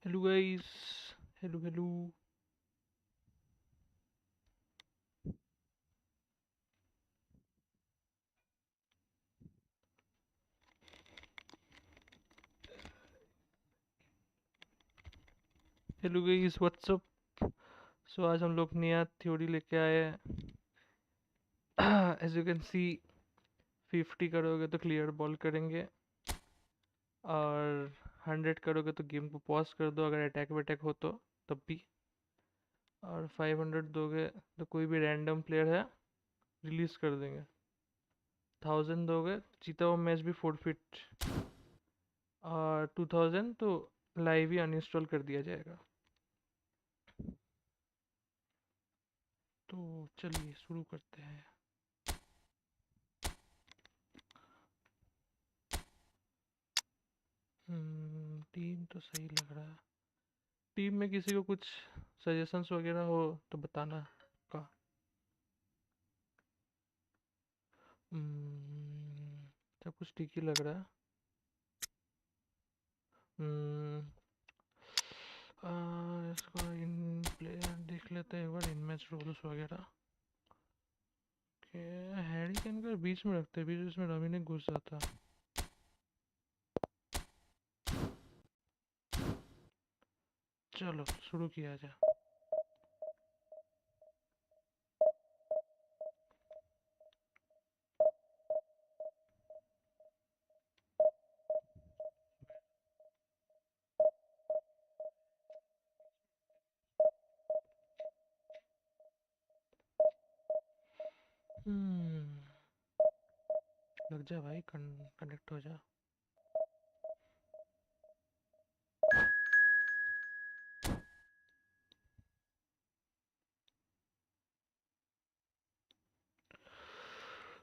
Hello guys, hello. Hello guys, what's up? So आज हम लोग नया थ्योरी लेके आए हैं। As you can see, 50 करोगे तो क्लियर बॉल करेंगे और 100 करोगे तो गेम को पॉज कर दो अगर अटैक वैटैक हो तो तब भी। और 500 दोगे तो कोई भी रैंडम प्लेयर है रिलीज कर देंगे। 1000 दोगे जीता हुआ मैच भी फोरफिट और 2000 तो लाइव ही अनइंस्टॉल कर दिया जाएगा। तो चलिए शुरू करते हैं। टीम तो सही लग रहा है। टीम में किसी को कुछ सजेशंस वगैरह हो तो बताना का। सब कुछ ठीक ही लग रहा है। हम्म, इसको इन प्लेयर देख लेते हैं एक बार, इन मैच रूल्स वगैरह। हैरी कैन कर बीच में रखते हैं, बीच में रवि ने घुस जाता। चलो शुरू किया जाए। लग जा भाई, कनेक्ट हो जा।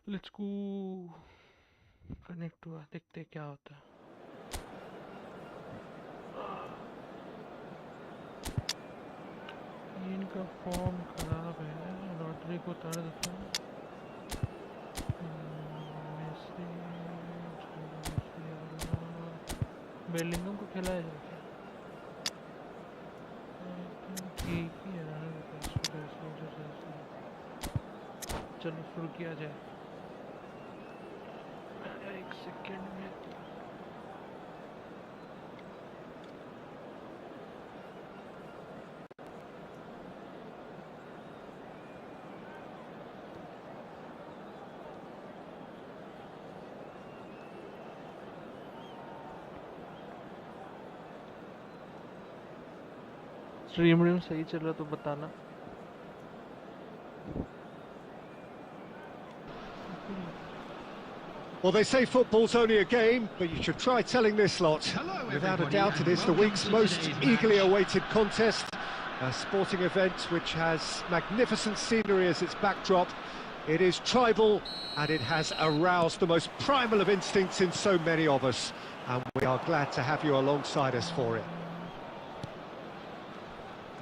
Let's go. कनेक्ट हुआ, देखते क्या होता है। इनका फॉर्म खराब है, लॉटरी को उतार देता हूँ। बेलिंगम को खिलाया जाए क्या? ठीक ही है, चलो शुरू किया जाए। एक सेकेंड में। स्ट्रीम सही चल रहा तो बताना। Well, they say football's only a game, but you should try telling this lot. Without a doubt, it is the week's most eagerly awaited contest. A sporting event which has magnificent scenery as its backdrop. It is tribal, and it has aroused the most primal of instincts in so many of us. And we are glad to have you alongside us for it.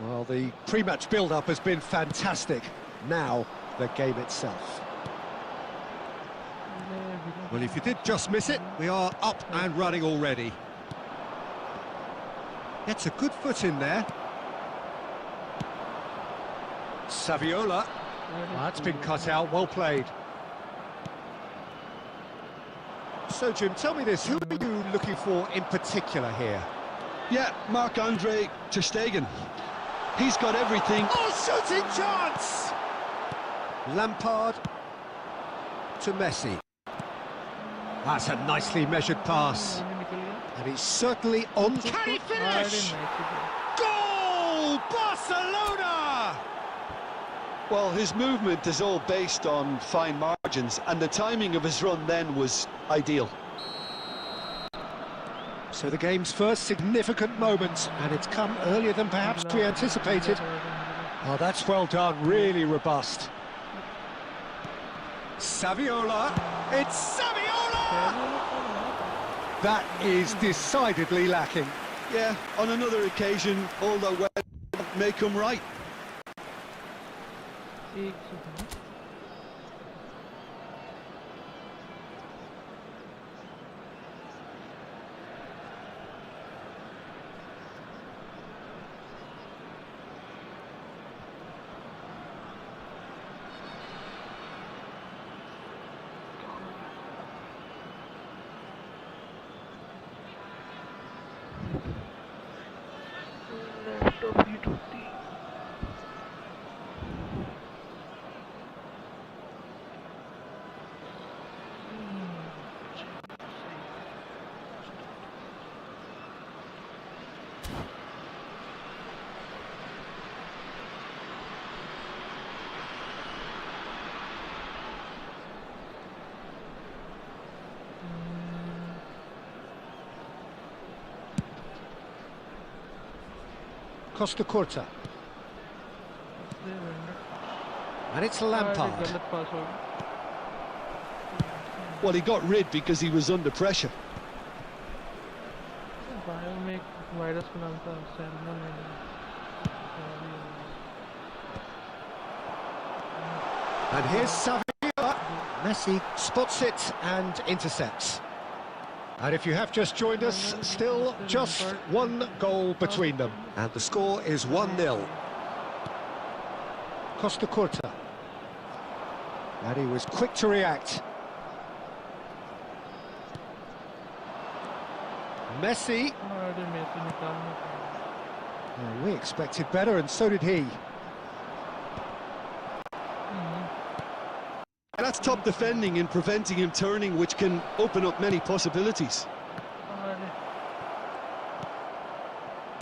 Well, the pre-match build-up has been fantastic. Now, the game itself. Well, if you did just miss it, we are up and running already. Gets a good foot in there. Saviola. That's been cut out, well played. So, Jim, tell me this, who are you looking for in particular here? Yeah, Marc-Andre ter Stegen. He's got everything. Oh, shooting chance! Lampard to Messi. That's a nicely measured pass. And he's certainly on. Can he finish? Goal! Barcelona! Well, his movement is all based on fine margins, and the timing of his run then was ideal. So the game's first significant moment, and it's come earlier than perhaps we anticipated. Oh, that's well done, really robust. Saviola, it's Saviola! That is decidedly lacking. Yeah, on another occasion, all the weather may come right. Laptop heat होती। Costa Curta. And it's Lampard. गलत पास हो गया। Well, he got rid because he was under pressure. Bio में एक virus का नाम था Salmonella. And here's Sevilla. Messi spots it and intercepts. And if you have just joined us, still just one goal between them. And the score is 1-0. Costa Curta. And he was quick to react. Messi. अरे Messi निकालने का। Well, we expected better, and so did he. And that's top defending and preventing him turning, which can open up many possibilities. अरे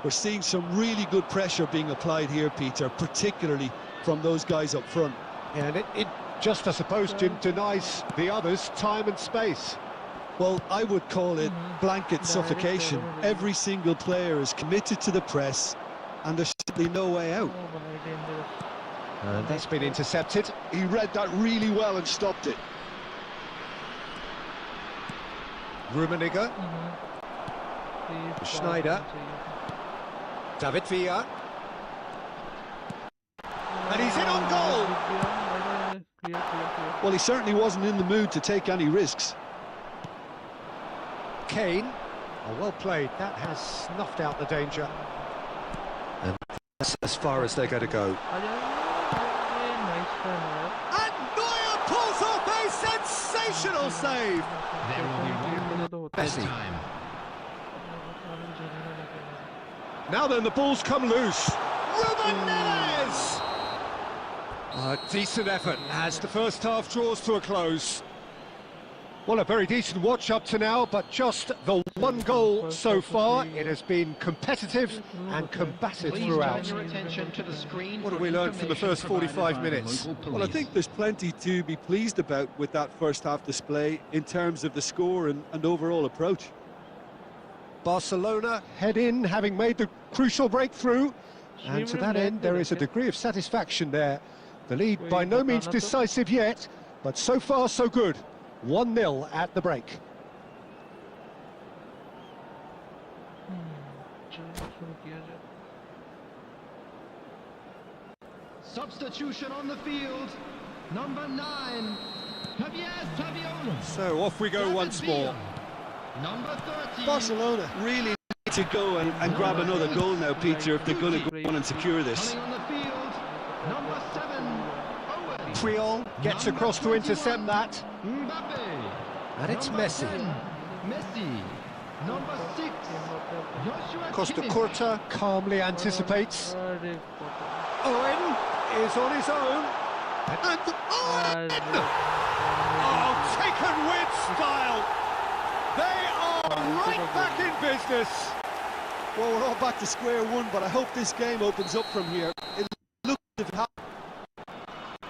We're seeing some really good pressure being applied here, Peter, particularly from those guys up front. And it just, I suppose, Jim, denies the others time and space. Well, I would call it blanket suffocation. Every single player is committed to the press, and there's simply no way out. ओ भाई dangerous. And that's been intercepted. He read that really well and stopped it. Rummenigge, Schneider. David Villa. And he's in on goal. Clear. Well, he certainly wasn't in the mood to take any risks. Kane. Oh, well played. That has snuffed out the danger. And that's as far as they're going to go. Nice turn है। And Neuer pulls off a sensational save. There will be room this Messi. time. Now then, the ball's come loose. Ruben Neves! A decent effort as the first half draws to a close. Well, a very decent watch up to now, but just the one goal so far. It has been competitive and combative Please throughout. turn your attention to the screen. What have for we learned from the first information 45 provided by minutes? local Well, I police. think there's plenty to be pleased about with that first half display in terms of the score and overall approach. Barcelona head in, having made the crucial breakthrough. And to that end, there is a degree of satisfaction there. The lead by no means decisive yet, but so far so good. 1-0 at the break. Substitution on the field. Number 9. Javier Saviola. So off we go once more. Number 13. Barcelona really need to go and grab another goal now, Peter, if they're going to go on and secure this. Coming on the field. Number 7. Owen. Triol gets across to intercept that. Mbappe. And it's Number Messi. 10, Messi. Number 6. Joshua Costa Kimmich. Curta calmly anticipates. अरे Owen is on his own. And Owen! Oh, taken with style. They are right back in business. Well, we're all back to square one, but I hope this game opens up from here. It looks as if it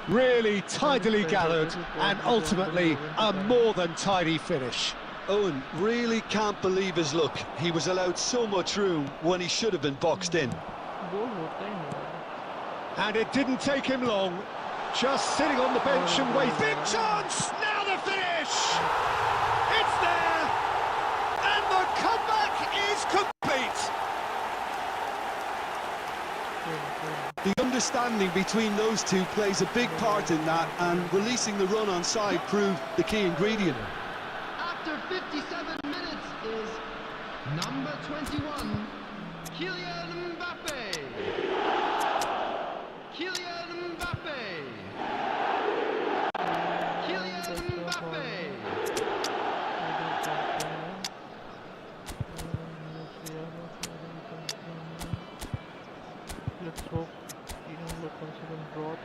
Really tidily gathered and ultimately a more than tidy finish. Owen really can't believe his luck. He was allowed so much room when he should have been boxed in. गोल होता ही नहीं है। And it didn't take him long. Just sitting on the bench and waiting. Big chance! Now the finish! It's there! And the comeback is complete! The understanding between those two plays a big part in that, and releasing the run on side proved the key ingredient. After 57 minutes is number 21, Kylian Mbappe. Kylian Mbappe. Kylian Mbappe.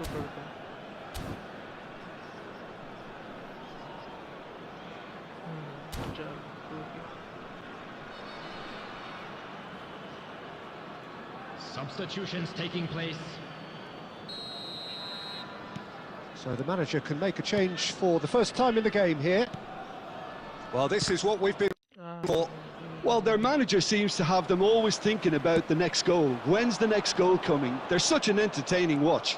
तो करता है। चल ठीक है। Substitutions taking place. So the manager can make a change for the first time in the game here. Well, this is what we've been for. Well, their manager seems to have them always thinking about the next goal. When's the next goal coming? They're such an entertaining watch.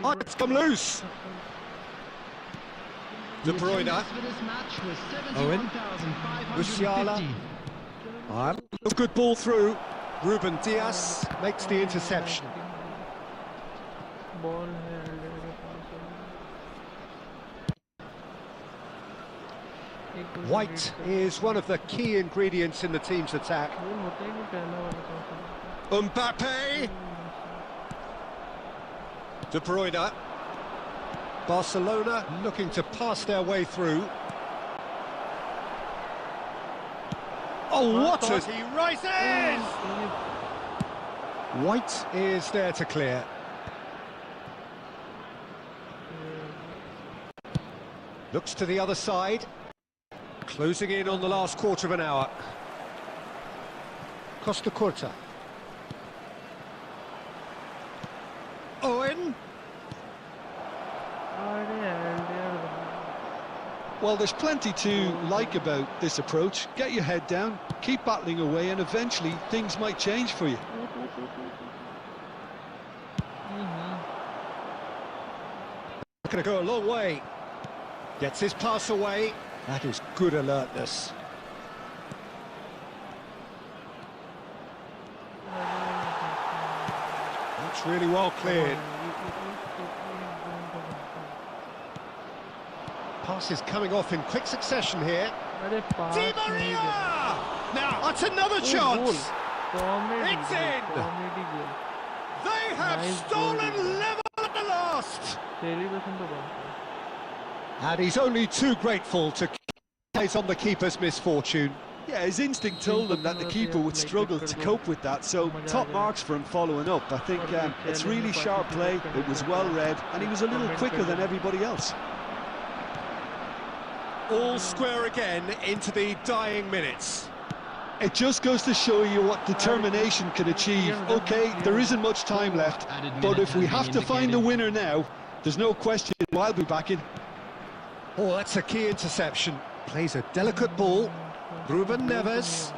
Oh, it's come loose. De Bruyne. For this match was Owen. 71,550. A good ball through. Ruben Diaz makes the interception. Ball है के पास। White is one of the key ingredients in the team's attack. गोल होता ही नहीं पहला वाला Mbappe. De Bruyne. Barcelona looking to pass their way through. Oh, what as he rises! White is there to clear. Looks to the other side. Closing in on the last quarter of an hour. Costa Curta. Owen. Well, there's plenty to like about this approach. Get your head down, keep battling away, and eventually things might change for you. Going to go a long way. Gets his pass away. That is good alertness. That's really well cleared. Pass is coming off in quick succession here. Di Maria! Now, that's another chance. It's in. They have stolen level at the last. And he's only too grateful to capitalize on the keeper's misfortune. Yeah, his instinct told him that the keeper would struggle to cope with that, so top marks for him following up. I think it's really sharp play, it was well read, and he was a little quicker than everybody else. All square again into the dying minutes. It just goes to show you what determination can achieve. Okay, there isn't much time left, but if we have to find the winner now, there's no question I'll be back in. Oh, that's a key interception. Plays a delicate ball. Ruben Neves.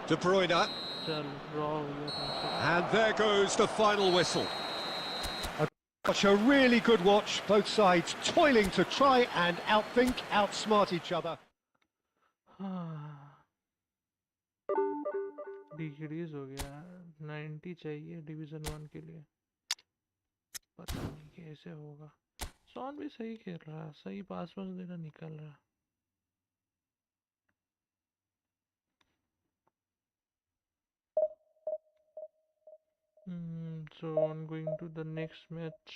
De Bruyne. And there goes the final whistle. Such a really good watch, both sides toiling to try and outthink, outsmart each other. Decrease हो गया 90 चाहिए division 1 के लिए पता नहीं कैसे होगा sworn भी सही खेल रहा सही पास पास देना निकल रहा so on going to the next match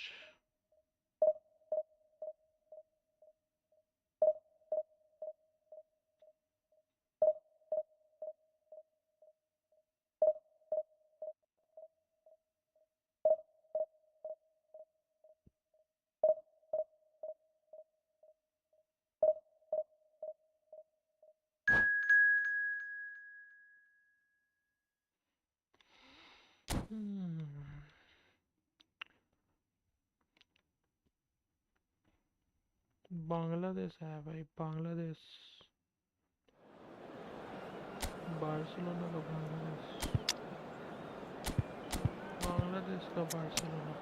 Bangladesh है भाई बांग्लादेश बार्सिलोना का बांग्लादेश का बार्सिलोना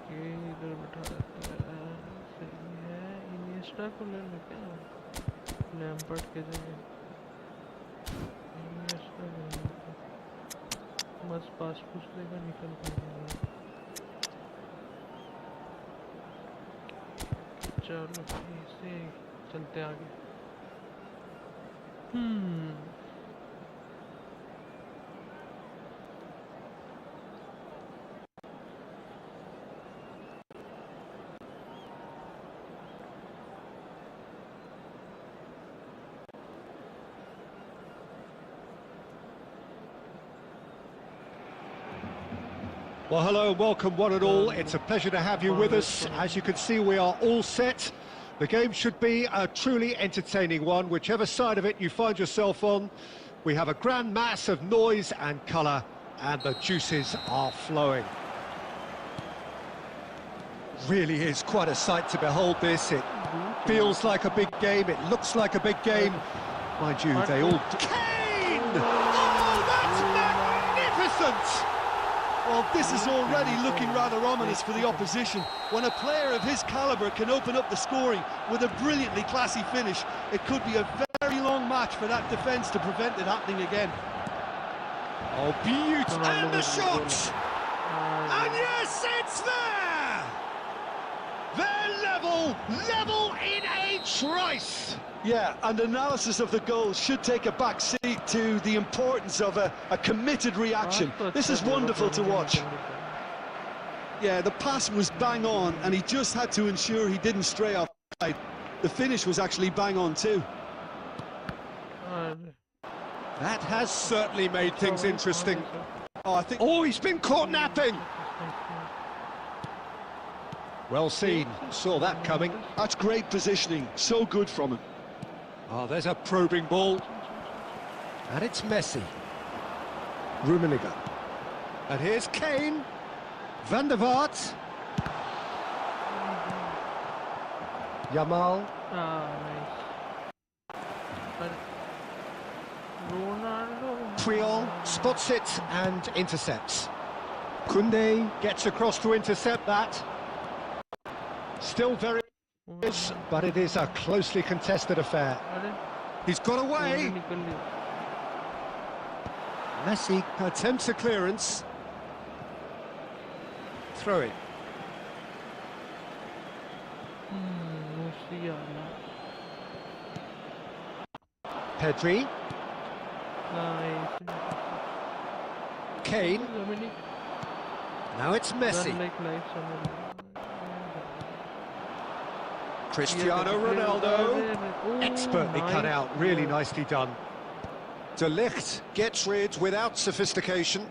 के इधर बैठा रहता है सही है इनिएस्टा को ले लो क्या लैम्पर्ड के जगह इनिएस्टा बस पास पूछ लेगा निकल पाएगा चलो ऐसे चलते आगे Well, hello and welcome one and all. It's a pleasure to have you with us. As you can see, we are all set. The game should be a truly entertaining one, whichever side of it you find yourself on. We have a grand mass of noise and colour, and the juices are flowing. Really is quite a sight to behold this. It feels like a big game, it looks like a big game. Mind you, they all... Kane! Oh, that's magnificent! Well, this is already looking rather ominous for the opposition. When a player of his calibre can open up the scoring with a brilliantly classy finish, it could be a very long match for that defence to prevent it happening again. Oh, beautiful! And the shot! And yes, it's there! They're level in a trice! Yeah, and analysis of the goal should take a back seat to the importance of a committed reaction. This is wonderful to watch. Yeah, the pass was bang on, and he just had to ensure he didn't stray offside. The finish was actually bang on too. That has certainly made things interesting. Oh, he's been caught napping! Well seen, saw that coming. That's great positioning, so good from him. Oh, there's a probing ball. And it's Messi. Rummenigge. And here's Kane. Van der Vaart. Yamal. Puyol spots it and intercepts. Koundé gets across to intercept that. Still very... but it is a closely contested affair. He's got away. Messi attempts a clearance. Throw it. Pedri. Kane. Now it's Messi. Cristiano Ronaldo, expertly cut out, really nicely done. De Ligt gets rid without sophistication.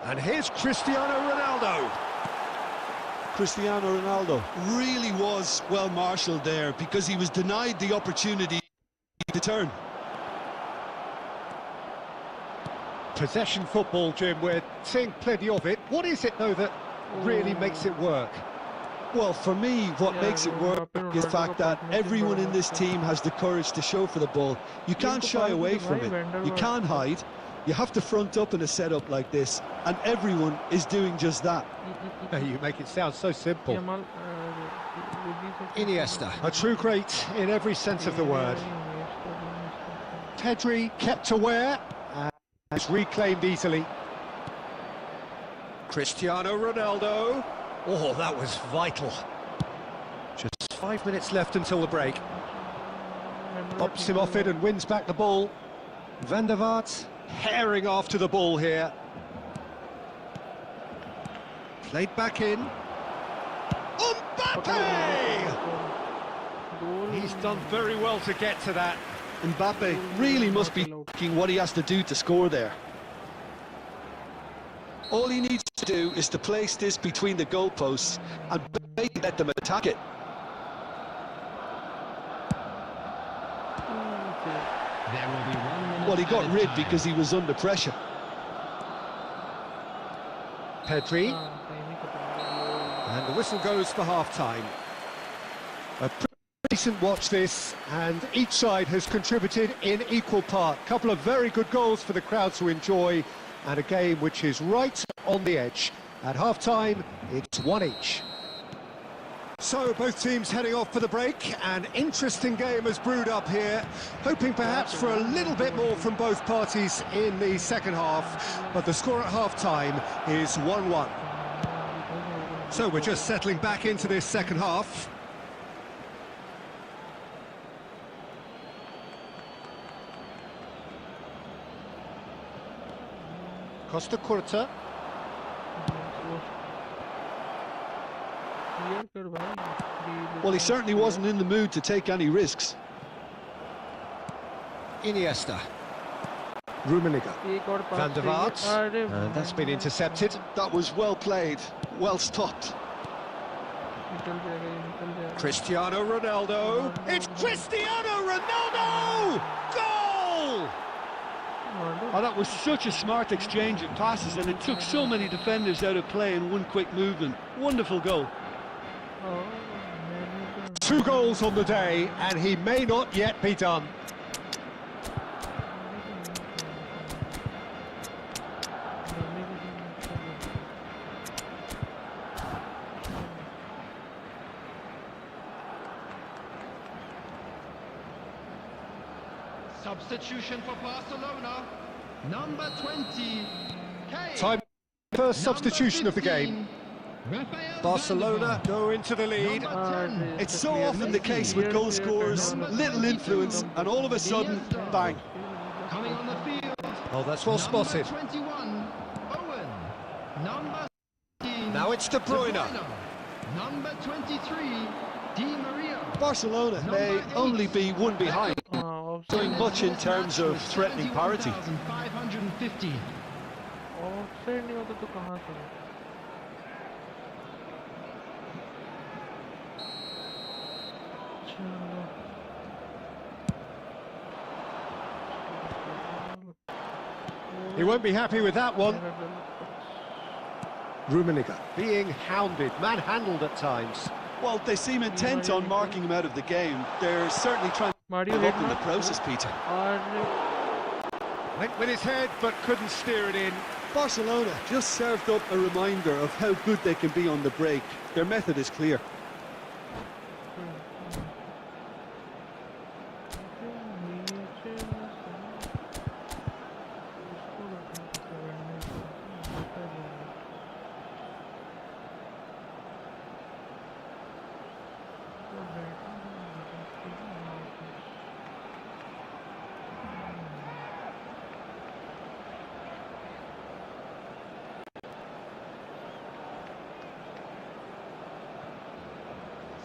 And here's Cristiano Ronaldo. Cristiano Ronaldo really was well marshalled there because he was denied the opportunity to turn. Possession football, Jim, we're seeing plenty of it. What is it, though, that really makes it work? Well, for me, what makes it work is the fact that everyone in this team has the courage to show for the ball. You can't shy away from it. You can't hide. You have to front up in a setup like this, and everyone is doing just that. You make it sound so simple. Iniesta, a true great in every sense of the word. Pedri kept aware and has reclaimed easily. Cristiano Ronaldo. Oh, that was vital. Just 5 minutes left until the break. Pops him off it and wins back the ball. Van der Vaart herring after the ball here. Played back in. Mbappe! He's done very well to get to that. Mbappe really must be thinking what he has to do to score there. All he needs to do is to place this between the goalposts and let them attack it. Well, he got rid because he was under pressure. Pedri. And the whistle goes for half-time. A pretty decent watch this, and each side has contributed in equal part. A couple of very good goals for the crowd to enjoy, and a game which is right on the edge. At half-time, it's 1 each. So, both teams heading off for the break. An interesting game has brewed up here, hoping perhaps for a little bit more from both parties in the second half, but the score at half-time is 1-1. So, we're just settling back into this second half. Costa Curta. Well, he certainly wasn't in the mood to take any risks. Iniesta. Rummenigge. एक और पास Van der चाहिए। Vaart. अरे And that's been intercepted. That was well played, well stopped. निकल जाएगा, ये निकल जाएगा। Cristiano Ronaldo. It's Cristiano Ronaldo! Goal! Oh, that was such a smart exchange of passes, and it took so many defenders out of play in one quick movement. Wonderful goal. Oh, 2 goals on the day, and he may not yet be done. Substitution for Barcelona. Number 20. Kane. Time first Number substitution of the 15, game. Rafael Barcelona go into the lead. Number 10. It's so often the case with goal scorers, little influence, and all of a sudden, bang. Coming on the field. Oh, that's well spotted. Number 21. Owen. Number 16. Now it's De Bruyne. Number 23. Di Maria. Barcelona may only be one behind, हाँ, doing much in terms of threatening parity. 550. Offside नहीं होता तो कहाँ से होता? He won't be happy with that one. Rummenigge being hounded, manhandled at times. Well, they seem intent on marking him out of the game. They're certainly trying to Mario give up hit in the ना? process, Peter. Went with his head, but couldn't steer it in. Barcelona just served up a reminder of how good they can be on the break. Their method is clear.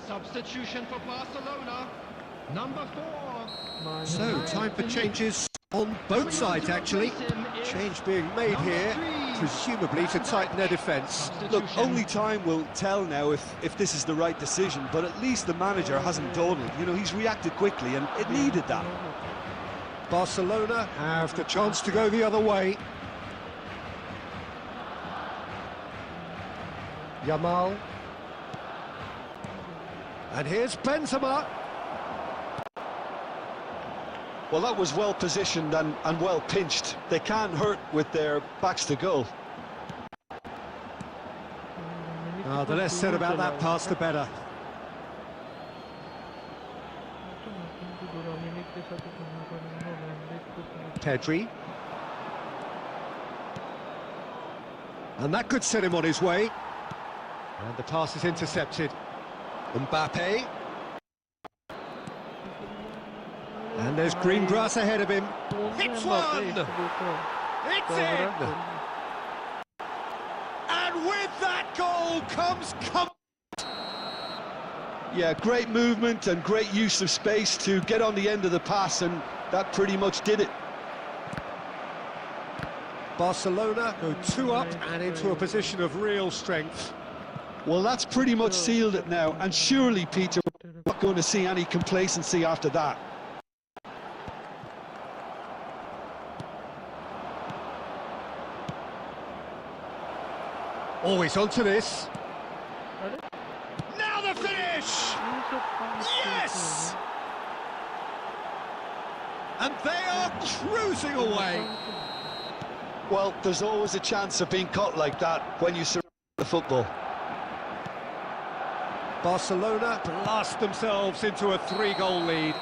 Substitution for Barcelona. Number 4. So, time for changes on both sides, actually. Change being made here, presumably to tighten their defence. Look, only time will tell now if this is the right decision, but at least the manager hasn't dawdled. You know, he's reacted quickly, and it needed that. Barcelona have the chance to go the other way. Yamal. And here's Benzema. Well, that was well positioned and well pinched. They can't hurt with their backs to goal. Oh, the less said about that pass, the better. Pedri. And that could set him on his way. And the pass is intercepted. Mbappe. And there's green grass ahead of him. Hits one! It's in! And with that goal comes Yeah, great movement and great use of space to get on the end of the pass, and that pretty much did it. Barcelona go 2 up and into a position of real strength. Well, that's pretty much sealed it now, and surely, Peter, we're not going to see any complacency after that. Always onto this. Now the finish! Yes! And they are cruising away. Well, there's always a chance of being caught like that when you surround the football. Barcelona blast themselves into a 3-goal lead.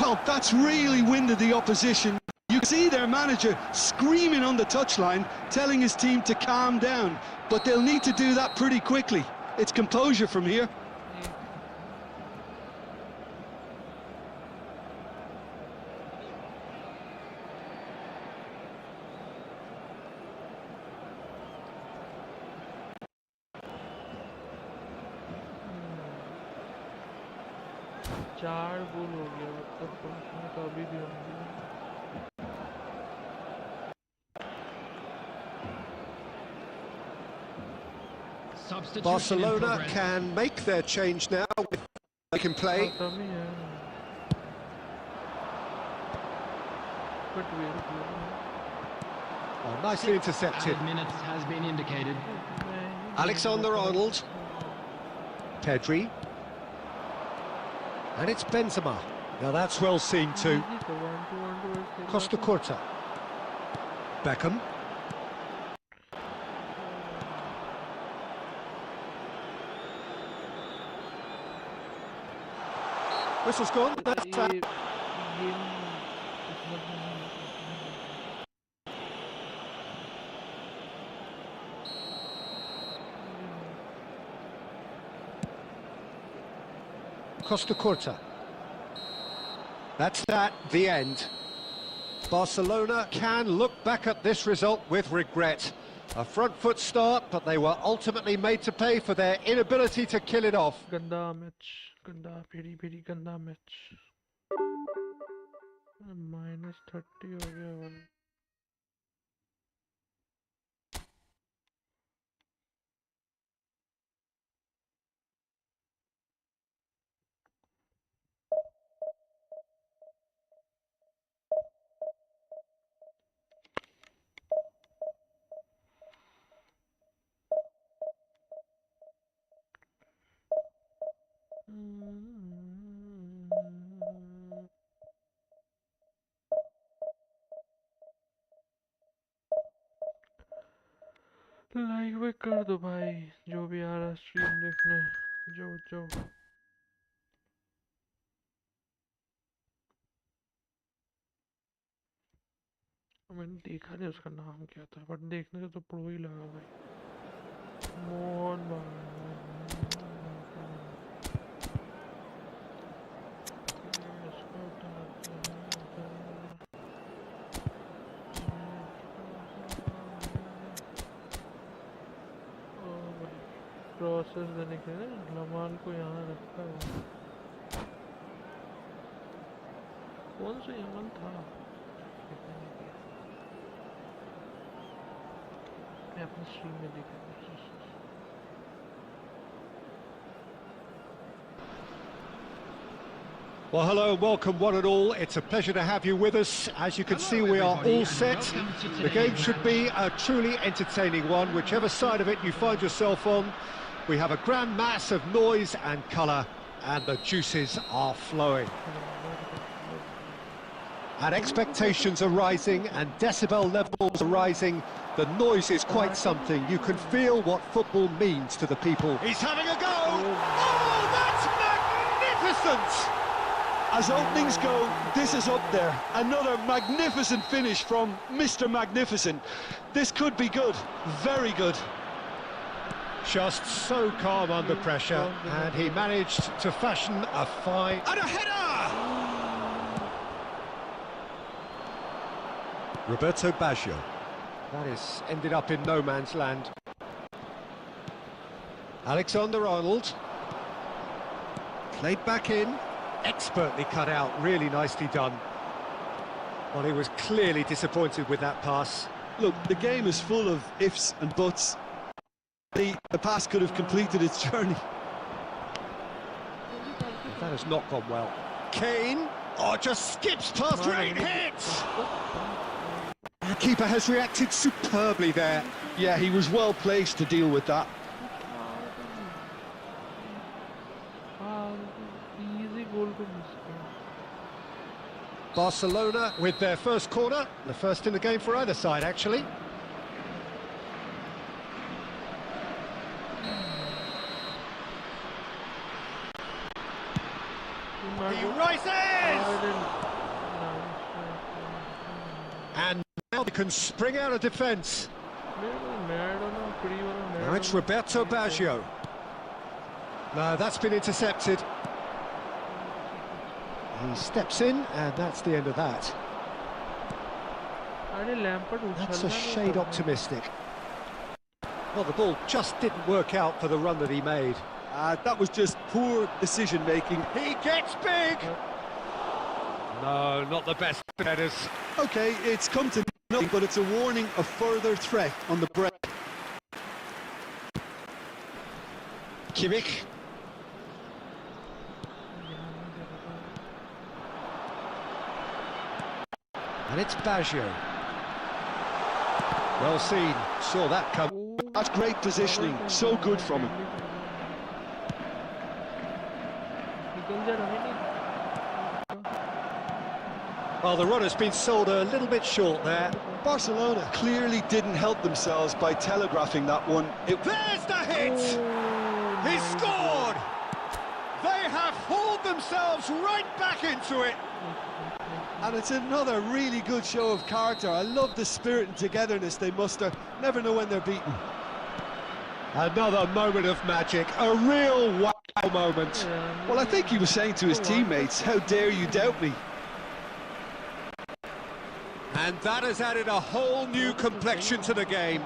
Well, that's really winded the opposition. You can see their manager screaming on the touchline, telling his team to calm down, but they'll need to do that pretty quickly. It's composure from here. चार गोल हो गया, मतलब तो अभी भी होंगे। Barcelona can make their change now. They can play. Oh, nicely intercepted. Minutes has been indicated. Alexander-Arnold. Pedri. And it's Benzema. Now that's well seen too. Costa Curta. Beckham. Whistle's gone. That's Costa Curta. That's the end. Barcelona can look back at this result with regret. A front foot start, but they were ultimately made to pay for their inability to kill it off. Ganda match. Ganda, very ganda match. -30 हो गया भाई. Like वे कर दो भाई, जो भी आ रहा stream देखने. जाओ. मैंने देखा नहीं उसका नाम क्या था, बट देखने से तो प्रो ही लगा भाई. मोहन प्रोसेस देने के लिए लमाल को यहाँ रखा हुआ. कौन सा यमन था? मैं अपनी स्ट्रीम में देखा. Well, hello and welcome one and all. It's a pleasure to have you with us. As you can see, we are all set. The game should be a truly entertaining one, whichever side of it you find yourself on. We have a grand mass of noise and colour, and the juices are flowing. And expectations are rising, and decibel levels are rising. The noise is quite something. You can feel what football means to the people. He's having a go! Oh, that's magnificent! As openings go, this is up there. Another magnificent finish from Mr. Magnificent. This could be good, very good. Just so calm under pressure, and he managed to fashion a fine... And a header! Roberto Baggio. That is ended up in no man's land. Alexander-Arnold. Played back in. Expertly cut out, really nicely done. Well, he was clearly disappointed with that pass. Look, the game is full of ifs and buts. The pass could have completed its journey. That has not gone well. Kane, just skips past great hits! The keeper has reacted superbly there. Yeah, he was well placed to deal with that. Barcelona with their first corner, the first in the game for either side, actually. He rises! And now they can spring out of defence. Now it's Roberto Baggio. No, that's been intercepted. He steps in, and that's the end of that. That's a shade optimistic. Well, the ball just didn't work out for the run that he made. That was just poor decision-making. He gets big! No, not the best headers. OK, it's come to nothing, but it's a warning of further threat on the break. Kimmich. And it's Baggio. Well seen, saw that come. That's great positioning, so good from him. Well, the run has been sold a little bit short there. Barcelona clearly didn't help themselves by telegraphing that one. There's the hit! He scored! They have hauled themselves right back into it. And it's another really good show of character. I love the spirit and togetherness they muster. Never know when they're beaten. Another moment of magic, a real wow moment. Well, I think he was saying to his teammates, how dare you doubt me? And that has added a whole new complexion to the game.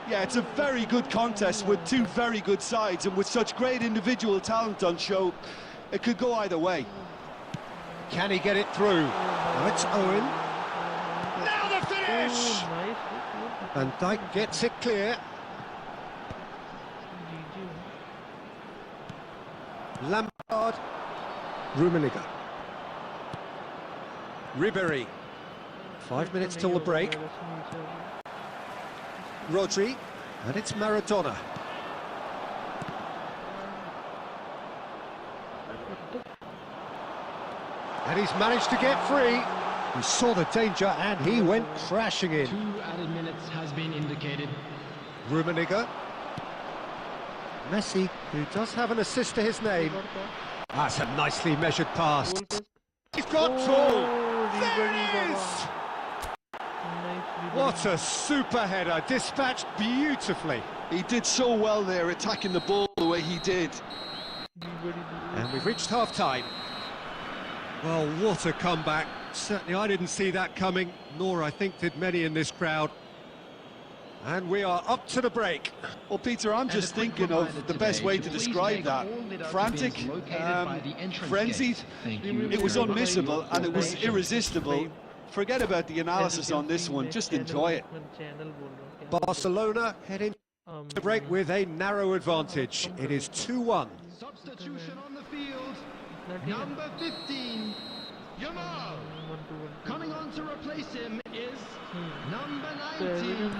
Yeah, it's a very good contest with two very good sides, and with such great individual talent on show, it could go either way. Can he get it through? Oh, it's Owen. Now the finish! And Dijk gets it clear. Lampard. Rummenigge. Ribéry. 5 minutes till the break. Rodri. And it's Maradona. And he's managed to get free. He saw the danger and he went crashing in. 2 added minutes has been indicated. Rummenigge. Messi, who does have an assist to his name. That's a nicely measured pass. He's got two. There it is! What a super header, dispatched beautifully. He did so well there, attacking the ball the way he did. And we've reached half-time. Well, what a comeback. Certainly I didn't see that coming, nor I think did many in this crowd. And we are up to the break. Well, Peter, I'm just thinking of the best way to describe that. Frantic, frenzied, it was unmissable and it was irresistible. Forget about the analysis on this one, just enjoy it. Barcelona heading to the break with a narrow advantage. It is 2-1. Substitution on the field. Number 15, Yamal. Coming on to replace him is number 19,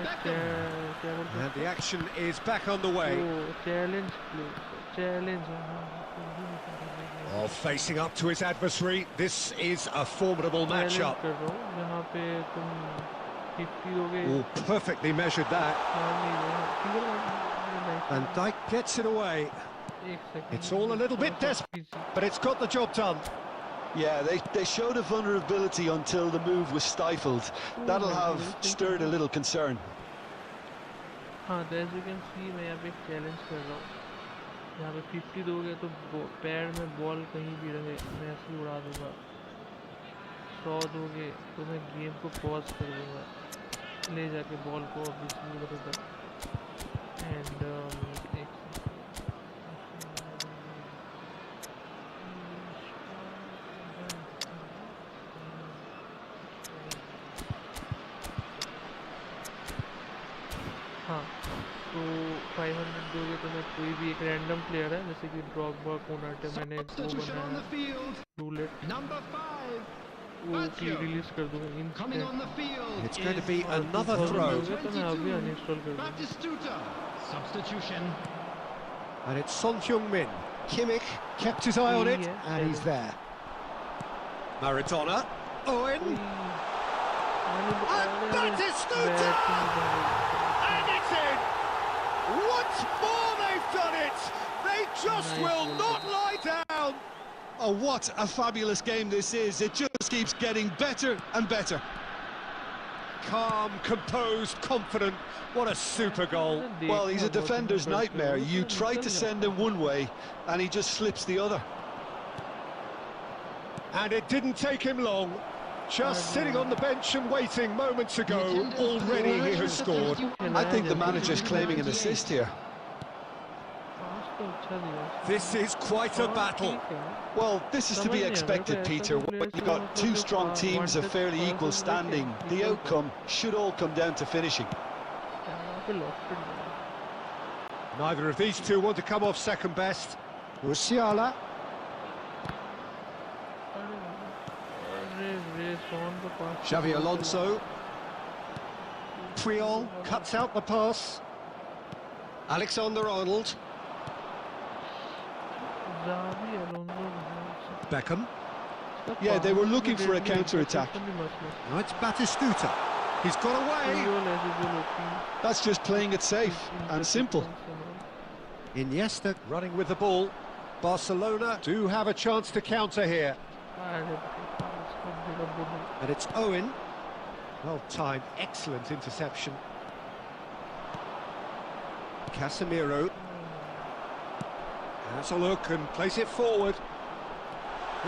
Beckham. And the action is back on the way. Challenge. Oh, facing up to his adversary, this is a formidable matchup. Oh, perfectly measured that. And Dijk gets it away. It's all a little bit desperate, but it's got the job done. Yeah, they showed a vulnerability until the move was stifled. That'll have stirred a little concern. हाँ, तो as you can see मैं यहाँ पे एक challenge कर रहा हूँ. यहाँ पे 50 दोगे तो पैर में बॉल कहीं भी रहे मैं ऐसे उड़ा दूँगा. 100 दोगे तो मैं गेम को पॉज कर दूँगा. ले जाके बॉल को ऑब्वियसली उधर तक. एंड हाँ, तो 500 दोगे तो मैं कोई भी एक रैंडम प्लेयर है जैसे कि ड्रॉगबा कोनाटे मैंने एक वो बनाया रूलेट वो रिलीज कर दूंगा. It's going to be another throw. तो मैं अभी अनइंस्टॉल कर दूंगा. Substitution. And it's Son Heung-min. Kimmich kept his eye on it, and he's there. Maradona. Owen. And Batistuta! And it's in! Once more they've done it! They just will not lie down! Oh, what a fabulous game this is. It just keeps getting better and better. Calm, composed, confident. What a super goal. Well, he's a defender's nightmare. You try to send him one way, and he just slips the other. And it didn't take him long. Just sitting on the bench and waiting moments ago, already he has scored. I think the manager's claiming an assist here. This is quite a battle. Well, this is to be expected, Peter. When you've got two strong teams of fairly equal standing, the outcome should all come down to finishing. Neither of these two want to come off second best. Musiala. Xavi Alonso. Puyol cuts out the pass. Alexander-Arnold. Beckham. Yeah, they were looking for a counter-attack. Now it's Batistuta. He's got away. That's just playing it safe and simple. Iniesta running with the ball. Barcelona do have a chance to counter here. And it's Owen. Well timed, excellent interception. Casemiro. Has a look and place it forward.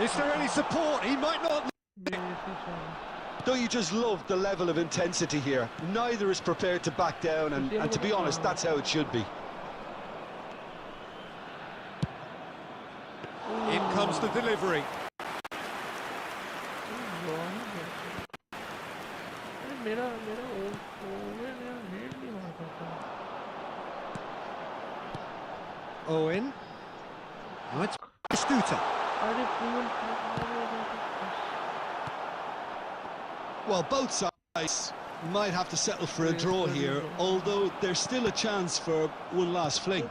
Is there any support? He might not. Don't you just love the level of intensity here? Neither is prepared to back down, and to be honest, that's how it should be. In comes the delivery. Owen. Now it's Stuta. Well, both sides might have to settle for a draw here, although there's still a chance for one last fling.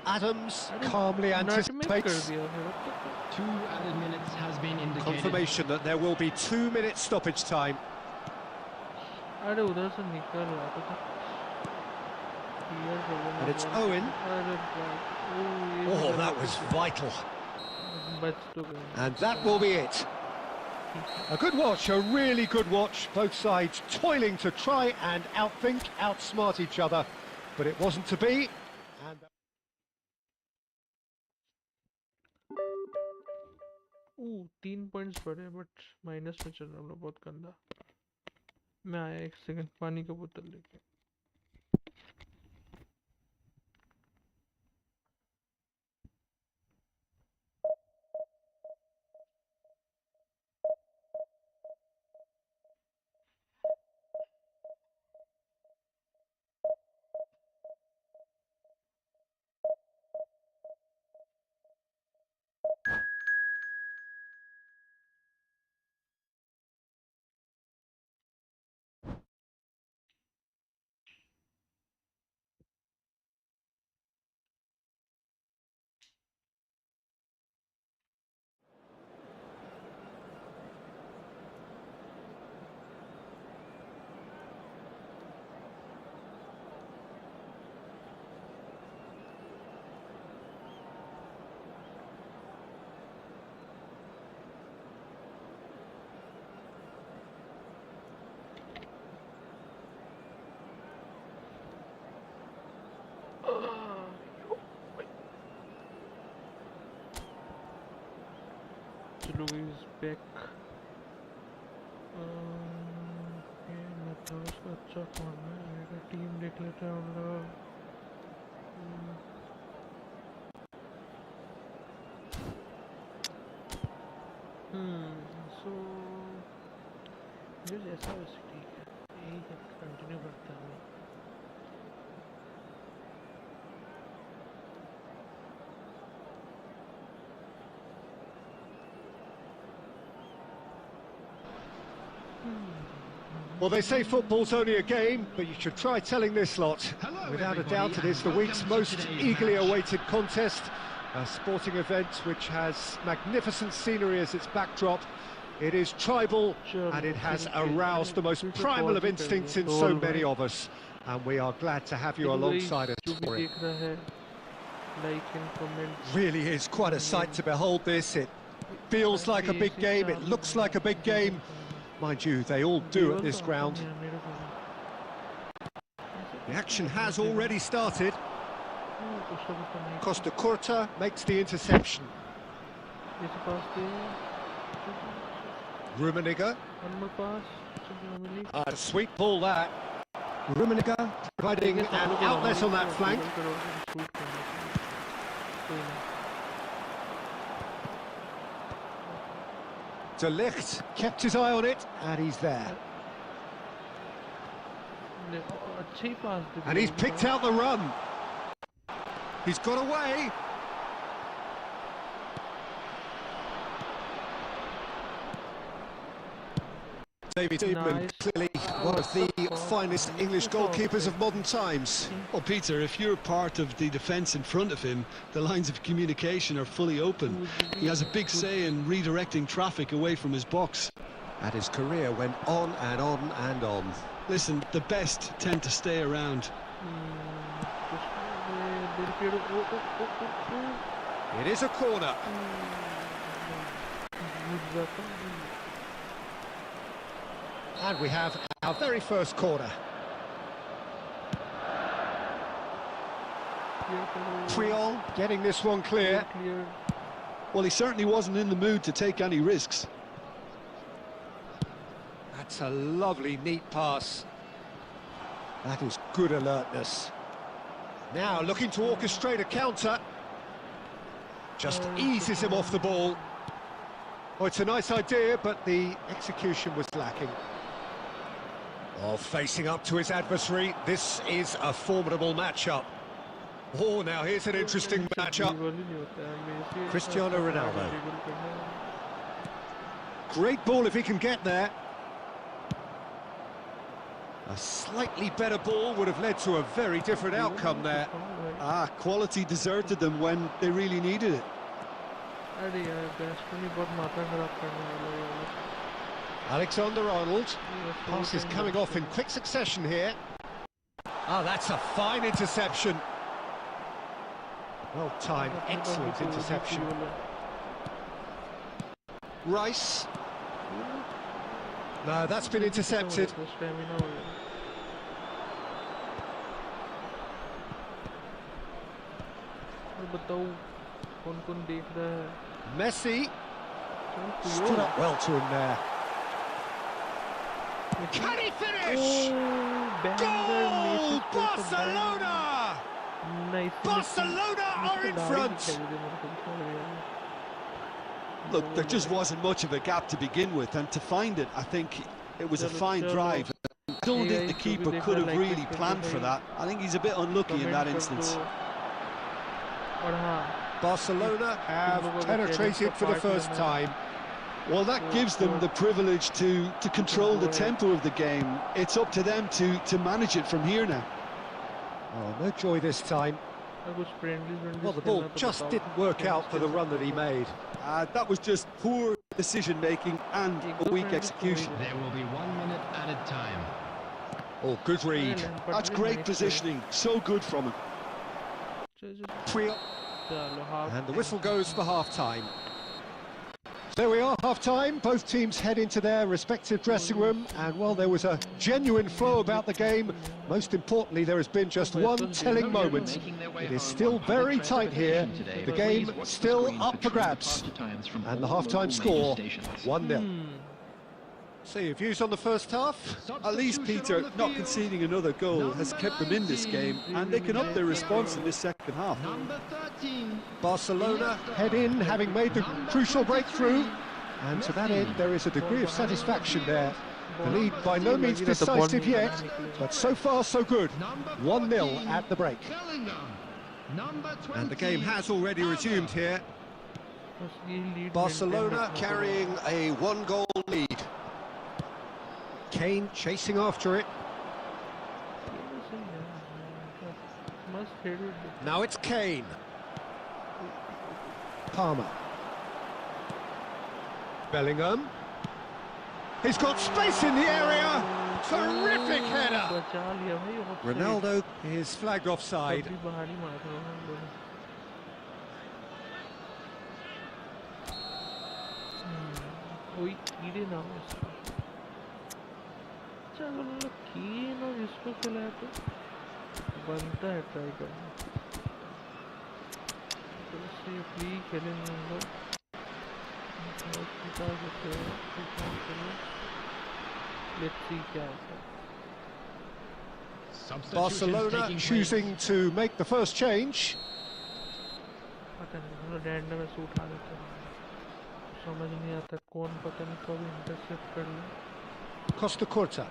Adams calmly anticipates. 2 added minutes has been indicated. Confirmation that there will be 2 minutes stoppage time. And it's Owen. Oh, that was vital. And that will be it. A good watch, a really good watch. Both sides toiling to try and outthink, outsmart each other. But it wasn't to be. And 3 points बढ़े but minus में चल रहा हम लोग बहुत गंदा मैं आया 1 सेकंड पानी का बोतल लेके Louis back मैं तो उसका अच्छा कौन है टीम देख लेते हैं हम लोग so जो जैसा वैसे ठीक है यही कंटिन्यू करता हूँ well, they say football's only a game, but you should try telling this lot. Without a doubt, it is the week's most eagerly awaited contest. A sporting event which has magnificent scenery as its backdrop. It is tribal, and it has aroused the most primal of instincts in so many of us. And we are glad to have you alongside us for it. Really is quite a sight to behold this. It feels like a big game, it looks like a big game. Mind you, they all do at this ground. The action has already started. Costa Curta makes the interception. Rummenigge. A sweet ball that. Rummenigge providing an outlet on that flank. De Ligt kept his eye on it, and he's there. अच्छे ही पास दे And he's picked out the run. He's got away. David Seaman, clearly one of the finest English goalkeepers of modern times. Well, Peter, if you're part of the defence in front of him, the lines of communication are fully open. He has a big say in redirecting traffic away from his box. And his career went on and on and on. Listen, the best tend to stay around. It is a corner. And we have our very first corner. Triol getting this one clear. Well, he certainly wasn't in the mood to take any risks. That's a lovely, neat pass. That is good alertness. Now looking to orchestrate a counter. Just eases him off the ball. Oh, it's a nice idea, but the execution was lacking. Oh, facing up to his adversary. This is a formidable matchup. Oh, now here's an interesting matchup. Cristiano Ronaldo. Great ball if he can get there. A slightly better ball would have led to a very different outcome there. Quality deserted them when they really needed it. Alexander-Arnold. Pass is coming off in quick succession here. That's a fine interception. Well timed, excellent interception. Rice. No, that's been intercepted. Messi stood up well to him there. Can he finish? Goal! Barcelona! Barcelona are in front! Look, there just wasn't much of a gap to begin with, and to find it, I think it was a fine drive. I don't think the keeper could have really planned for that. I think he's a bit unlucky in that instance. Barcelona have penetrated for the first time. Well, that gives them the privilege to control the tempo of the game. It's up to them to manage it from here now. Oh, no joy this time. Well, the ball just didn't work out for the run that he made. That was just poor decision-making and a weak execution. There will be 1 minute added time. Oh, good read. That's great positioning. So good from him. And the whistle goes for half-time. There we are, half-time. Both teams head into their respective dressing room, and while there was a genuine flow about the game, most importantly, there has been just one telling moment. It is still very tight here. The game still up for grabs. And the half-time score, 1-0. So your views on the first half? At least, Peter, not conceding another goal has kept them in this game, and they can up their response in this second half. Barcelona head in, having made the crucial breakthrough, and to that end there is a degree of satisfaction there. The lead by no means decisive yet, but so far so good. 1-0 at the break. And the game has already resumed here. Barcelona carrying a 1-goal lead. Kane chasing after it. Now it's Kane. Palmer. Bellingham. He's got space in the area. Terrific header. Ronaldo is flagged offside. इसको खिलाया तो बनता है try करना तो safely खेलेंगे हम लोग लेट्स सी क्या होता है. Barcelona choosing to make the first change. पता नहीं मतलब रैंडम में से उठा देते हैं समझ नहीं आता कौन पता नहीं कब इंटरसेप्ट कर ले. Costa Curta.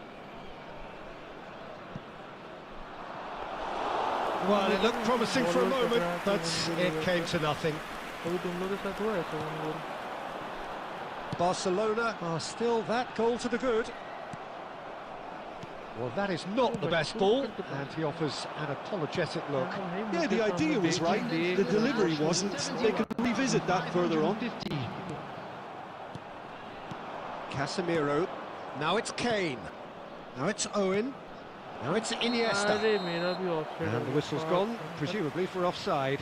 Well, it looked promising for a moment, but it came to nothing. Barcelona are still that goal to the good. Well, that is not the best ball, and he offers an apologetic look. Yeah, the idea was right, the delivery wasn't. They could revisit that further on. Casemiro. Now it's Kane. Now it's Owen. Now it's Iniesta. And the whistle's gone, presumably for offside.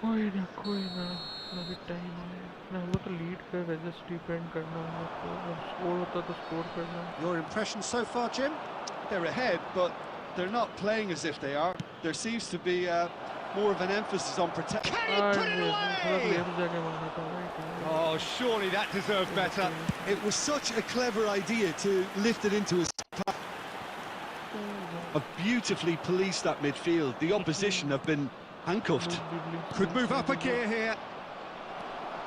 कोई ना अभी time है ना वो तो lead कर रहा है जस्ट डिपेंड करना है तो अब स्कोर होता तो स्कोर करना है. Your impression so far, Jim? They're ahead, but they're not playing as if they are. There seems to be more of an emphasis on protection. Oh, surely that deserved better. It was such a clever idea to lift it into his path. A beautifully policed that midfield. The opposition have been handcuffed. Could move up a gear here.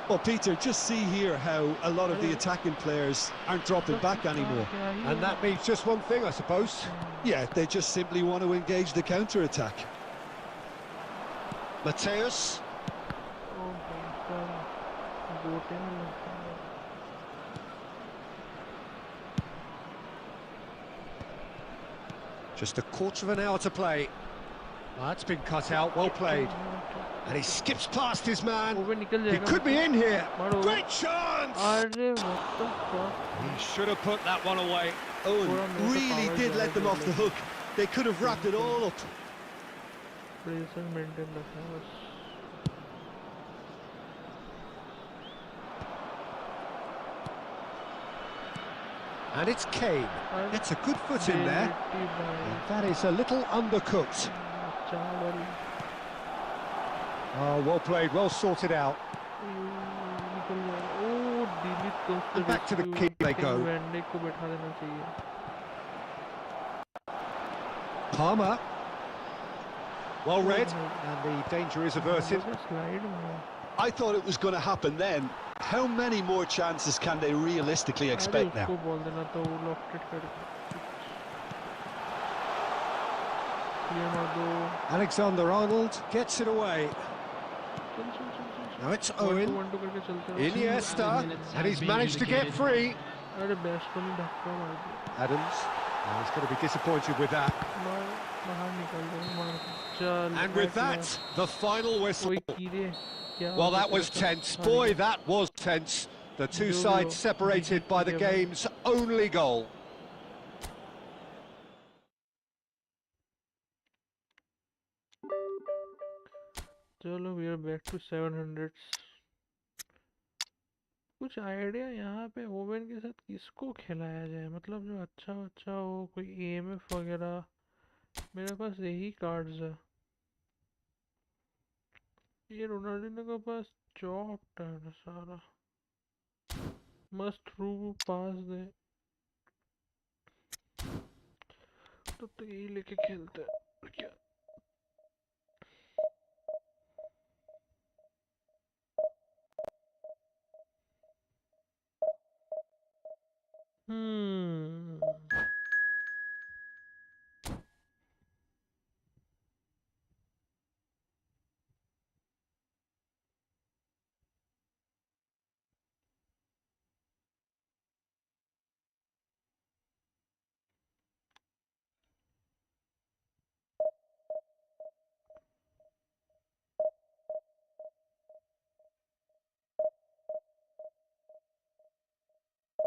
Well, Peter, just see here how a lot of the attacking players aren't dropping back anymore. And that means just one thing, I suppose. Yeah, they just simply want to engage the counter-attack. Mateus. Just a quarter of an hour to play. That's been cut out, well played. And he skips past his man. He could be in here. Great chance! He should have put that one away. Owen really did let them off the hook. They could have wrapped it all up. And it's Kane. Gets a good foot in there. And that is a little undercooked. Oh, well played, well sorted out. And back to the keep they go. Palmer. Well read, and the danger is averted. I thought it was going to happen then. How many more chances can they realistically expect now? Alexander-Arnold gets it away. Now it's Owen. Iniesta, and he's managed to get free. Adams, he's going to be disappointed with that. And with that, the final whistle. Well, that was tense. Boy, that was tense. The two sides separated by the game's only goal. चलो we are back to 700. कुछ idea यहाँ पे oven के साथ किसको खिलाया जाए, मतलब जो अच्छा हो, कोई एएमएफ वगैरह. मेरे पास यही कार्ड्स है. ये रोनाल्डिनो के पास चॉप टर्न है सारा. मस्ट थ्रू पास दे तो यही लेके खेलते हैं क्या.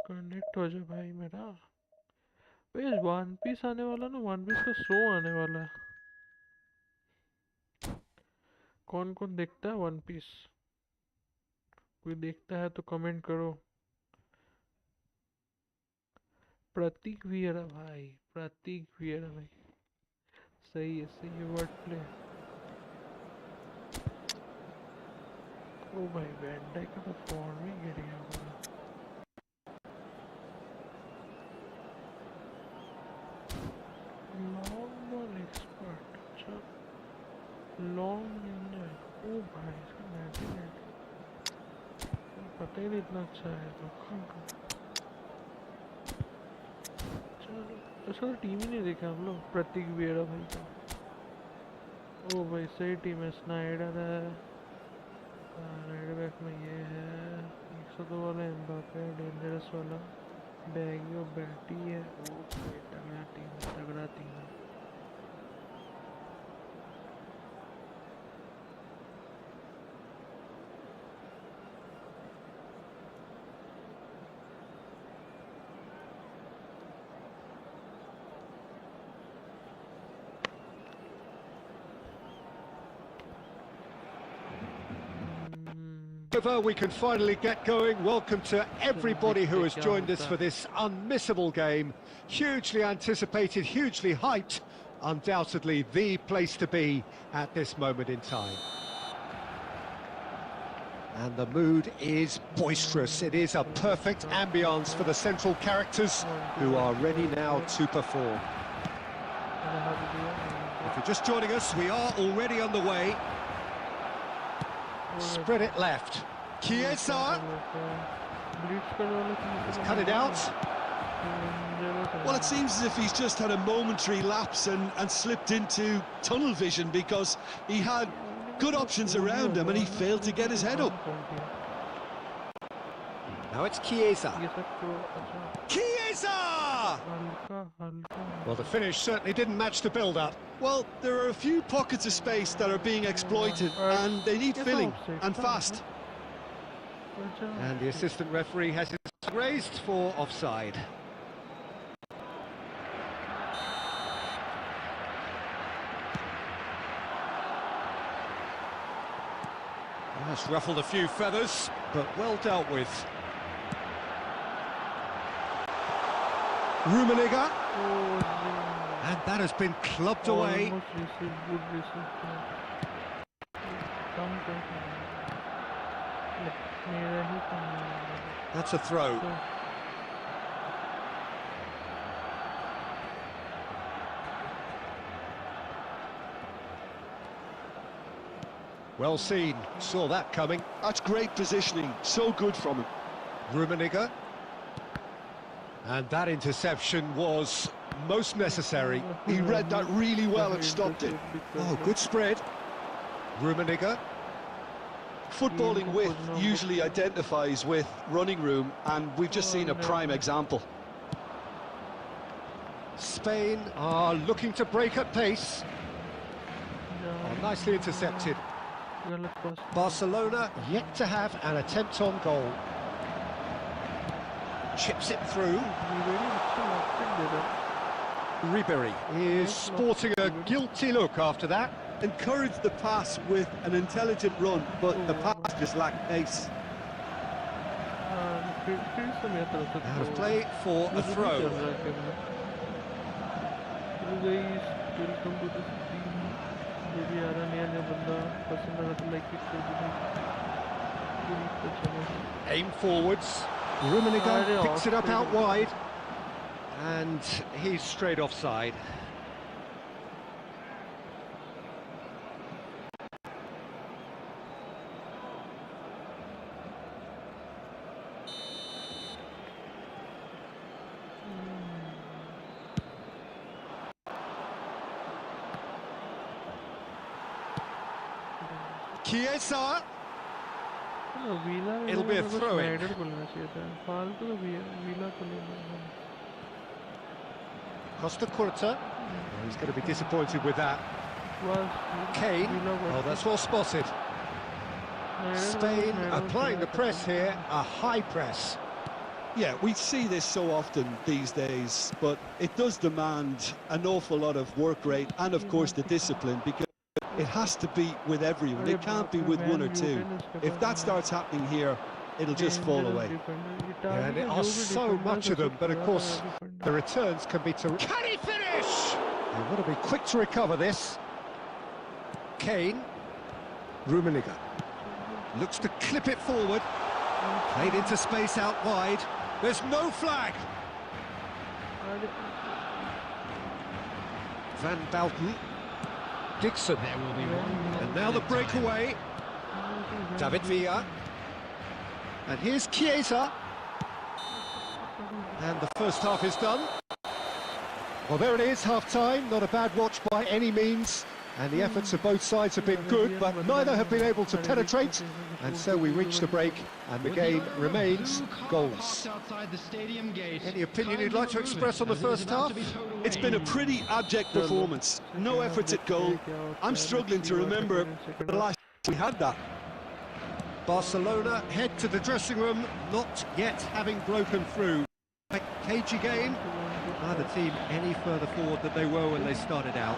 कनेक्ट हो जाए भाई मेरा. भाई वन पीस आने वाला ना, वन पीस का शो आने वाला है. कौन कौन देखता है वन पीस? कोई देखता है तो कमेंट करो. प्रतीक वियरा भाई, प्रतीक वियरा भाई. सही है वर्ड प्ले. ओ भाई वैन डाइक का तो फॉर्म ही गिर गया पूरा. Long ball expert. अच्छा लॉन्ग इंजर. ओ भाई इसका मैजिक पता ही नहीं इतना अच्छा है तो. चलो उसका तो टीम ही नहीं देखा हम लोग। प्रतीक वेड़ा भाई का। ओ भाई सही टीम है। स्नाइडर है, राइट बैक में ये है 102 वाला एम्बापे, डेंजरस वाला बैगी और बैटी है। ओ भाई तगड़ा टीम है, तगड़ा टीम है। We can finally get going. Welcome to everybody who has joined us for this unmissable game. Hugely anticipated, hugely hyped. Undoubtedly the place to be at this moment in time. And the mood is boisterous. It is a perfect ambience for the central characters who are ready now to perform. If you're just joining us, we are already on the way. Spread it left. Chiesa. He's cut it out. Well, it seems as if he's just had a momentary lapse and slipped into tunnel vision, because he had good options around him and he failed to get his head up. Now it's Chiesa. Chiesa! Well, the finish certainly didn't match the build-up. Well, there are a few pockets of space that are being exploited and they need filling, and fast. And the assistant referee has his hand raised for offside. That's ruffled a few feathers, but well dealt with. Rummenigge. And that has been clubbed away. That's a throw. Well seen, saw that coming. That's great positioning, so good from him. Rummenigge. And that interception was most necessary. He read that really well and stopped it. Oh, good spread. Rummenigge. Footballing width usually identifies with running room, and we've just seen a prime example. Spain are looking to break at pace. Oh, nicely intercepted. Barcelona yet to have an attempt on goal. Chips it through. Ribery is sporting a guilty look after that. Encouraged the pass with an intelligent run, but the pass just lacked pace. Out of play for a throw. Aim forwards. Rummenigge picks it up out wide. And he's straight offside. Chiesa. It'll be a throw-in. Costa Curta. He's going to be disappointed with that. Kane. Oh, that's well spotted. Spain applying the press here, a high press. Yeah, we see this so often these days, but it does demand an awful lot of work rate and, of course, the discipline, because it has to be with everyone. It can't be with one or two. If that starts happening here, it'll just fall away. Yeah, and there are so much of them, but of course the returns can be terrific. Can he finish? They want to be quick to recover this. Kane. Rummenigge looks to clip it forward. Played into space out wide. There's no flag. Van Bauten. Dixon. There will be one. And now the breakaway. David Villa. And here's Chiesa. And the first half is done. Well, there it is, half-time. Not a bad watch by any means. And the efforts of both sides have been good, but neither have been able to penetrate. And so we reach the break, and the game remains goals. Any opinion you'd like to express on the first half? It's been a pretty abject performance. No efforts at goal. I'm struggling to remember the last we had that. Barcelona head to the dressing room, not yet having broken through. A cagey game. Neither team any further forward than they were when they started out.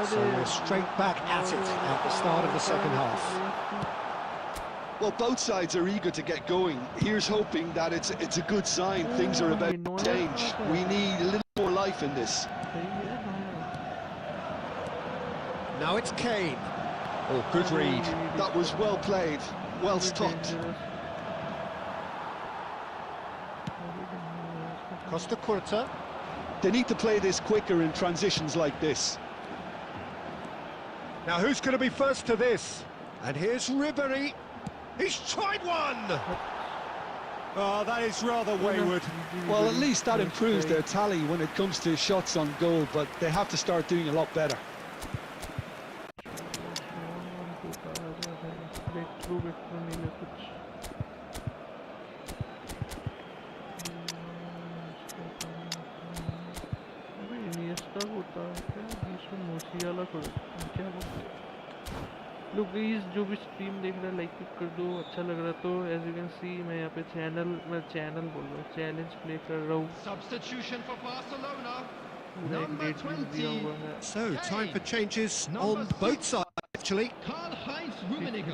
So we're straight back at it at the start of the second half. Well, both sides are eager to get going. Here's hoping that it's a good sign. Things are about to change. We need a little more life in this. Now it's Kane. Oh, good read. That was well played, well stopped. Costa Curta. They need to play this quicker in transitions like this. Now who's going to be first to this? And here's Ribery. He's tried one! Oh, that is rather wayward. Well, at least that improves their tally when it comes to shots on goal, but they have to start doing a lot better. लोग guys जो भी stream देख रहा है like कर दो, अच्छा लग रहा तो एज यू कैन सी मैं यहाँ पे चैनल बोल रहा हूँ, चैलेंज प्ले कर रहा हूँ। Substitution for Barcelona. पूरा एक डेट दिया हुआ है। So time for changes on both sides actually. Karl-Heinz Rummenigge.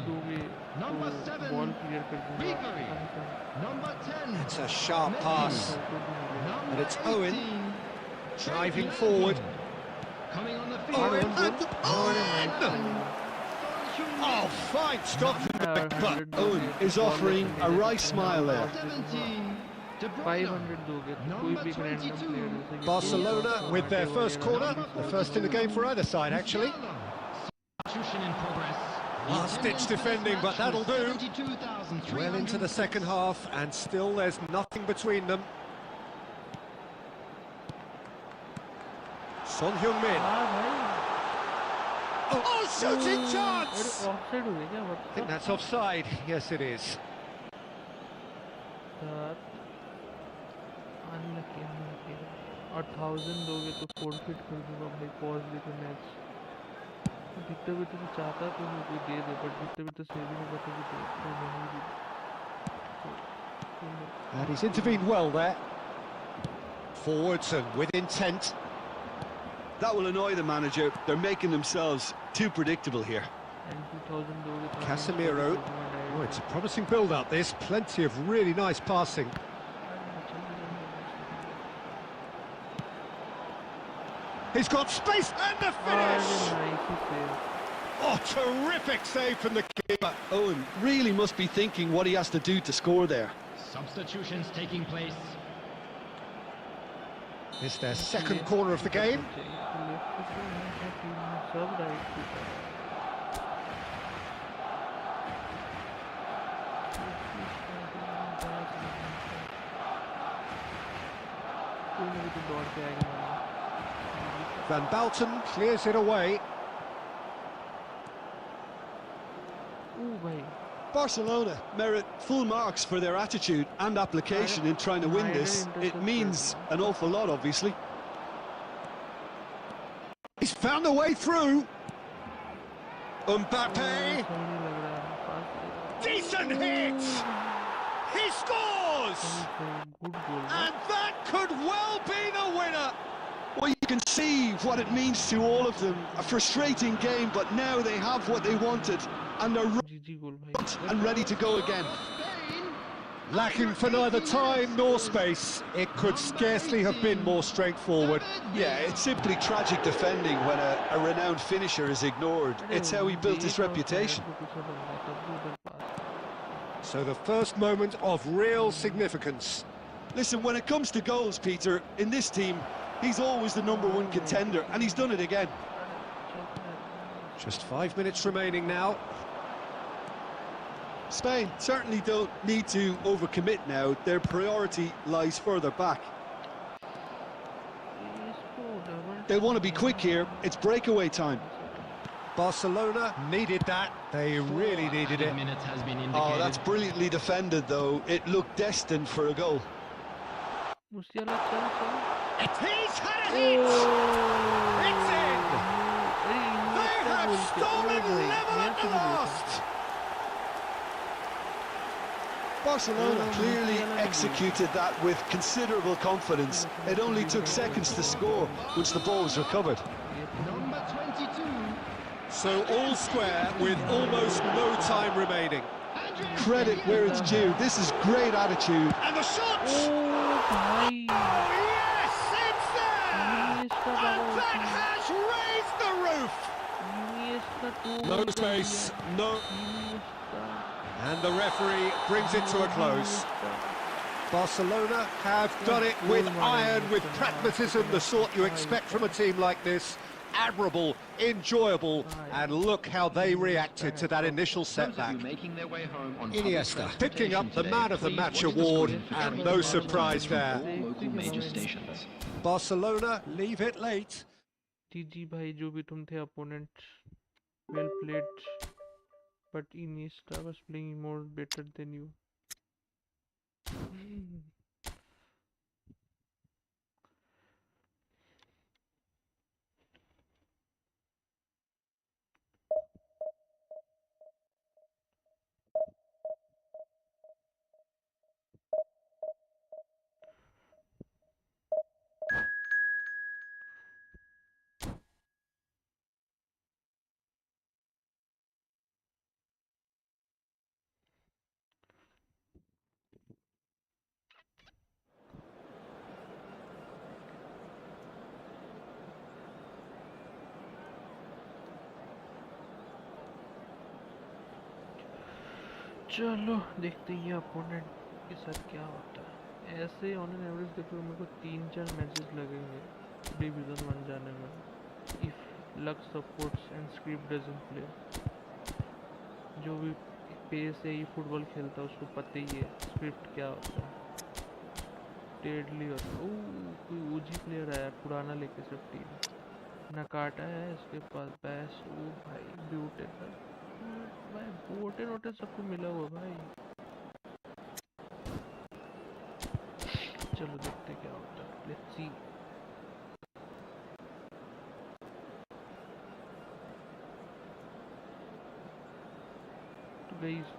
Number 7. Ball clear कर दूंगा। Number 10. It's a sharp pass. And it's Owen driving forward. Coming on the Owen field. and Owen! Oh, fine stop from the back, but Owen is offering a right smile there. 17. De Bruyne. 500 दोगे तो कोई भी random player जैसे कि Barcelona with their first corner, the first in the game for either side actually. Substitution in progress. Last-ditch defending, but that'll do. 72,300. Well into the second half, and still there's nothing between them. Son Heung-min. हाँ भाई Oh, shooting chance! Offside हो गया क्या I think that's offside. Yes, it is. Unlucky और 1000 दोगे तो forfeit कर दूंगा भाई, पॉज देके मैच। जितना भी तो चाहता तो मैं कोई दे दे, बट जितना भी तो सेव ही नहीं करता कि तो नहीं भी। And he's intervened well there. Forwards and with intent. That will annoy the manager. They're making themselves too predictable here. And 2000 दोगे तो Casemiro. Oh, it's a promising build-up this. Plenty of really nice passing. He's got space and the finish! Oh, terrific save from the keeper. Owen really must be thinking what he has to do to score there. Substitutions taking place. It's their second corner of the game. Van Balten clears it away. Barcelona merit full marks for their attitude and application in trying to win this. It means an awful lot, obviously. He's found a way through. Mbappe. Decent hit. He scores. And that could well be the winner. Well, you can see what it means to all of them. A frustrating game, but now they have what they wanted. And they're right and ready to go again. Lacking for neither time nor space. It could scarcely have been more straightforward. Yeah, it's simply tragic defending when a renowned finisher is ignored. It's how he built his reputation. So the first moment of real significance. Listen, when it comes to goals, Peter, in this team, he's always the #1 contender, and he's done it again. Just 5 minutes remaining now. Spain certainly don't need to overcommit now. Their priority lies further back. They'll want to be quick here. It's breakaway time. Barcelona needed that. They really needed it. Minutes has been indicated. Oh, that's brilliantly defended, though. It looked destined for a goal. Musiala, चल. He's had a hit! It's in! They have stolen level at the last! Barcelona clearly executed that with considerable confidence. It only took seconds to score once the ball was recovered. Number 22. So all square with almost no time remaining. Credit where it's due. This is great attitude. And the shot! Oh, भाई. Oh yes, it's there! Iniesta And that has raised the roof! Iniesta No space, no... And the referee brings it to a close. Barcelona have done it with iron, with pragmatism, the sort you expect from a team like this. Admirable, enjoyable, and look how they reacted to that initial setback. Iniesta picking up the Man of the Match award, and no surprise there. Barcelona leave it late. GG भाई, जो भी तुम थे opponent, well played, but Iniesta was playing more better than you. चलो देखते हैं opponent के साथ क्या होता है। ऐसे ऑन एन एवरेज देखो मेरे को 3-4 मैचेस लगेंगे डिवीजन 1 जाने में, if luck supports and script doesn't play. जो भी पेस से ही फुटबॉल खेलता है उसको पता ही है स्क्रिप्ट क्या होता है, डेडली होता है। कोई ओजी प्लेयर आया पुराना लेके सब टीम नकाटा है इसके पास बैस। ओ भाई ब्यूटीफुल भाई, बोटे नोटे सबको मिला हुआ भाई। चलो देखते क्या होता है, लेट्स सी।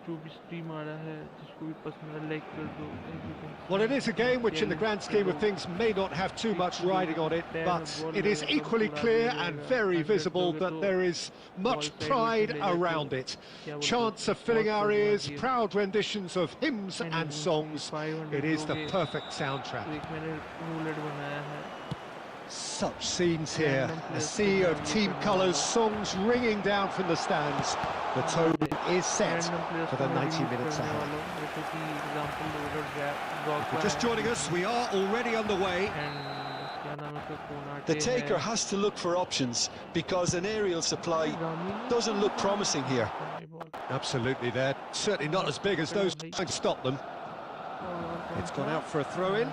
जो भी स्ट्रीम आ रहा है जिसको भी पसंद है लाइक कर दो। Well, it is a game which in the grand scheme of things may not have too much riding on it, but it is equally clear and very visible that there is much pride around it. Chants are filling our ears, proud renditions of hymns and songs. It is the perfect soundtrack. Such scenes here, a sea of team colours, songs ringing down from the stands. The tone is set for the 90 minutes ahead. If you're just joining us, we are already underway. The taker has to look for options because an aerial supply doesn't look promising here. Absolutely, they're certainly not as big as those trying to stop them. It's gone out for a throw-in.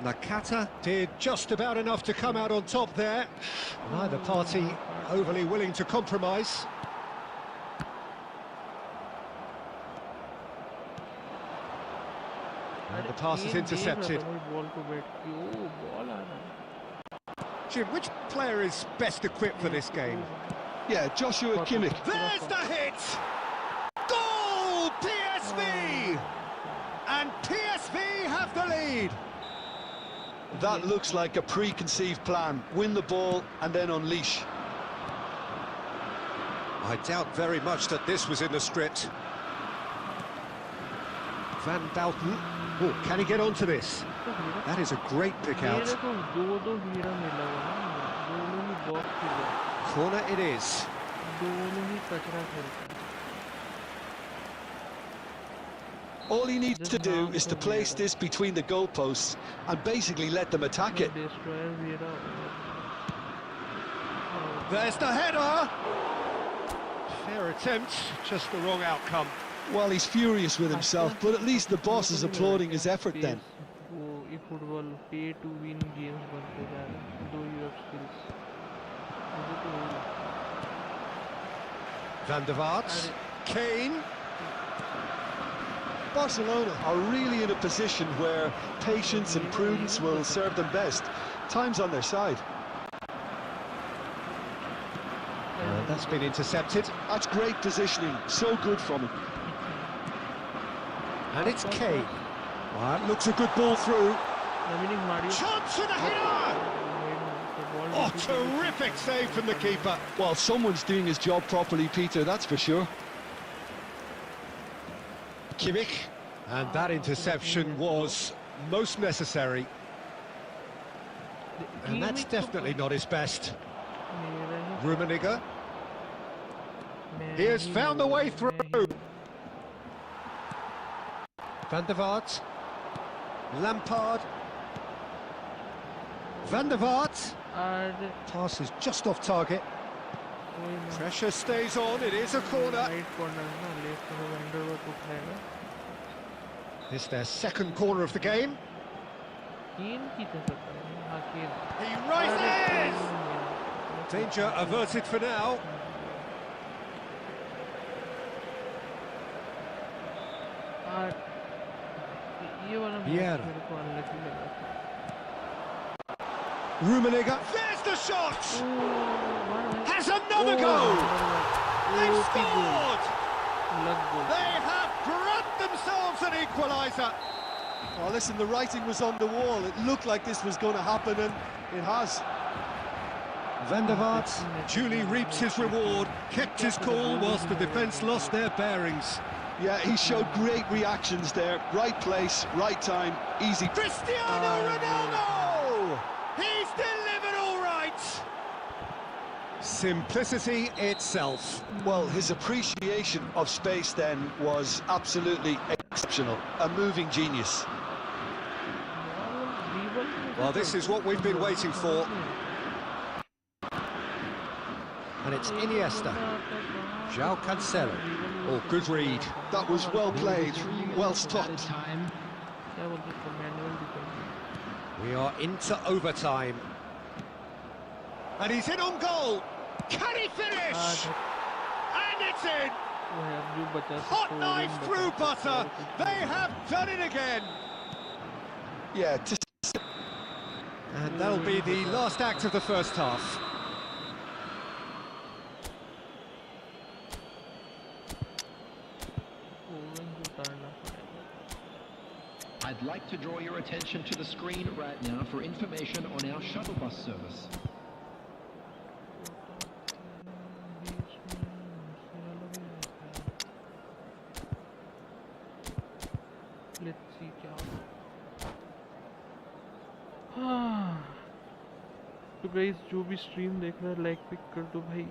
Nakata did just about enough to come out on top there. Neither party overly willing to compromise. And the pass is intercepted. Jim, which player is best equipped for this game? Yeah, Joshua Kimmich. There's the hit! Goal! PSV! And PSV have the lead! That looks like a preconceived plan. Win the ball and then unleash. I doubt very much that this was in the script. Van Dalton. Oh, can he get onto this? That is a great pick out. Corner it is. All he needs to do is to place this between the goalposts and basically let them attack it. There's the header. Fair attempt, just the wrong outcome. Well, he's furious with himself, but at least the boss is applauding his effort then. वो ये football पे to win games बनते जा रहे हैं, दो you skills मुझे तो Van der Vaart, Kane. Barcelona are really in a position where patience and prudence will serve them best. Time's on their side. That's been intercepted. That's great positioning, so good from him. And it's Kane. That looks a good ball through. Chance for the header! Oh, terrific save from the keeper. Well, someone's doing his job properly, Peter, that's for sure. Kimmich. And that interception was most necessary. And that's definitely not his best. Rummenigge. He has found a way through. Van der Vaart. Lampard. Van der Vaart. Pass is just off target. Pressure stays on, it is a corner. It's their second corner of the game. He rises! Danger averted for now. Vieira. Rummenigge. There's the shot! Has another goal! They've scored! They have grabbed themselves an equaliser. Well, listen, the writing was on the wall. It looked like this was going to happen, and it has. Van der Vaart duly reaps his reward, kept his cool whilst the defence lost their bearings. Yeah, he showed great reactions there. Right place, right time, easy. Cristiano Ronaldo! He's delivered all right! Simplicity itself. Well, his appreciation of space then was absolutely exceptional. A moving genius. Well, this is what we've been waiting for. And it's Iniesta. João Cancelo. Oh, good read. That was well played, well stopped. We are into overtime. And he's in on goal. Can he finish? And it's in! Hot knife through butter. They have done it again. Yeah, and that'll be the last act of the first half. I'd like to draw your attention to the screen right now for information on our shuttle bus service. Let's see क्या तो guys जो भी stream देख रहा है like pick कर दो भाई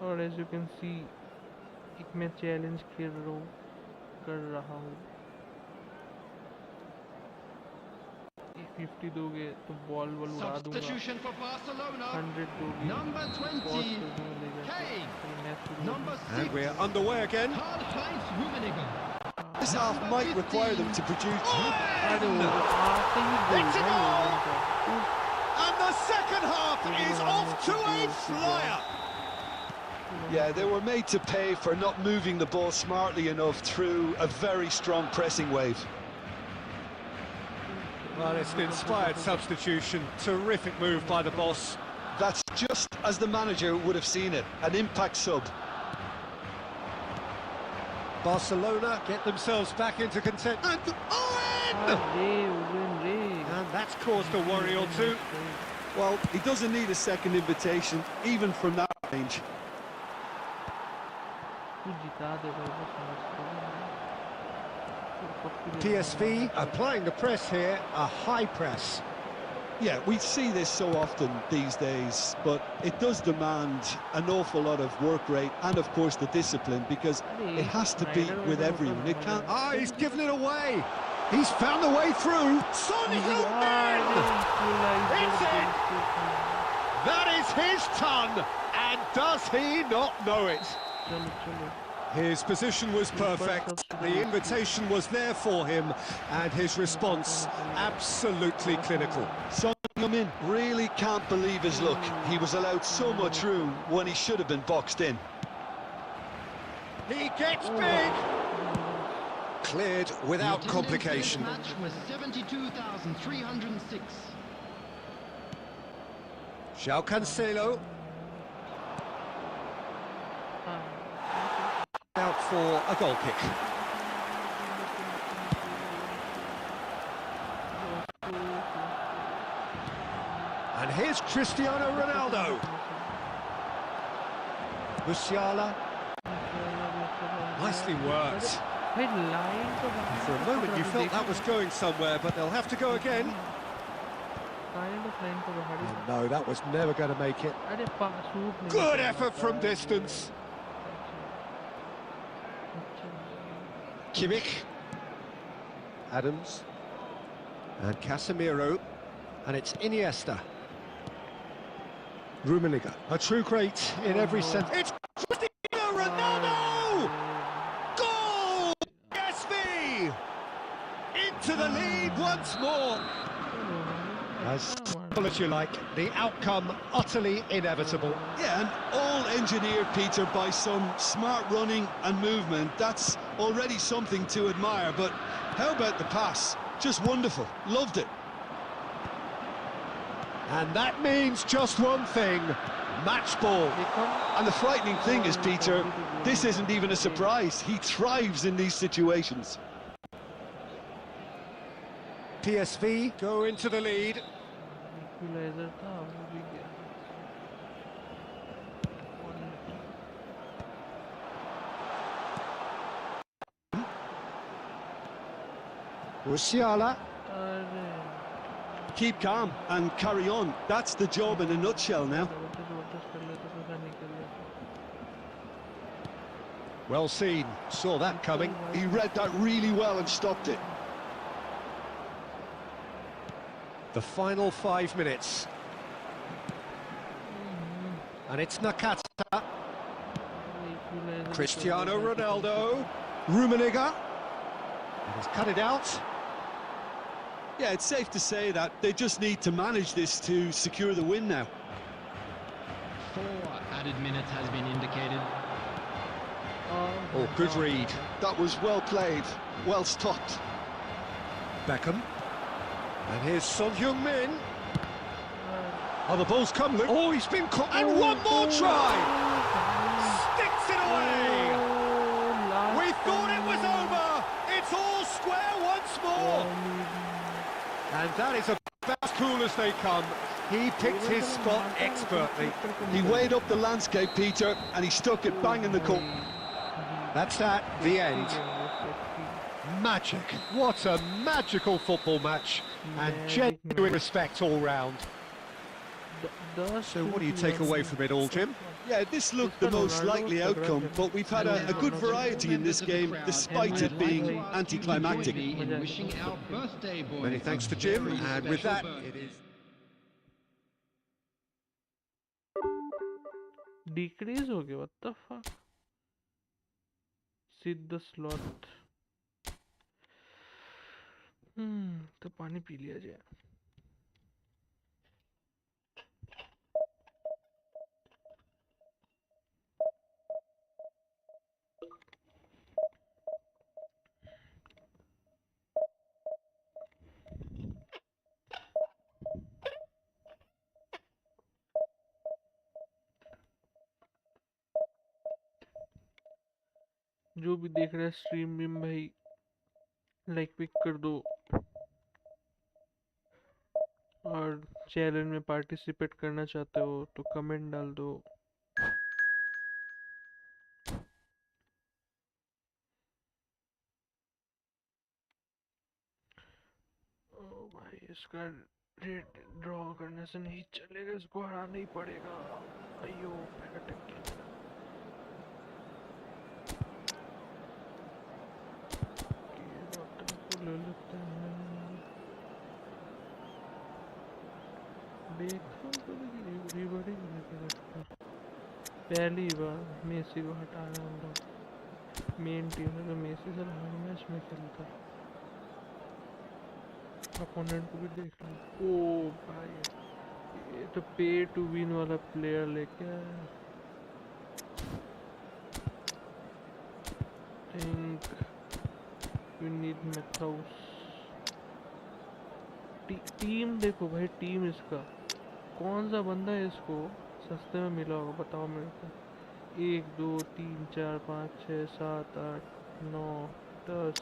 और एज यू कैन सी एक मैं चैलेंज कर रहा हूँ 50 दोगे तो बॉल उड़ा दूंगा 100 दोगे And we're underway again. This half might require them to produce. It's a goal! And the second half is off to a flyer. Yeah, they were made to pay for not moving the ball smartly enough through a very strong pressing wave. Well, it's an inspired substitution. Terrific move by the boss. That's just as the manager would have seen it. An impact sub. Barcelona get themselves back into contention. And And that's caused a worry or two. Well, he doesn't need a second invitation, even from that range. PSV applying the press here, a high press. Yeah, we see this so often these days, but it does demand an awful lot of work rate and, of course, the discipline, because it has to be with everyone. It can't... Ah, he's given it away! He's found the way through! Son Heung-min! It's in! That is his ton, does he not know it? चलो चलो His position was perfect, the invitation was there for him, and his response absolutely clinical. Son Heung-min really can't believe his luck. He was allowed so much room when he should have been boxed in. He gets big! Cleared without The attendance complication. for this match was 72,306. João Cancelo. Out for a goal kick. And here's Cristiano Ronaldo. Musiala. Nicely worked. For a moment you felt that was going somewhere, but they'll have to go again. Oh, no, that was never going to make it. Good effort from distance. Kimmich. Adams. And Casemiro. And it's Iniesta. Rummenigge. A true great in every sense. It's Cristiano Ronaldo! Goal! PSV! Into the lead once more. As simple as you like, the outcome utterly inevitable. Yeah, and all engineered, Peter, by some smart running and movement. That's already something to admire, but how about the pass? Just wonderful. Loved it. And that means just one thing, match ball. And the frightening thing is, Peter, this isn't even a surprise. He thrives in these situations. PSV go into the lead. Musiala. Keep calm and carry on. That's the job in a nutshell now. Well seen, saw that coming. He read that really well and stopped it. The final 5 minutes. And it's Nakata. Cristiano Ronaldo. Rummenigge. And he's cut it out. Yeah, it's safe to say that they just need to manage this to secure the win now. 4 added minutes has been indicated. Oh, good read. That was well played, well stopped. Beckham. And here's Son Heung-min. Oh, the ball's come. Oh, he's been caught. And one more try! Sticks it away! We thought it was over! It's all square once more! And that is about as cool as they come. He picked his spot expertly. He weighed up the landscape, Peter, and he stuck it bang in the cup. That's that, the end. Magic. What a magical football match. And genuine respect all round. So what do you take away from it all, Jim? Yeah, this looked the most likely outcome, but we've had a good variety in this game, despite it being anticlimactic. Many thanks to Jim, and with that, it is... Decrease हो गया, what the fuck? Sit the slot. तो पानी P लिया जाए. जो भी देख रहा है स्ट्रीम में भाई लाइक पिक कर दो और चैनल में पार्टिसिपेट करना चाहते हो तो कमेंट डाल दो. ओ भाई इसका रेट ड्रॉ करने से नहीं चलेगा, इसको हराना ही पड़ेगा. अयो मेरा अटक गया. ले लेते हैं. देखो तो रीबॉडी नहीं लगता. पहली बार मेसी को हटा रहे हैं हम लोग मेन टीम में। तो मेसी सर हर मैच में खेलता है, अपोनेंट को भी देख लो। ओ भाई ये तो पे टू विन वाला प्लेयर लेके आया। थिंक वी नीड मेथाउस। टीम देखो भाई, टीम इसका कौन सा बंदा है इसको सस्ते में मिला होगा बताओ मेरे को। 1 2 3 4 5 6 7 8 9 10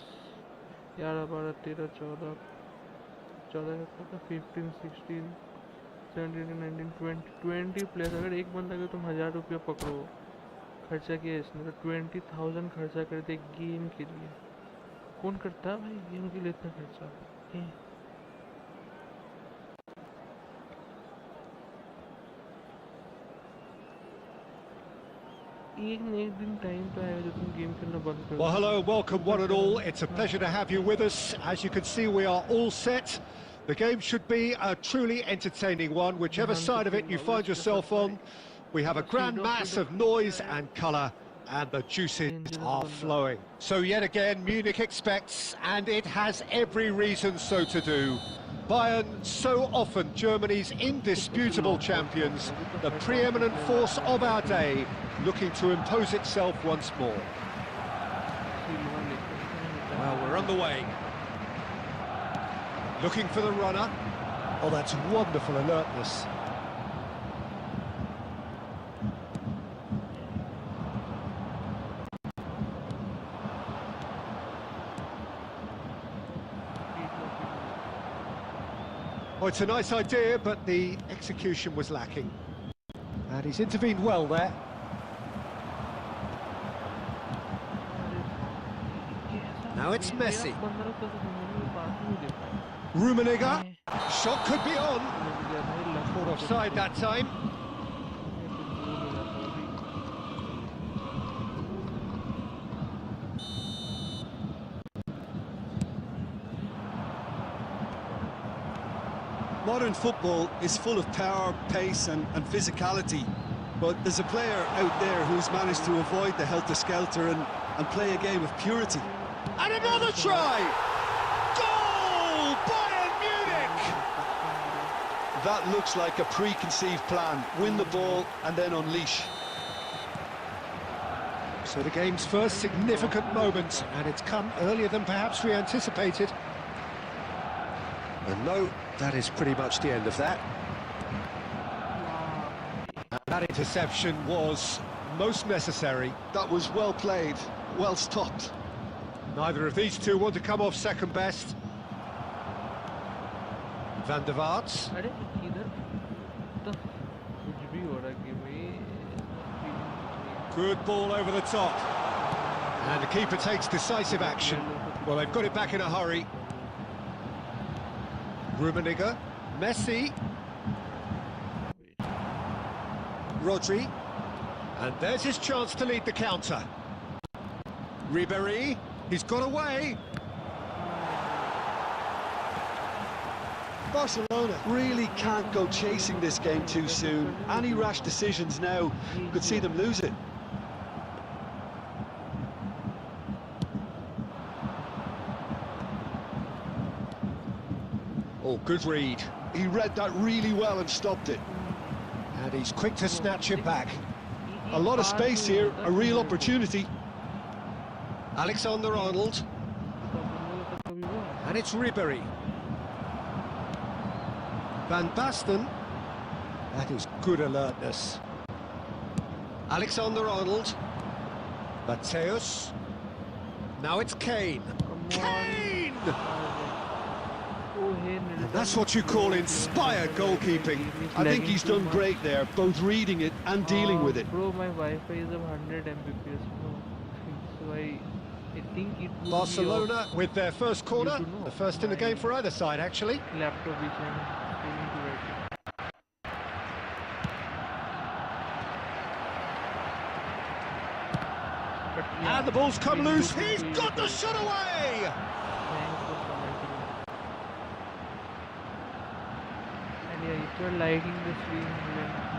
11 12 13 14 14 15 16 17 19 20 प्लेयर्स। अगर एक बंदा का तुम 1000 रुपया पकड़ो खर्चा किया इसने, तो 20,000 खर्चा करते एक गेम के लिए। कौन करता है भाई गेम के लिए इतना खर्चा? Well, hello, welcome one and all. It's a pleasure to have you with us. As you can see, we are all set. The game should be a truly entertaining one, whichever side of it you find yourself on. We have a grand mass of noise and colour, and the juices are flowing. So yet again, Munich expects, and it has every reason so to do. Bayern, so often Germany's indisputable champions, the preeminent force of our day, looking to impose itself once more. Well, we're on the way. Looking for the runner. Oh, that's wonderful alertness. Oh, it's a nice idea, but the execution was lacking. And he's intervened well there. Now it's Messi. Rummenigge. Shot could be on. Caught offside that time. Modern football is full of power, pace and physicality, but there's a player out there who's managed to avoid the helter-skelter and play a game of purity. And another try! Goal! Bayern Munich! That looks like a preconceived plan. Win the ball and then unleash. So the game's first significant moment, and it's come earlier than perhaps we anticipated. And no, that is pretty much the end of that. And that interception was most necessary. That was well played, well stopped. Neither of these two want to come off second best. Van der Vaart. Good ball over the top. And the keeper takes decisive action. Well, they've got it back in a hurry. Rummenigge, Messi, Rodri, and there's his chance to lead the counter. Ribéry, he's got away. Barcelona really can't go chasing this game too soon. Any rash decisions now could see them lose it. Oh, good read. He read that really well and stopped it. And he's quick to snatch it back. A lot of space here, a real opportunity. Alexander-Arnold. And it's Ribéry. Van Basten. That is good alertness. Alexander-Arnold. Mateus. Now it's Kane. Kane! And that's what you call inspired goalkeeping. I think he's done great there, both reading it and dealing with it. Bro, my Wi-Fi is of 100 Mbps, bro. So I think it would Barcelona with their first corner, the first in the game for either side, actually. Laptop which I'm streaming to right now. And the ball's come loose. He's got the shot away! Thanks for commenting. And yeah, You're liking the stream,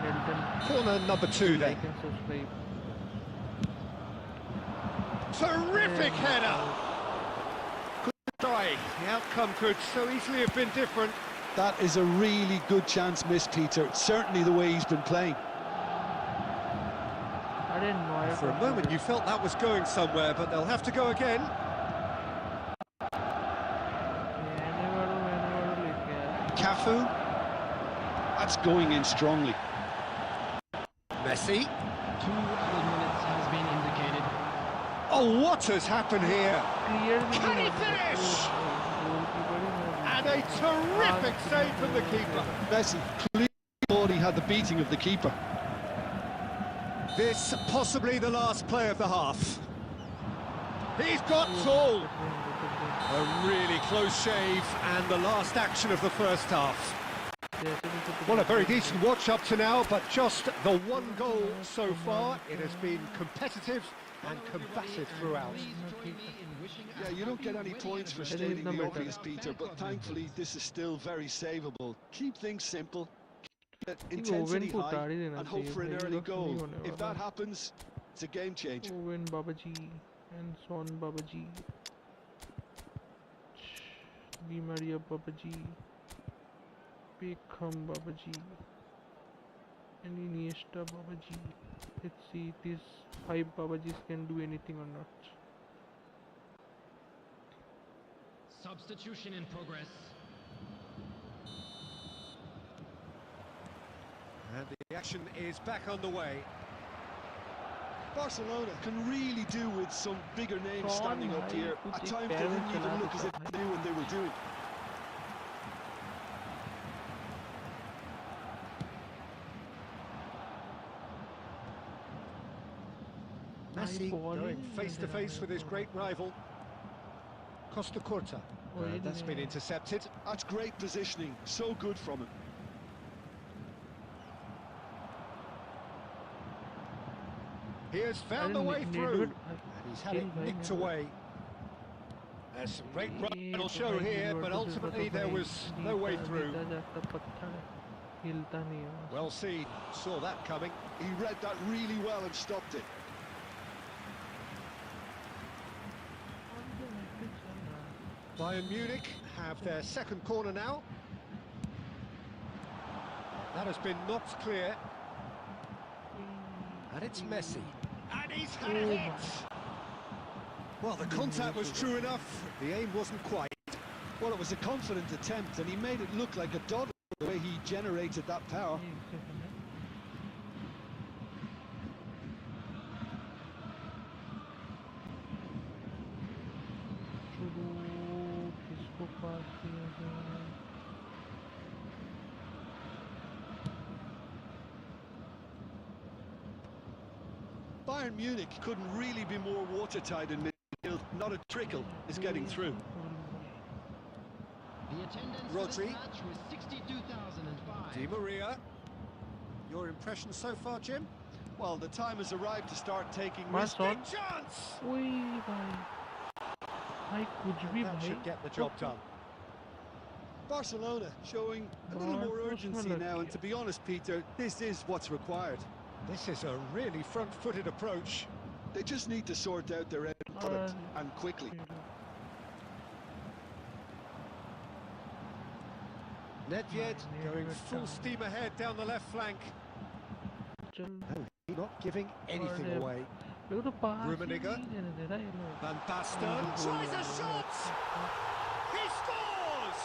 Nelson. Corner number 2 then. Like and subscribe. Terrific header! Good try. The outcome could so easily have been different. That is a really good chance missed, Peter. Certainly the way he's been playing. I didn't know. For a moment you felt that was going somewhere, but they'll have to go again. Cafu. That's going in strongly. Messi. 2 added minutes has been indicated. Oh, what has happened here? Can he finish? And a terrific save from the keeper. Messi clearly thought he had the beating of the keeper. This possibly the last play of the half. He's got tall. A really close shave and the last action of the first half. Well, a very decent watch up to now, but just the 1 goal so far. It has been competitive and combative throughout. Yeah, you don't get any points for stating the obvious, Peter, but thankfully this is still very savable. Keep things simple, keep intensity high, and hope for an early goal. If that happens, it's a game changer. Owen Babaji and Son Babaji. Di Maria Babaji. Beckham Babaji. And Iniesta Babaji. Let's see if these 5 Babajis can do anything or not. Substitution in progress. And the action is back underway. Barcelona can really do with some bigger names standing up here. At times they didn't even look as if they knew what they were doing. Messi going face to face with his great rival. Costa Curta. That's been intercepted. That's great positioning. So good from him. He has found the way through, and he's had it nicked away. There's some great run show here, but ultimately there was no way through. Well seen, saw that coming. He read that really well and stopped it. Bayern Munich have their second corner now. That has been knocked clear. And it's Messi. And he's had a hit! Well, the contact was true enough. The aim wasn't quite. Well, it was a confident attempt, and he made it look like a dog the way he generated that power. Bayern Munich couldn't really be more watertight in midfield. Not a trickle is getting through. The attendance Rodri. for this match was 62,005. Di Maria. Your impression so far, Jim? Well, the time has arrived to start taking risks. Big chance! That should get the job done. Barcelona showing a little more urgency now, and to be honest, Peter, this is what's required. This is a really front-footed approach. They just need to sort out their end product, and quickly. Nedved going full steam ahead down the left flank. And not giving anything away. Rummenigge. Van Basten tries a shot! He scores!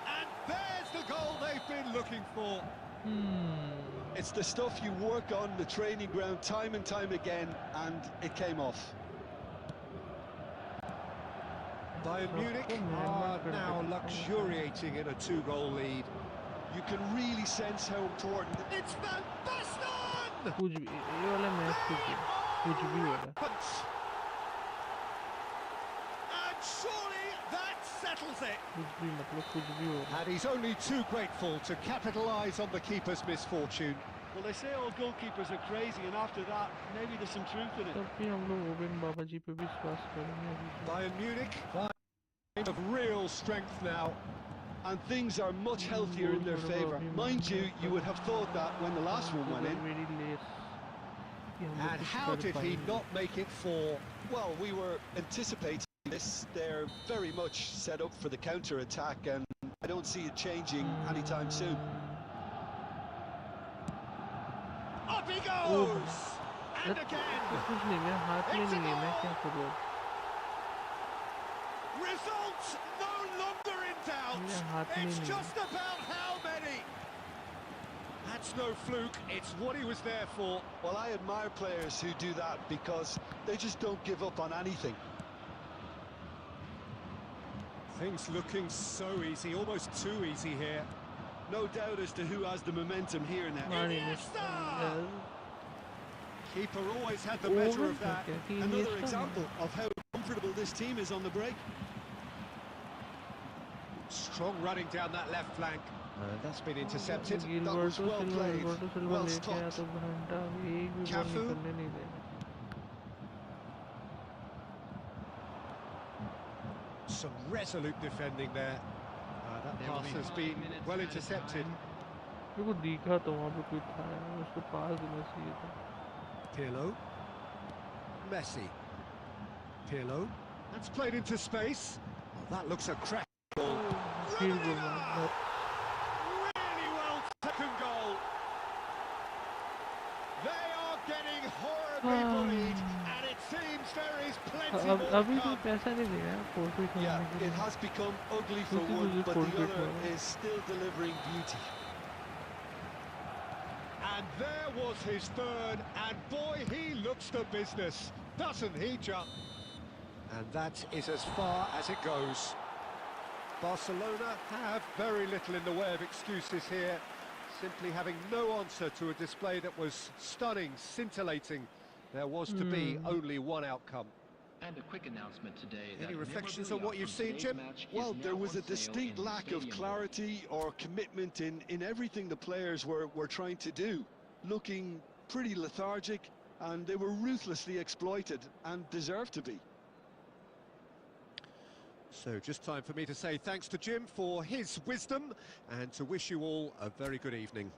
And there's the goal they've been looking for. It's the stuff you work on the training ground time and time again, and it came off. Bayern Munich are now luxuriating in a 2-goal lead. You can really sense how important it's Van Basten! And surely that settles it. And he's only too grateful to capitalise on the keeper's misfortune. Well, they say all goalkeepers are crazy, and after that, maybe there's some truth in it. Bayern Munich of real strength now. and things are much healthier in their favour. Mind you, you would have thought that when the last one went in. And how did he not make it 4? Well, we were anticipating this. They're very much set up for the counter-attack, and I don't see it changing anytime soon. Up he goes! And again! It's a goal! Results no longer in doubt! It's just about how many! That's no fluke, it's what he was there for. Well, I admire players who do that because they just don't give up on anything. Things looking so easy, almost too easy here. No doubt as to who has the momentum here now. Iniesta! Keeper always had the measure of that. Another example of how comfortable this team is on the break. Strong running down that left flank. That's been intercepted. That was well played, well stopped. Cafu. Some resolute defending there. That pass has been well intercepted. Pirlo. Messi. Pirlo. That's played into space. Oh, that looks a crack goal. Really well taken goal. They are getting horribly bullied, and it seems there is plenty more to come. Yeah, it has become ugly for one, but the other is still delivering beauty. And there was his third, and boy, he looks the business, doesn't he, Chuck? And that is as far as it goes. Barcelona have very little in the way of excuses here, simply having no answer to a display that was stunning, scintillating. There was to be only one outcome. And a quick announcement today. Any reflections on what you've seen, Jim? Well, there was a distinct lack of clarity or commitment in everything the players were trying to do. Looking pretty lethargic, and they were ruthlessly exploited, and deserved to be. So just time for me to say thanks to Jim for his wisdom, and to wish you all a very good evening.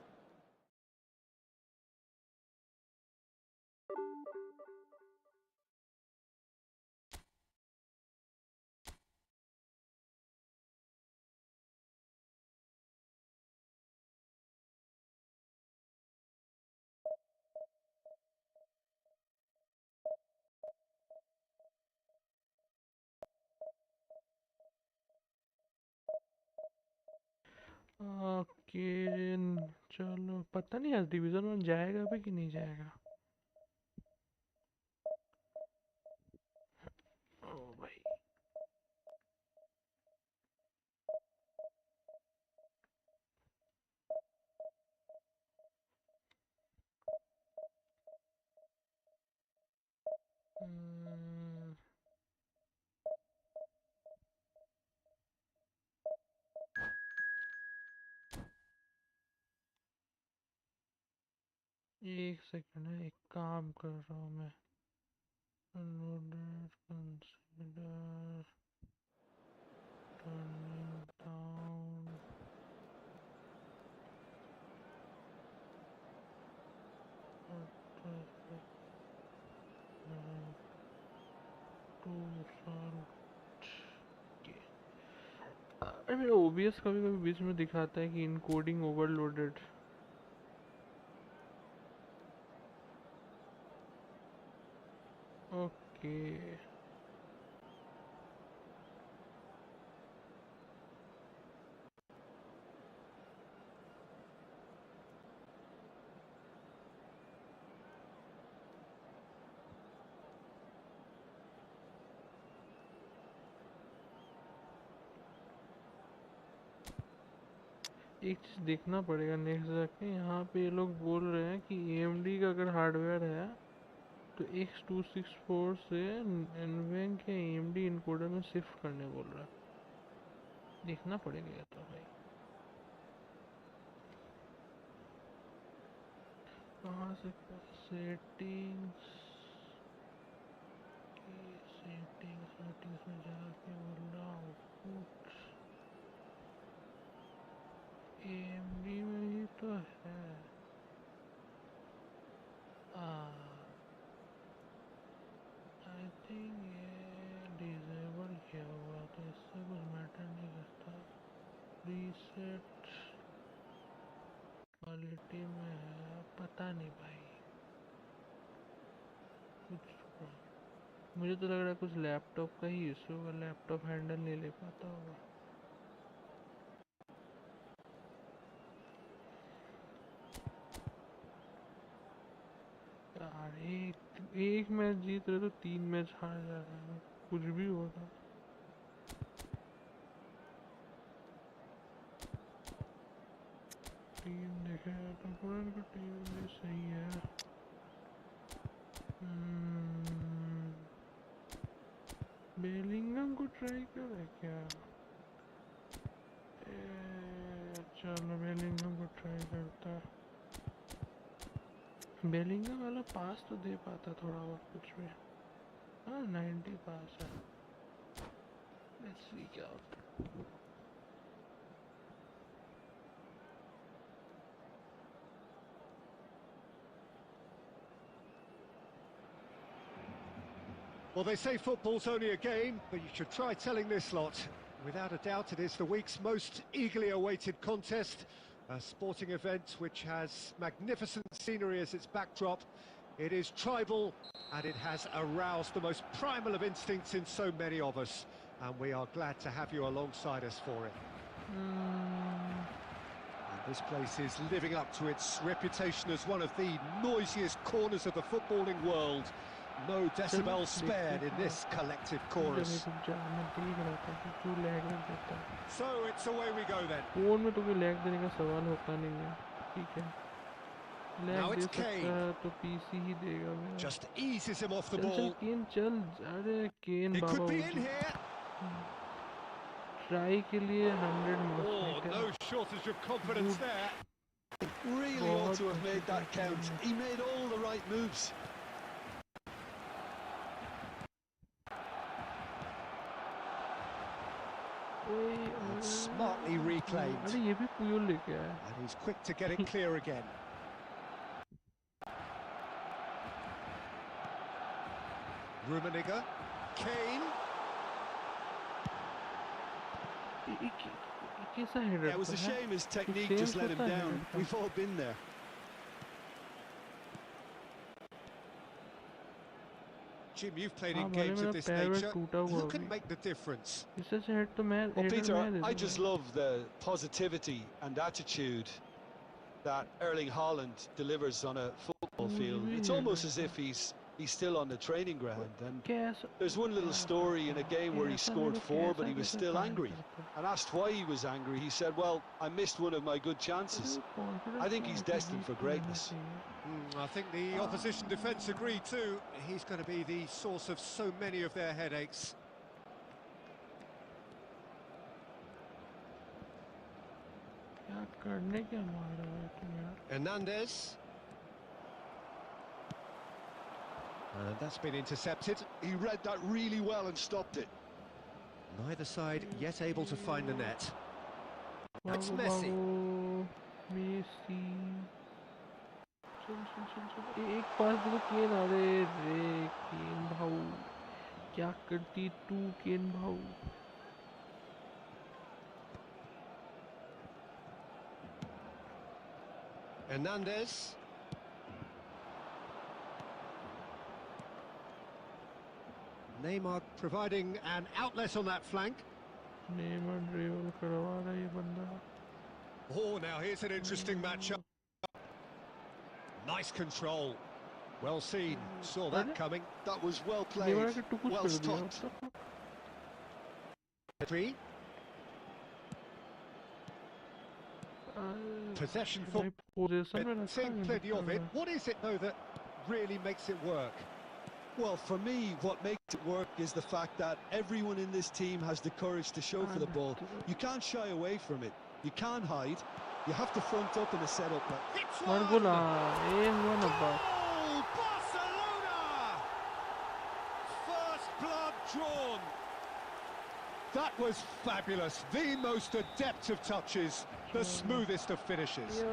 Okay चलो पता नहीं आज division 1 जाएगा भी कि नहीं जाएगा। ओ भाई एक सेकंड है, एक काम कर रहा हूँ मैं। Unloaded, consider turning down I mean OBS कभी कभी बीच में दिखाता है कि इनकोडिंग ओवरलोडेड। ओके एक चीज़ देखना पड़ेगा नेक्स्ट जाके। यहाँ पे ये लोग बोल रहे हैं कि AMD का अगर हार्डवेयर है तो X264 से NVENC के AMD इनकोडर में शिफ्ट करने बोल रहा है। देखना पड़ेगा ये तो भाई। कहाँ से सेटिंग्स सेटिंग्स में जाके बोल रहा आउटपुट एमडी में ही तो है। आई थिंक ये डिसेबल किया हुआ तो इससे कुछ मैटर नहीं करता। रीसेट क्वालिटी में है, पता नहीं भाई कुछ मुझे तो लग रहा है कुछ लैपटॉप का ही इशू होगा, लैपटॉप हैंडल नहीं ले पाता होगा। यार एक मैच जीत रहे तो 3 मैच हार जा रहे हैं, कुछ भी होगा। टीम देखे तो का टीम भी सही है। बेलिंगम को ट्राई करे क्या? चलो बेलिंगम को ट्राई करता है। बेलिंगम वाला पास तो दे पाता थोड़ा बहुत कुछ भी। हाँ 90 पास है। लेट्स सी क्या होता है। Well, they say football's only a game, but you should try telling this lot. Without a doubt, it is the week's most eagerly awaited contest, a sporting event which has magnificent scenery as its backdrop. It is tribal, and it has aroused the most primal of instincts in so many of us, and we are glad to have you alongside us for it. And this place is living up to its reputation as one of the noisiest corners of the footballing world. No decibel spared in this collective chorus. So it's away we go then. Phone में तो कोई lag देने का सवाल होता नहीं है, ठीक है। Now लैग दे it's सकता Kane. है तो पीसी ही देगा मेरा। Just eases him off the चल ball. केन चल, अरे केन It Baba could be in here. Try के लिए 100 Oh, मस्त no shortage of confidence there. Really ought to have made that count. He made all the right moves. And smartly reclaimed. अरे ये भी Puyol लेके आया। And he's quick to get it clear again. Rummenigge. Kane. कैसा header? Yeah, it was a shame his technique just let him down. We've all been there. Jim, you've played in games of this nature. Who can make the difference? Well, Peter, I just love the positivity and attitude that Erling Haaland delivers on a football field. It's almost as if he's still on the training ground. And there's one little story in a game where he scored 4, but he was still angry. And asked why he was angry, he said, well, I missed one of my good chances. I think he's destined for greatness. I think the opposition defence agree too. He's going to be the source of so many of their headaches. Hernandez. And that's been intercepted. He read that really well and stopped it. Neither side yet able to find the net. That's Messi. Messi. एक पास दे केन, अरे रे केन भाऊ क्या करती तू केन भाऊ। Hernandez. Neymar providing an outlet on that flank. Neymar dribble करवा रहा है ये बंदा। Oh, now here's an interesting matchup. Nice control. Well seen. Saw that coming. That was well played. Well stopped. Possession football. Seeing plenty of it. What is it though that really makes it work? Well, for me, what makes it work is the fact that everyone in this team has the courage to show for the ball. You can't shy away from it. You can't hide. You have to front up in a setup. Barcelona! First blood drawn. That was fabulous. The most adept of touches, the smoothest of finishes.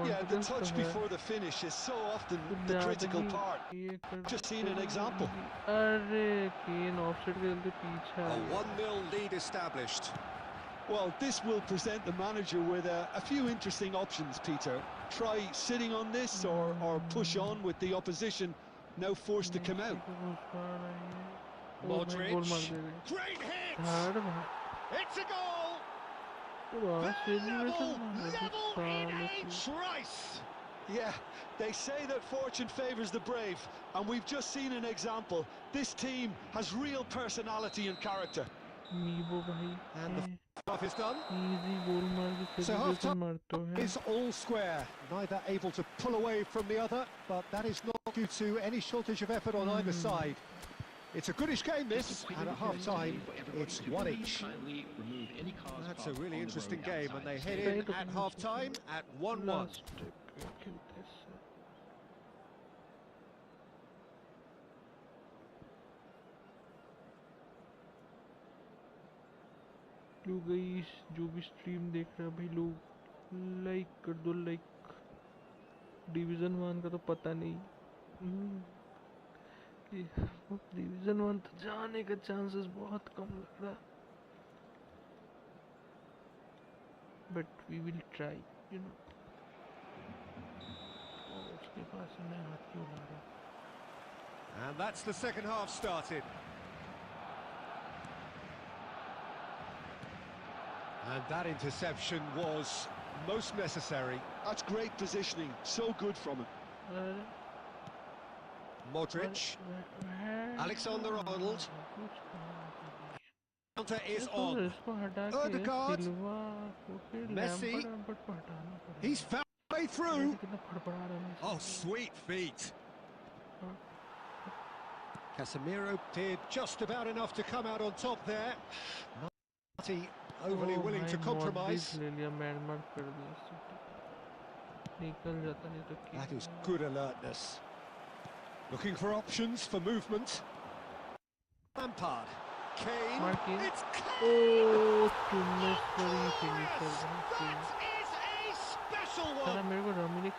Yeah, the touch before the finish is so often the critical part. Just seen an example. अरे केन offset के चलते पीछे आ A गया 1-0 lead established. Well, this will present the manager with a few interesting options, Peter. Try sitting on this or push on with the opposition now forced to come out. Modric. गोल मार दे गए Great hit! धाड़ भाई It's a goal! Level in a trice! Yeah, they say that fortune favours the brave, and we've just seen an example. This team has real personality and character. मीबो भाई And the half is done. Easy goal मार के So half celebration time मारते हैं is all square. Neither able to pull away from the other, but that is not due to any shortage of effort on either side. It's a goodish game this, and at half time it's one each. That's a really interesting game, and they head in at half time at 1-1. लोग guys जो भी stream देख रहा है भाई लोग like कर दो लाइक डिवीजन 1 का तो पता नहीं कि डिवीजन 1 तो जाने का चांसेस बहुत कम लग रहा but we will try you know उसके पास मैं हाथ क्यों ला रहा And that's the second half started. And that interception was most necessary. That's great positioning, so good from him. Modric. Alexander-Arnold. Counter is on. Odegaard. Messi. He's found a way through. Oh, sweet feet. Casemiro did just about enough to come out on top there. Not overly willing to compromise. That is good alertness. Looking for options for movement. Lampard. Kane. It's Kane! That is a special one! The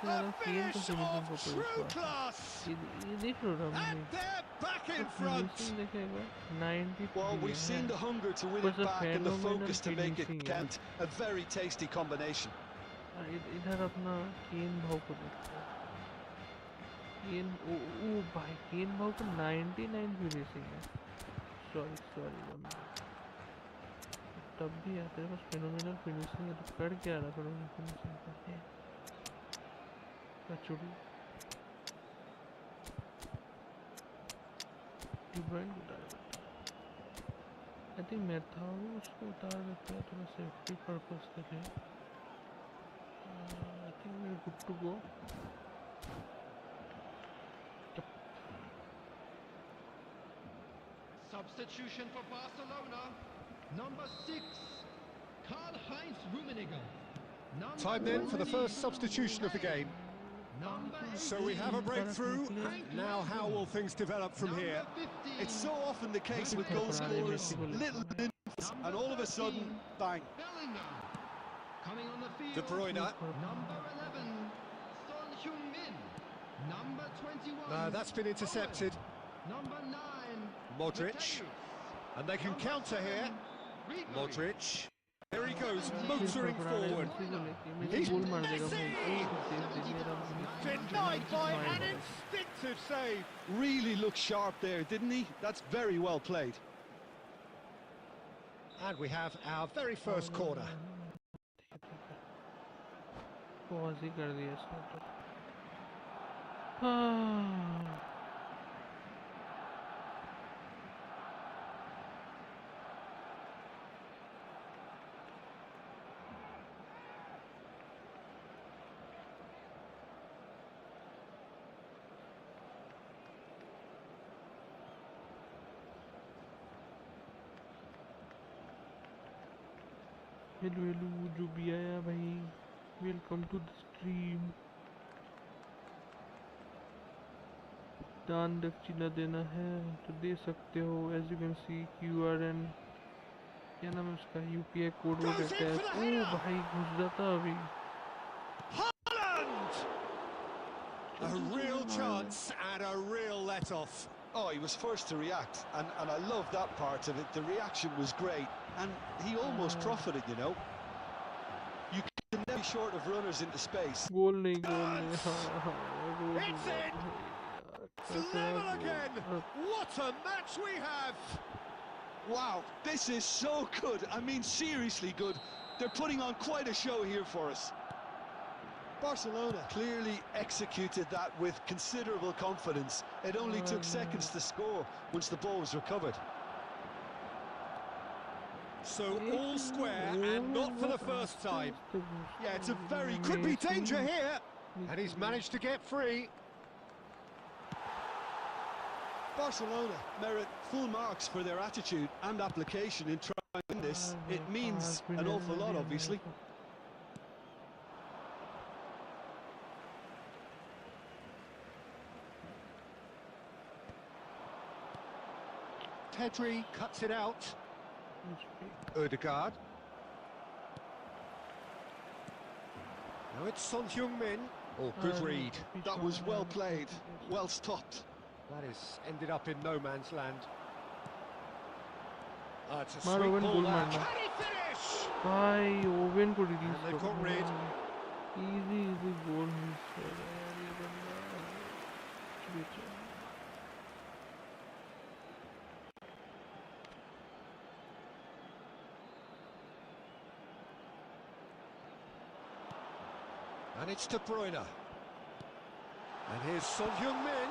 finish of true class! And they're back in front! Well, we've seen the hunger to win it back and the focus to make it count. A very tasty combination. इधर अपना केन भाव को देखो केन ओ भाई केन भाव को 99 finishing है sorry तब भी यार तेरे पास फेनोमेनल फिनिशिंग है तो कर क्या रहा फेनोमेनल फिनिशिंग करके कचुड़ी डिब्राइन को उतार देता आई थिंक मैं था उसको उतार देता है थोड़ा सेफ्टी पर्पस के लिए I think we're good to go. Substitution for Barcelona. Number 6, Karl-Heinz Rummenigge. Time then for the first substitution of the game. So we have a breakthrough. Now how will things develop from here? It's so often the case with goal scorers. Little influence, and all of a sudden, bang. Coming on the field. De Bruyne. Number 11, Son Heung-min. Number 21. No, that's been intercepted. Number 9, Modric. And they can counter here. Modric. There he goes, motoring forward. He's Messi! Denied by an instinctive save. Really looked sharp there, didn't he? That's very well played. And we have our very first corner. Pause ही कर दिया इसने तो hello जो भी आया भाई welcome to the stream दान दक्षिणा देना है तो दे सकते हो as you can see QRN क्या नाम है उसका, यूपीआई कोड वो Goes देता in है। for the ओ header. भाई घुस जाता अभी। Holland! A real chance and a real let-off. Oh, he was first to react, and I love that part of it. The reaction was great, and he almost profited, you know. You can never be short of runners into space. गोल नहीं, गोल नहीं, हाँ हाँ गोल It's हुआ in! भाई यार, It's कचरा level goal. again! What a match we have! Wow, this is so good. I mean, seriously good. They're putting on quite a show here for us. Barcelona clearly executed that with considerable confidence. It only took seconds to score once the ball was recovered. So all square and not for the first time. Yeah, it's a very... Could be danger here! And he's managed to get free. Barcelona merit full marks for their attitude and application in trying to win this. It means an awful lot, obviously. Pedri cuts it out. Ødegaard. Now it's Son Heung-min. Oh, good read. That was well played, well stopped. That is ended up in no man's land. It's a मार sweet Owen ball goal there. मारना Can he finish? भाई, Owen को release And they've got rid. Easy easy goal miss कर रहा है यार ये बंदा बेचारा। And it's De Bruyne. And here's Son Heung-min.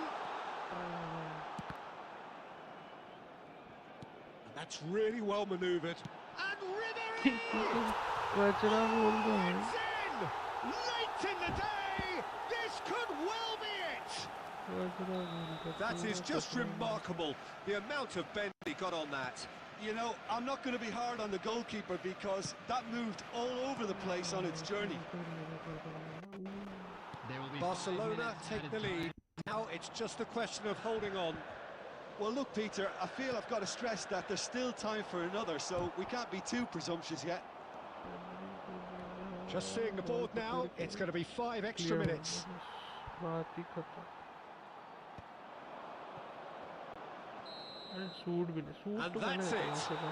And that's really well manoeuvred. And Ribéry! कचरा गोल का है। It's in! Late in the day! This could well be it! कचरा गोल का। That is just remarkable, the amount of bend he got on that. You know, I'm not going to be hard on the goalkeeper because that moved all over the place on its journey. There will be Barcelona take the lead. Now it's just a question of holding on. Well, look, Peter, I feel I've got to stress that there's still time for another, so we can't be too presumptuous yet. Just seeing the board now, it's going to be 5 extra minutes. बात ही खत्म। अरे suit भी नहीं, suit And तो मैंने that's कहीं it. से था।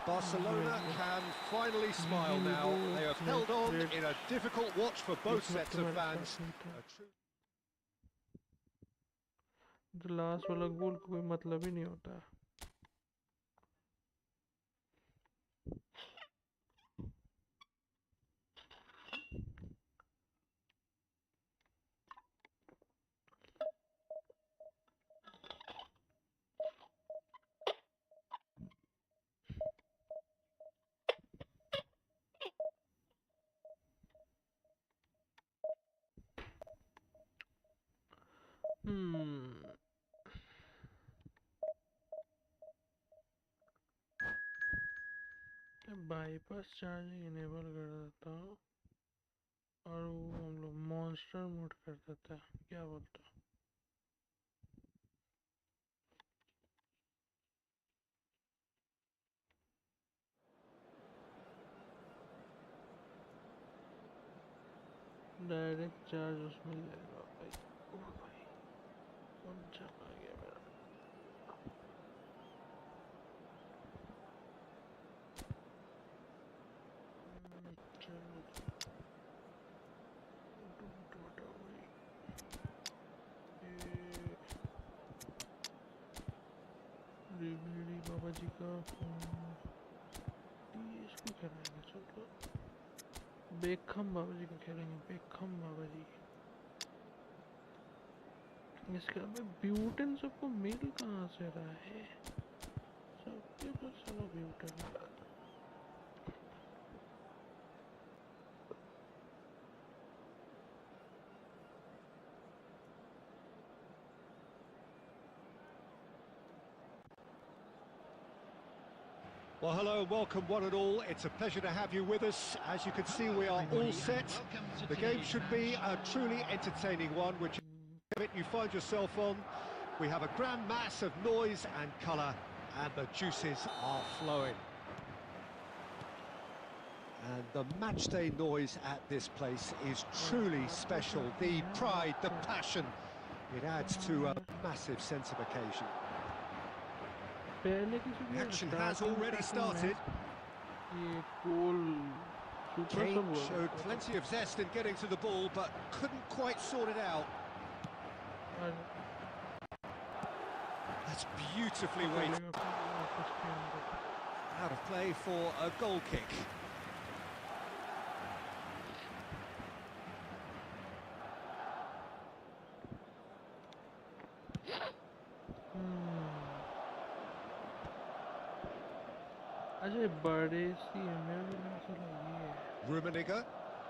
Barcelona can finally smile now. They have held on in a difficult watch for both sets of fans. तो लास्ट वाला गोल को कोई मतलब ही नहीं होता। बाईपास चार्जिंग इनेबल कर देता हूँ और वो हम लोग मॉन्स्टर मोड कर देता है, क्या बोलते हो? डायरेक्ट चार्ज उसमें जाएगा भाई। ओह भाई कौन चला गया मेरा। चलो रिबेरी बाबा जी का फोन इसको खेलेंगे। चलो बेखम बाबा जी को खेलेंगे, बेखम बाबा जी। इसके अलावा ब्यूटन सबको मिल कहाँ से रहा है? सबके पास चलो butane. Well, hello and welcome one and all. It's a pleasure to have you with us. As you can see, we are all set. The game should be a truly entertaining one, which you find yourself on. We have a grand mass of noise and colour, and the juices are flowing. And the matchday noise at this place is truly special. The pride, the passion, it adds to a massive sense of occasion. The Action has already started. Kane showed plenty of zest in getting to the ball, but couldn't quite sort it out. That's beautifully weighted. Out of play for a goal kick. अरे बड़े सी है Rummenigge.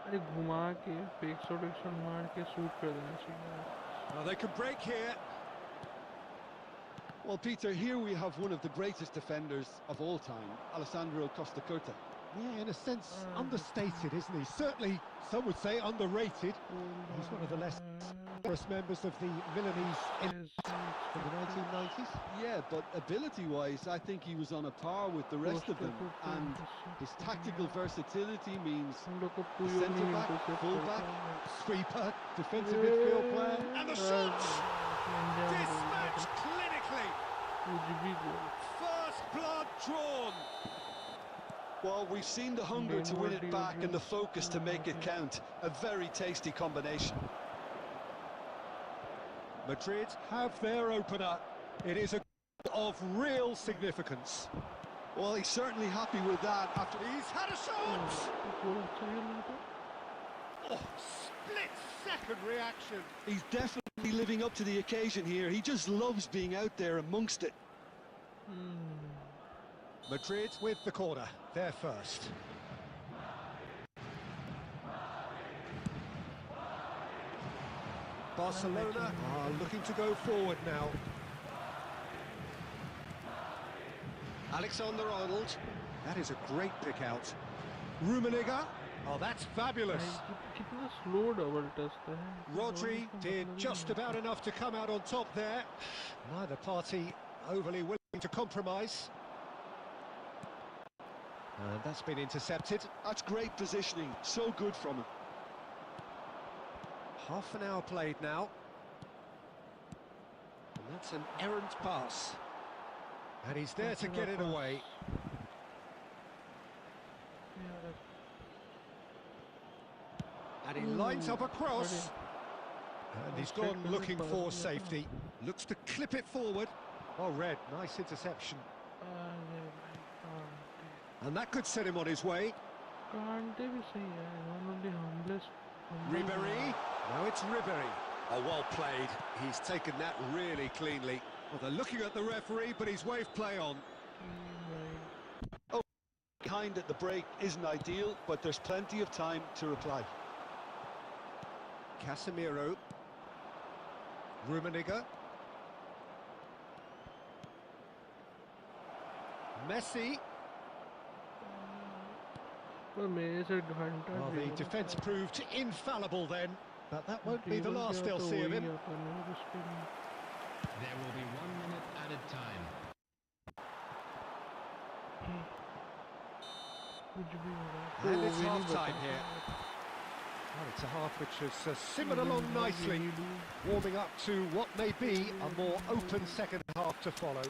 अरे घुमा के fake shot मार के shoot कर देना चाहिए. Well, they can break here. Well, Peter, here we have one of the greatest defenders of all time, Alessandro Costa Curta. Yeah, in a sense, understated, isn't he? Certainly, some would say underrated. He's one of the less first members of the Milanese in the 1990s. Yeah, but ability-wise, I think he was on a par with the rest of them. And his tactical versatility means centre-back, full-back, sweeper, defensive midfield player, and the shot! Dispatched clinically! First blood drawn! Well, we've seen the hunger to win it back and the focus to make it count. A very tasty combination. Madrid have their opener. It is a goal of real significance. Well, he's certainly happy with that after he's had a shot! Oh, split-second reaction. He's definitely living up to the occasion here. He just loves being out there amongst it. Madrid with the corner, they're first. Barcelona are looking to go forward now. Alexander-Arnold, that is a great pick out. Rummenigge, oh that's fabulous. Rodri did just about enough to come out on top there. Neither party overly willing to compromise. And that's been intercepted. That's great positioning, so good from him. Half an hour played now. And that's an errant pass. And he's there to get it away. And he lines up a cross. And he's gone looking for safety. Looks to clip it forward. Oh, Red, nice interception. And that could set him on his way. Ribéry. Now it's Ribéry. Oh, well played. He's taken that really cleanly. Well, they're looking at the referee, but he's waved play on. Oh, behind at the break isn't ideal, but there's plenty of time to reply. Casemiro. Rummenigge. Messi. Well, the defence proved infallible then, but that won't be the last they'll see of him. There will be 1 minute added time. And it's half-time here. Well, it's a half which has simmered along nicely, warming up to what may be a more open second half to follow.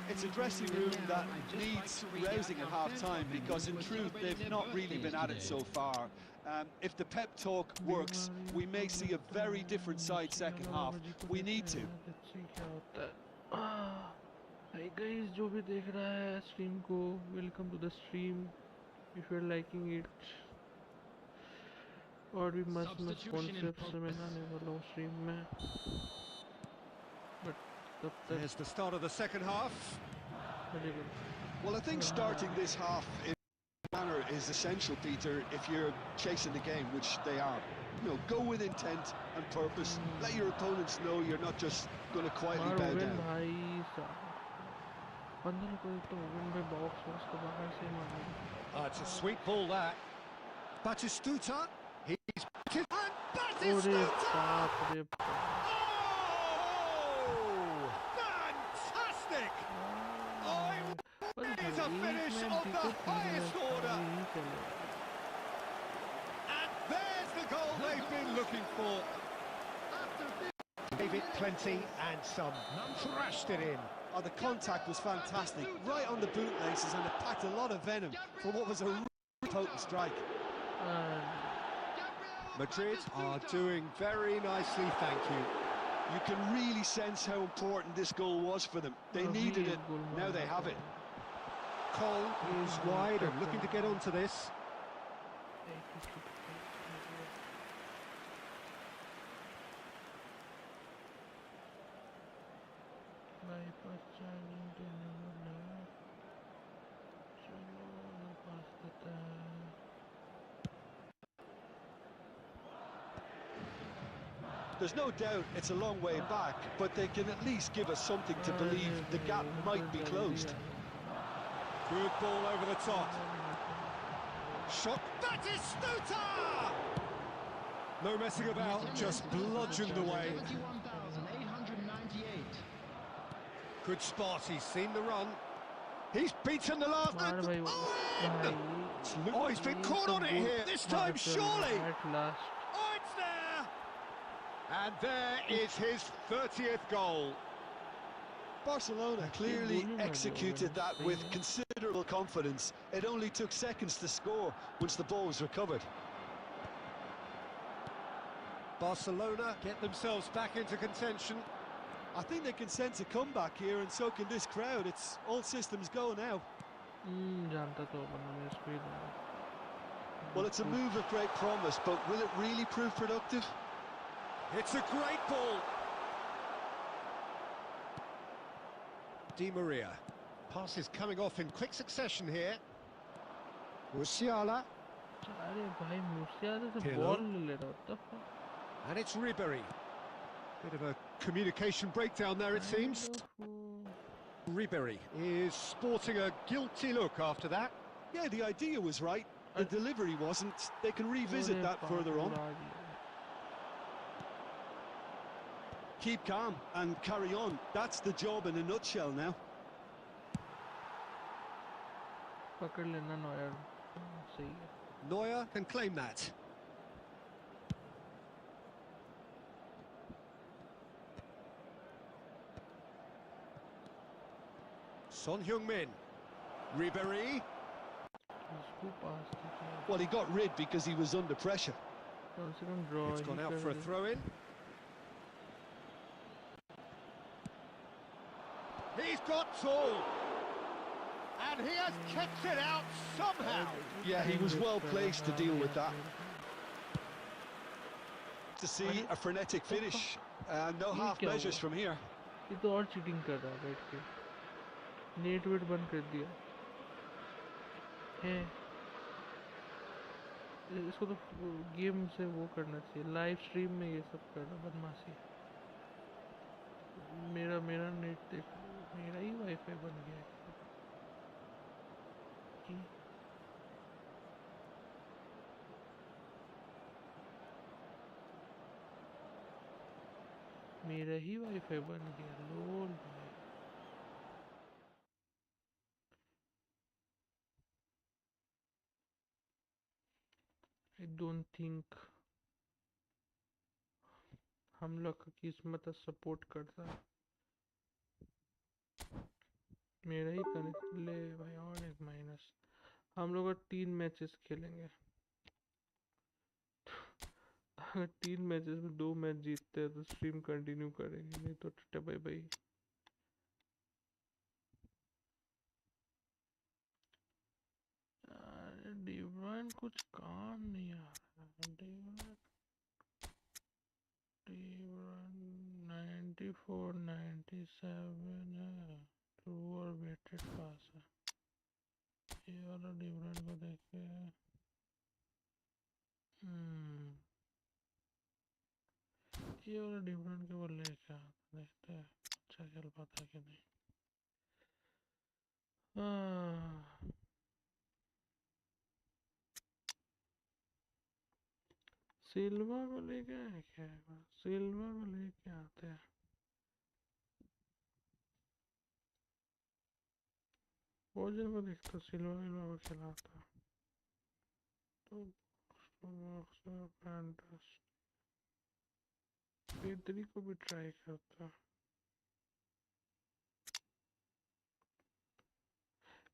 It's a dressing room that needs rousing at half-time because in truth they've not really been at it so far. If the pep talk works, we may see a very different side second half. We need to. Hi guys, जो भी देख रहा है stream को, welcome to the stream. If you're liking it, और भी मस्त concepts मैं लाने वाला हूँ stream में. But there's the start of the second half. Well, I think starting this half in this manner is essential, Peter, if you're chasing the game, which they are. You know, go with intent and purpose. Let your opponents know you're not just going to quietly bow down. It's a sweet ball, that. Batistuta. He's... And Batistuta! It is a finish of the highest order. for... Gave it plenty and some, thrashed it in. Oh, the contact was fantastic, right on the bootlaces, and it packed a lot of venom for what was a really potent strike. Madrid are doing very nicely, thank you. You can really sense how important this goal was for them. They needed it, now they have it. Cole is wide and looking to get onto this. There's no doubt it's a long way back, but they can at least give us something to believe the gap might be closed. Good ball over the top. Shot, that is Stuta! No messing about, just bludgeoned away. Good spot, he's seen the run. He's beaten the last... Oh, he's been caught on it here, this time surely! Oh, it's there! And there is his 30th goal. Barcelona clearly executed that with considerable confidence. It only took seconds to score once the ball was recovered. Barcelona get themselves back into contention. I think they can sense a comeback here, and so can this crowd. It's all systems go now. Well, it's a move of great promise, but will it really prove productive? It's a great ball. Di Maria. Pass is coming off in quick succession here. Musiala. Pirlo. And it's Ribery. Bit of a communication breakdown there, it seems. Ribery is sporting a guilty look after that. Yeah, the idea was right. The delivery wasn't. They can revisit that further on. Keep calm and carry on. That's the job in a nutshell now. Neuer can claim that. Son Heung-min. Ribery. Well, he got rid because he was under pressure. It's gone out for a throw-in. He's got tall. And he has kept it out somehow. Yeah, he was well placed to deal with that. To see a frenetic finish. No half measures from here. ये तो और cheating कर रहा है बैठ के net wait बंद कर दिया है इसको तो गेम से वो करना चाहिए लाइव स्ट्रीम में ये सब कर रहा बदमाशी मेरा मेरा नेट देख मेरा ही वाईफाई बन गया है मेरा ही वाईफाई बन गया लोल भाई I don't think हम लोग का किस्मत सपोर्ट करता है मेरा ही कनेक्ट ले भाई और एक माइनस हम लोग 3 मैचेस खेलेंगे अगर 3 मैचेस में 2 मैच जीतते हैं तो स्ट्रीम कंटिन्यू करेंगे नहीं तो टटे भाई भाई डिवाइन कुछ काम नहीं आ रहा डिवाइन 94 97 है ट्रू और वेटेड पास है ये वाला डिवाइन को देखे ये वाला डिफरेंट के वो लेके आता देखते हैं अच्छा खेल पाता है कि नहीं सिल्वा को लेके आए क्या सिल्वा को लेके आते हैं भोजन को देखता सिल्वा विल्वा को खिलाता तो फैंटास्टिक पेदरी को भी ट्राई करता।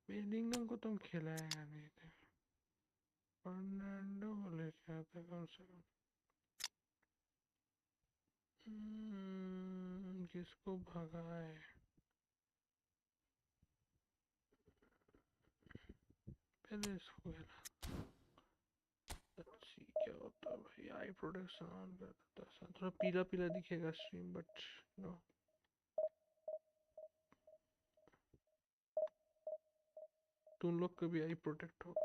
बेलिंगम को तुम खिलाएगा नहीं थे। फर्नांडो को लेके आता कम से कम। किसको भगाए? पहले इसको हिला। अच्छी क्या होता है भाई, आई प्रोडक्शन ऑन कर देता है, थोड़ा पीला पीला दिखेगा स्ट्रीम, बट नो तुम लोग को भी आई प्रोटेक्ट होगा।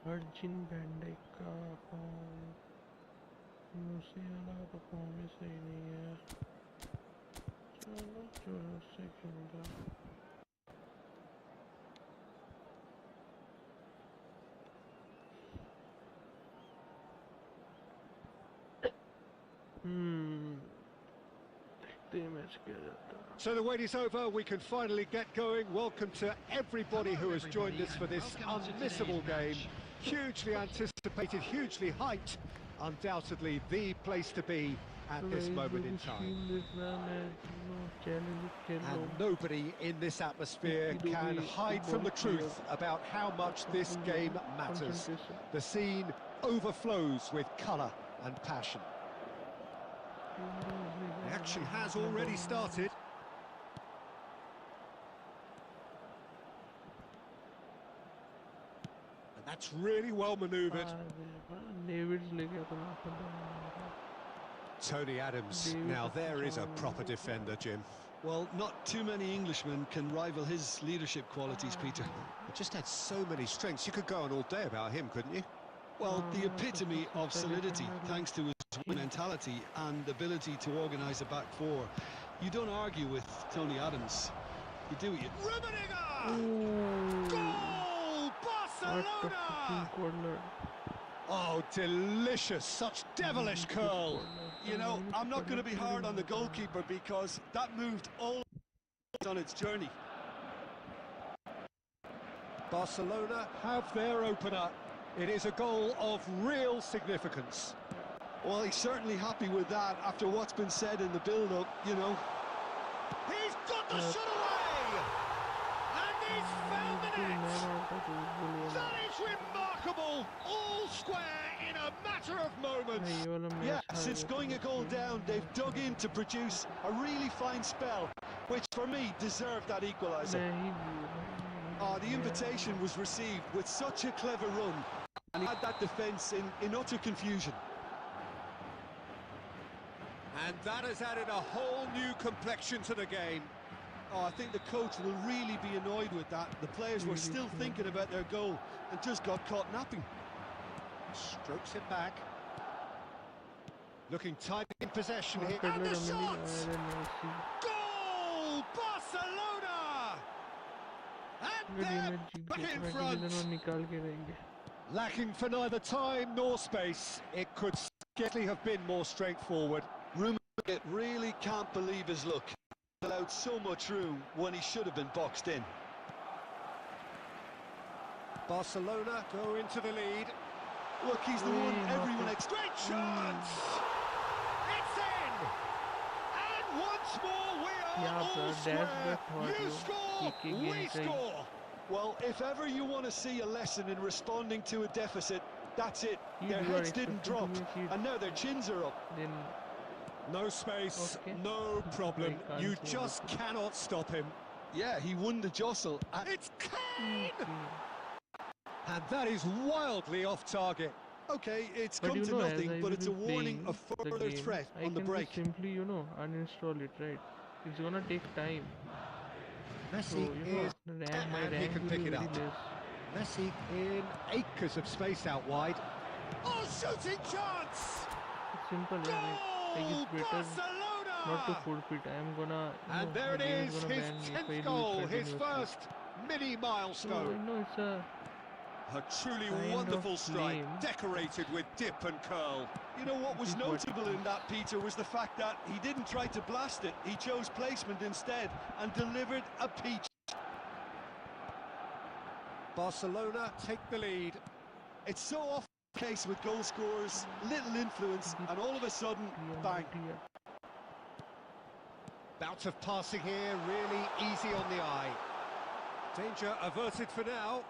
अर्जिन बैंडेक का फॉर्म, मूसियाला का फॉर्म ही सही नहीं है। चलो चलो से खेलता। So the wait is over, we can finally get going. Welcome to everybody who has joined us for this unmissable game. Hugely anticipated, hugely hyped, undoubtedly the place to be at this moment in time. And nobody in this atmosphere can hide from the truth about how much this game matters. The scene overflows with colour and passion. The action has already started. And that's really well manoeuvred. Tony Adams, now there is a proper defender, Jim. Well, not too many Englishmen can rival his leadership qualities, Peter. He just had so many strengths. You could go on all day about him, couldn't you? Well, the epitome of solidity, thanks to his mentality and ability to organise a back four. You don't argue with Tony Adams. You do it. Rummenigge! Goal! Barcelona! Oh, delicious. Such devilish curl. You know, I'm not going to be hard on the goalkeeper because that moved all on its journey. Barcelona have their opener. It is a goal of real significance. Well, he's certainly happy with that after what's been said in the build-up, you know. He's got the shot away! And he's found the net! That is remarkable! All square in a matter of moments! Yeah, since going a goal down, they've dug in to produce a really fine spell, which for me deserved that equaliser. The invitation was received with such a clever run, and he had that defence in utter confusion. And that has added a whole new complexion to the game. Oh, I think the coach will really be annoyed with that. The players were still thinking about their goal and just got caught napping. Strokes it back. Looking tight in possession here. And the shot! Goal! Barcelona! And they're back in front. Lacking for neither time nor space. It could scarcely have been more straightforward. Rummenigge really can't believe his luck. He allowed so much room when he should have been boxed in. Barcelona go into the lead. Look, he's the one everyone expects. Great chance! It's in! And once more we are all square. You score, we score! Well, if ever you want to see a lesson in responding to a deficit, that's it. Their heads didn't drop, and now their chins are up. No space, no problem. You just cannot stop him. Yeah, he won the jostle. It's Kane! And that is wildly off target. Okay, it's come to nothing, but it's a warning of further threat on the break. Simply, uninstall it, right? It's gonna take time. So, Messi is, my and he rank can will pick be it very up. less. Messi in acres of space out wide. Oh, shooting chance! It's simple, yeah. Like Goal! it's better not to Barcelona! forfeit. I'm gonna, And there the it game is is, gonna his ban me if 10th I lose goal, his continuously. first mini So milestone. I know it's a A truly kind wonderful of strike, lame. decorated with dip and curl. You know what was This is what notable it in that, Peter, was the fact that he didn't try to blast it. He chose placement instead and delivered a peach. Barcelona take the lead. It's so often the case with goal scorers, little influence, and all of a sudden, bang. Bout of passing here, really easy on the eye. Danger averted for now.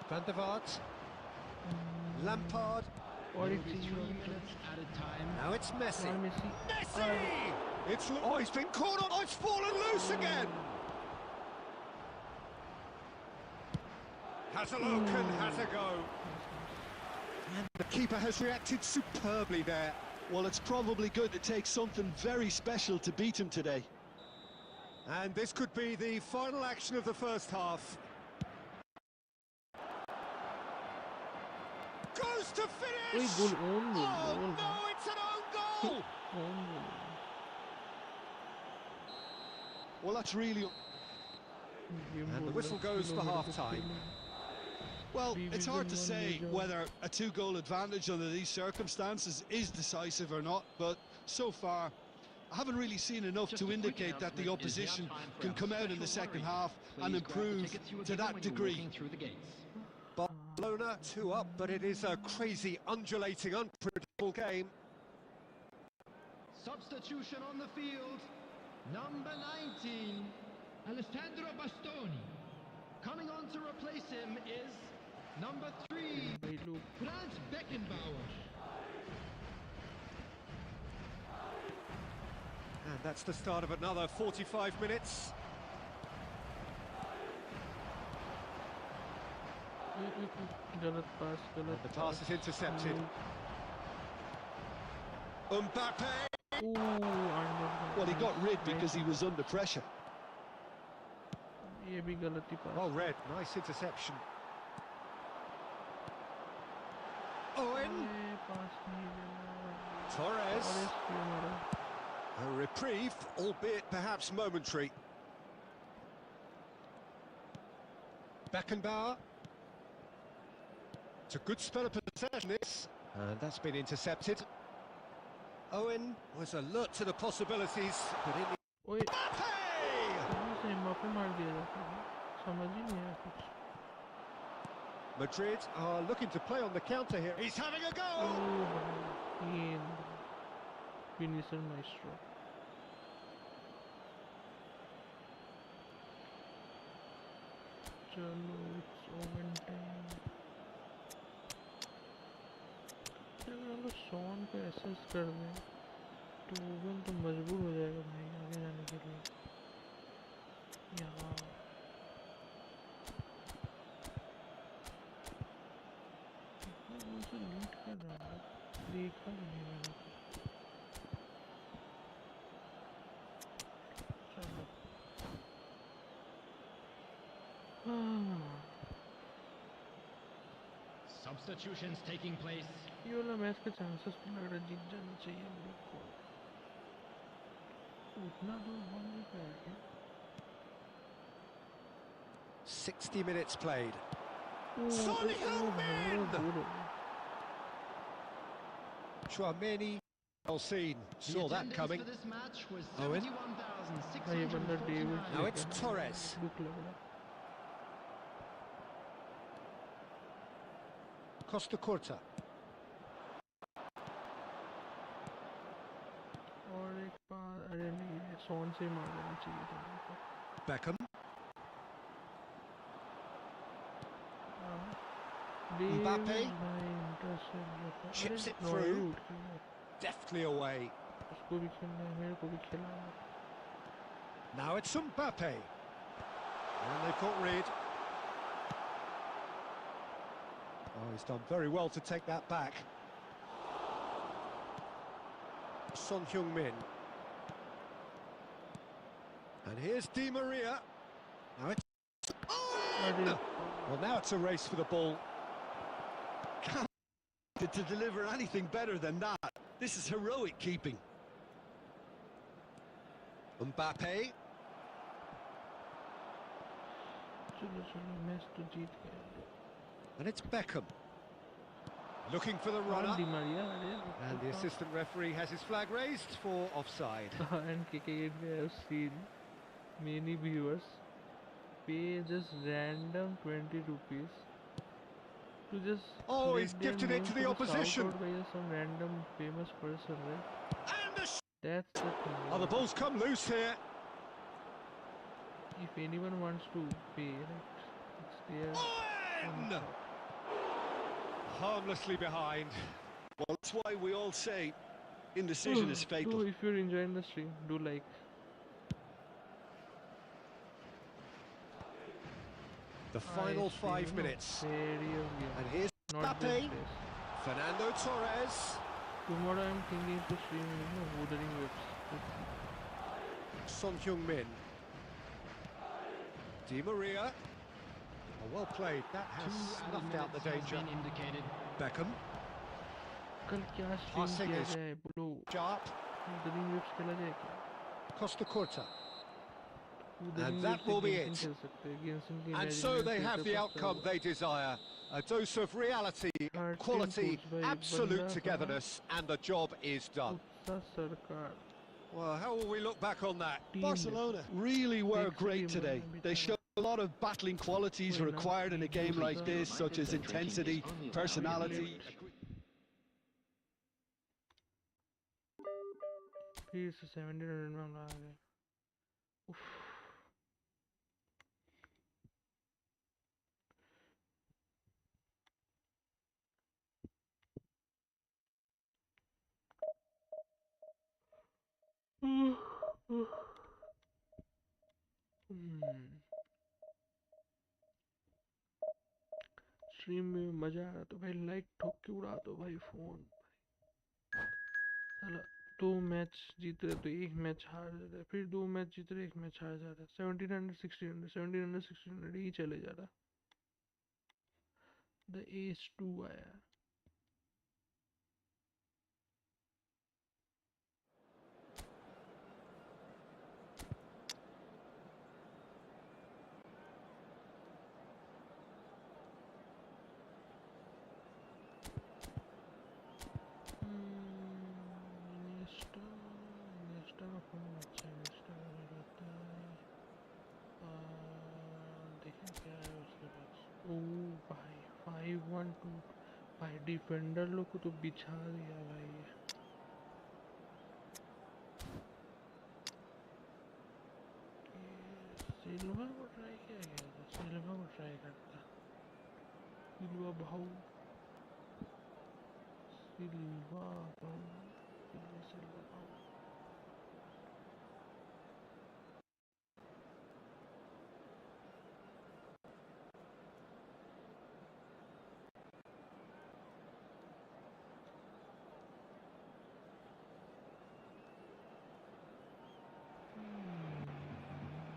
Van der Vaart. Lampard. Or There it's will be 3 minutes at a time. Now it's Messi. Messi. Messi! Oh, he's been caught on. Oh, it's fallen loose again. Has a look and has a go. And the keeper has reacted superbly there. Well, it's probably good to take something very special to beat him today. And this could be the final action of the first half. Goes to finish! Goal, own goal, Oh goal. no, it's an own goal! Own goal. Well, that's really... And the whistle goes for half-time. Well, it's hard to say whether a 2-goal advantage under these circumstances is decisive or not, but so far, I haven't really seen enough to indicate that the opposition can come out in the second half and improve to that degree. Barcelona 2 up, but it is a crazy, undulating, unpredictable game. Substitution on the field. Number 19, Alessandro Bastoni. Coming on to replace him is number 3, Franz Beckenbauer. And that's the start of another 45 minutes. The pass is intercepted. Mbappe! Well, he got rid because he was under pressure. Well read, nice interception. Owen! Torres! A reprieve, albeit perhaps momentary. Beckenbauer. It's a good spell of possession, this. And that's been intercepted. Owen was alert to the possibilities, but in the... Madrid are looking to play on the counter here. He's having a go! Finisher maestro. चलो it's oven time. अगर हम लोग sworn पे assess कर दें तो oven तो मजबूर हो जाएगा भाई आगे जाने के लिए. यहाँ मुझे लीड कर रहा है देखा नहीं मैंने. चलो Substitutions taking place. ये वाला मैच का चांसेस तो लग रहा है जीत जाना चाहिए हम लोग को. उतना दूर हम नहीं पाएंगे. 60 minutes played. Sonny Hillman! Chouameni, well seen, saw that coming. Owen. Now it's Torres. Costa Curta. और एक बार अरे नहीं सोन से मार देना चाहिए था उनको. Beckham. Mbappe chips it through, deftly away. उसको भी खेलना है मेरे को भी खिलाना. Now it's Mbappe. And they've got rid. Oh, he's done very well to take that back. Son Heung-min. And here's Di Maria. Now it's... Oh! Well, now it's a race for the ball. Can't to deliver anything better than that. This is heroic keeping. Mbappe. And it's Beckham. Looking for the runner. And the assistant referee has his flag raised for offside. And KK, I have seen many viewers pay just random 20 rupees to just he's gifted it to the opposition by some random famous person, right? And That's the thing. oh, the ball's come loose here. If anyone wants to pay, right, it's there. Harmlessly behind. Well, that's why we all say indecision is fatal. So if you're enjoying the stream, do like. The final 5 minutes. And here's Mbappe. Fernando Torres. Tomorrow I'm thinking to stream, Wuthering Waves. Son Heung-min. Di Maria. Oh, well played. That has snuffed out the danger. Beckham. Passing is sharp. Wuthering Waves खेला जाए क्या? Costa Curta. And that will be it. And so they have the outcome they desire. A dose of reality, quality, absolute togetherness, and the job is done. Well, how will we look back on that? Barcelona really were great today. They showed a lot of battling qualities required in a game like this, such as intensity, personality. Please, 1700 में हम आ गए. Stream में मजा आ रहा तो भाई like ठोक के उड़ा दो भाई फोन. साला 2 मैच जीत रहे तो एक मैच हार जा रहा है, फिर 2 मैच जीत रहे एक मैच हार जा रहा है. 1700 ही चले जा रहा. द एस 2 आया. भाई 5-1-2 भाई डिफेंडर लोग को तो बिछा दिया भाई. सिल्वा को ट्राई किया गया था. सिल्वा को ट्राई करता. सिल्वा भाऊ सिल्वा भाऊ सिल्वा भाऊ.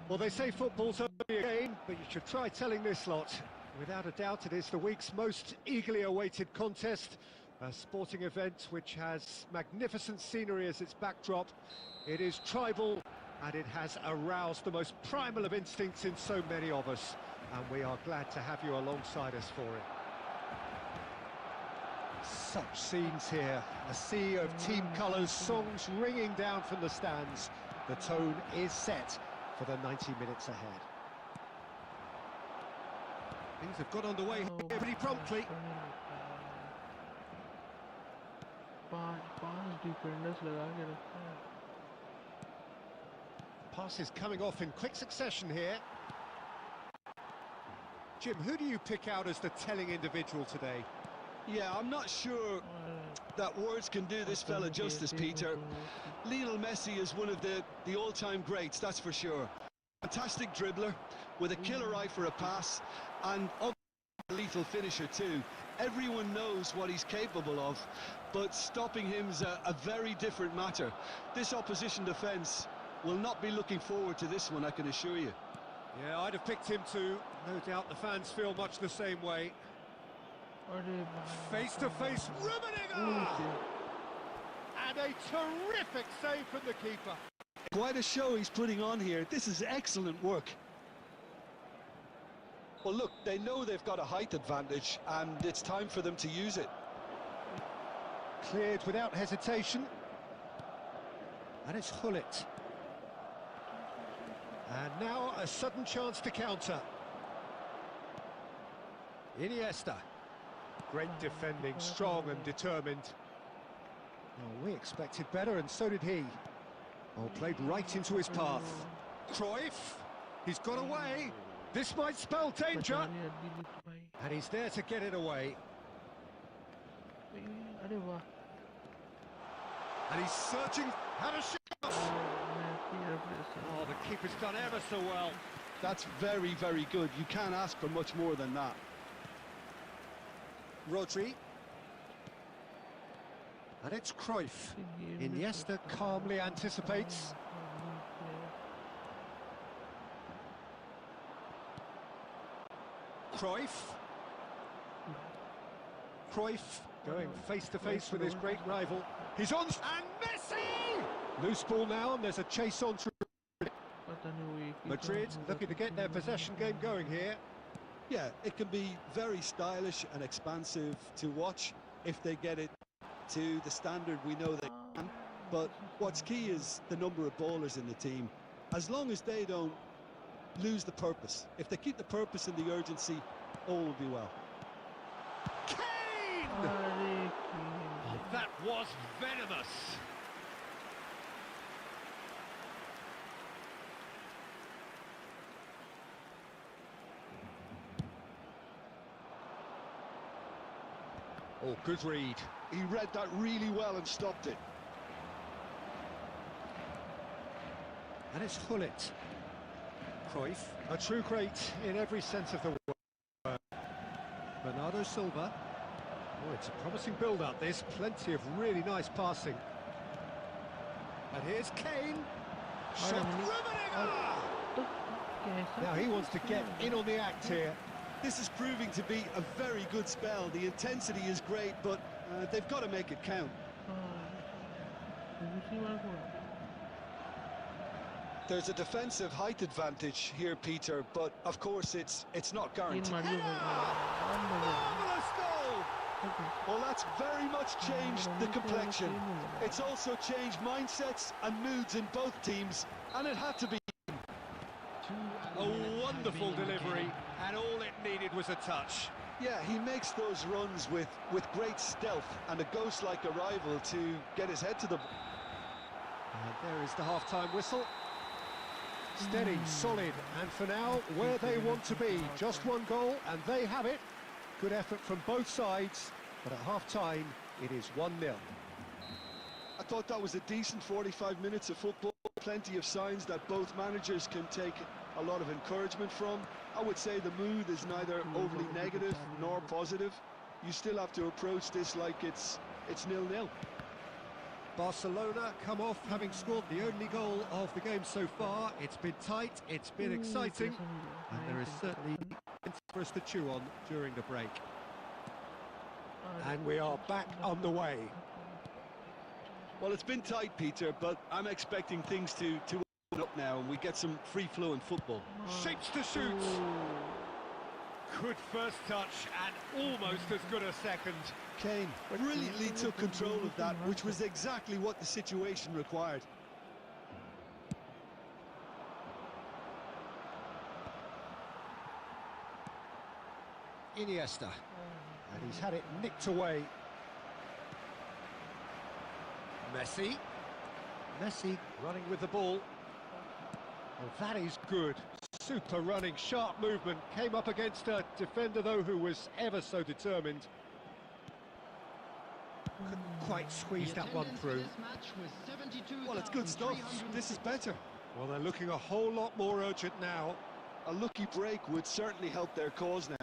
Well, they say football's only a game, but you should try telling this lot. Without a doubt, it is the week's most eagerly awaited contest. A sporting event which has magnificent scenery as its backdrop. It is tribal, and it has aroused the most primal of instincts in so many of us. And we are glad to have you alongside us for it. Such scenes here. A sea of team colours, songs ringing down from the stands. The tone is set for the 90 minutes ahead. Things have got underway pretty promptly. Passes coming off in quick succession here. Jim, who do you pick out as the telling individual today? Yeah, I'm not sure that words can do this fella justice, Peter. Lionel Messi is one of the all-time greats, that's for sure. Fantastic dribbler, with a killer eye for a pass, and a lethal finisher too. Everyone knows what he's capable of, but stopping him's a very different matter. This opposition defence will not be looking forward to this one, I can assure you. Yeah, I'd have picked him too. No doubt the fans feel much the same way. Face to face, Rummenigge! And a terrific save from the keeper. Quite a show he's putting on here. This is excellent work. Well, look, they know they've got a height advantage, and it's time for them to use it. Cleared without hesitation. And it's Hullet. And now a sudden chance to counter. Iniesta. Great defending, strong and determined. Well, we expected better, and so did he. Oh, played right into his path. Cruyff, he's got away. This might spell danger. And he's there to get it away. And he's searching. Had a shot. Oh, the keeper's done ever so well. That's very, very good. You can't ask for much more than that. Rodri. And it's Cruyff. Iniesta calmly anticipates. Cruyff. Cruyff going face to face with his great rival. He's on, and Messi! Loose ball now, and there's a chase on through. Madrid looking to get their possession game going here. Yeah, it can be very stylish and expansive to watch if they get it to the standard we know they can. But what's key is the number of ballers in the team. As long as they don't lose the purpose, if they keep the purpose and the urgency, all will be well. Kane! Oh, that was venomous. Oh, good read. He read that really well and stopped it. And it's Hullet. Cruyff, a true great in every sense of the word. Bernardo Silva. Oh, it's a promising build-up, this. Plenty of really nice passing. And here's Kane. Shot Rummenigge! Now he wants to get in on the act here. This is proving to be a very good spell. The intensity is great, but they've got to make it count. There's a defensive height advantage here, Peter, but of course it's not guaranteed. Marvelous goal! Well, that's very much changed the complexion. It's also changed mindsets and moods in both teams, and it had to be. A wonderful delivery, and all it needed was a touch. Yeah, he makes those runs with great stealth and a ghost-like arrival to get his head to the... And there is the half-time whistle. Steady, solid, and for now, where they want to be. Just one goal, and they have it. Good effort from both sides, but at half-time, it is 1-0. I thought that was a decent 45 minutes of football. Plenty of signs that both managers can take a lot of encouragement from. I would say the mood is neither overly negative nor positive. You still have to approach this like it's 0-0. Barcelona come off having scored the only goal of the game so far. It's been tight, it's been exciting, and there is certainly plenty for us to chew on during the break. And we are back on the way. Well, it's been tight, Peter, but I'm expecting things to open up now and we get some free-flowing football. Shapes to shoot. Good first touch and almost as good a second. Kane brilliantly took control of that, which was exactly what the situation required. Iniesta. And he's had it nicked away. Messi. Messi running with the ball. Oh, that is good. Super running, sharp movement. Came up against a defender, though, who was ever so determined. Couldn't quite squeeze that one through. Well, it's good stuff. This is better. Well, they're looking a whole lot more urgent now. A lucky break would certainly help their cause now.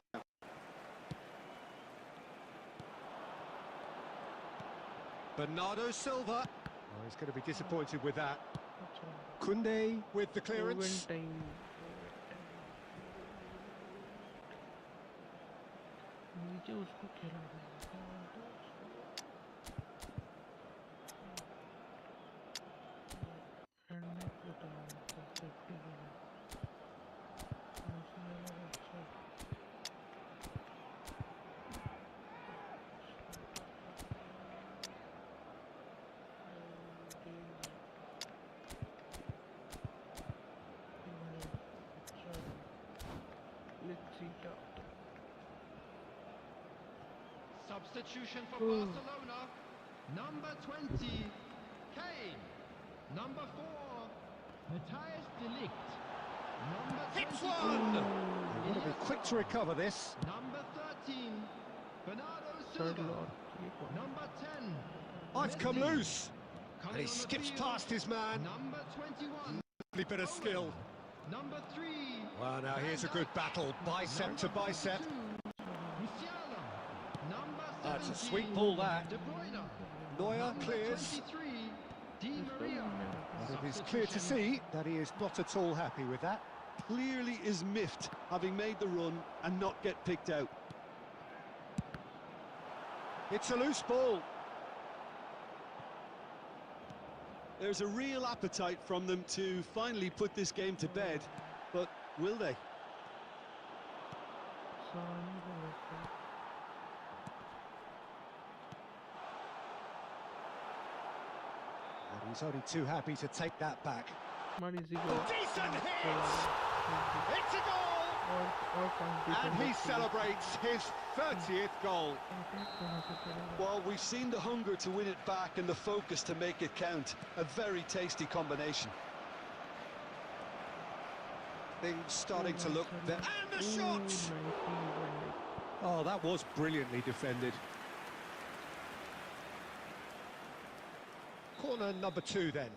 Bernardo Silva. Oh, he's going to be disappointed with that. Kunde with the clearance. नीचे उसको खेला Substitution for Barcelona. Number 20, Kane. Number 4, Matthias de Ligt. Number Hits 22, one! They've got to be quick to recover this. Number 13, Bernardo Silva. Number 10, Oh, it's come Messi. loose. And he Coming on the skips field, past his man. Number 21, Lovely bit of skill. Number 3. Well, now here's a good battle, bicep to bicep. Musiala. Number 17, That's a sweet ball, that. De Bruyne. Neuer Number clears. 23, Di Maria. But it is clear to see that he is not at all happy with that. Clearly is miffed, having made the run and not get picked out. It's a loose ball. There's a real appetite from them to finally put this game to bed, but will they? And he's only too happy to take that back. Decent Decent hit! It's a goal! And he celebrates his 30th goal. Well, we've seen the hunger to win it back and the focus to make it count. A very tasty combination. Things starting to look there. And the shot! Oh, that was brilliantly defended. Corner number 2 then.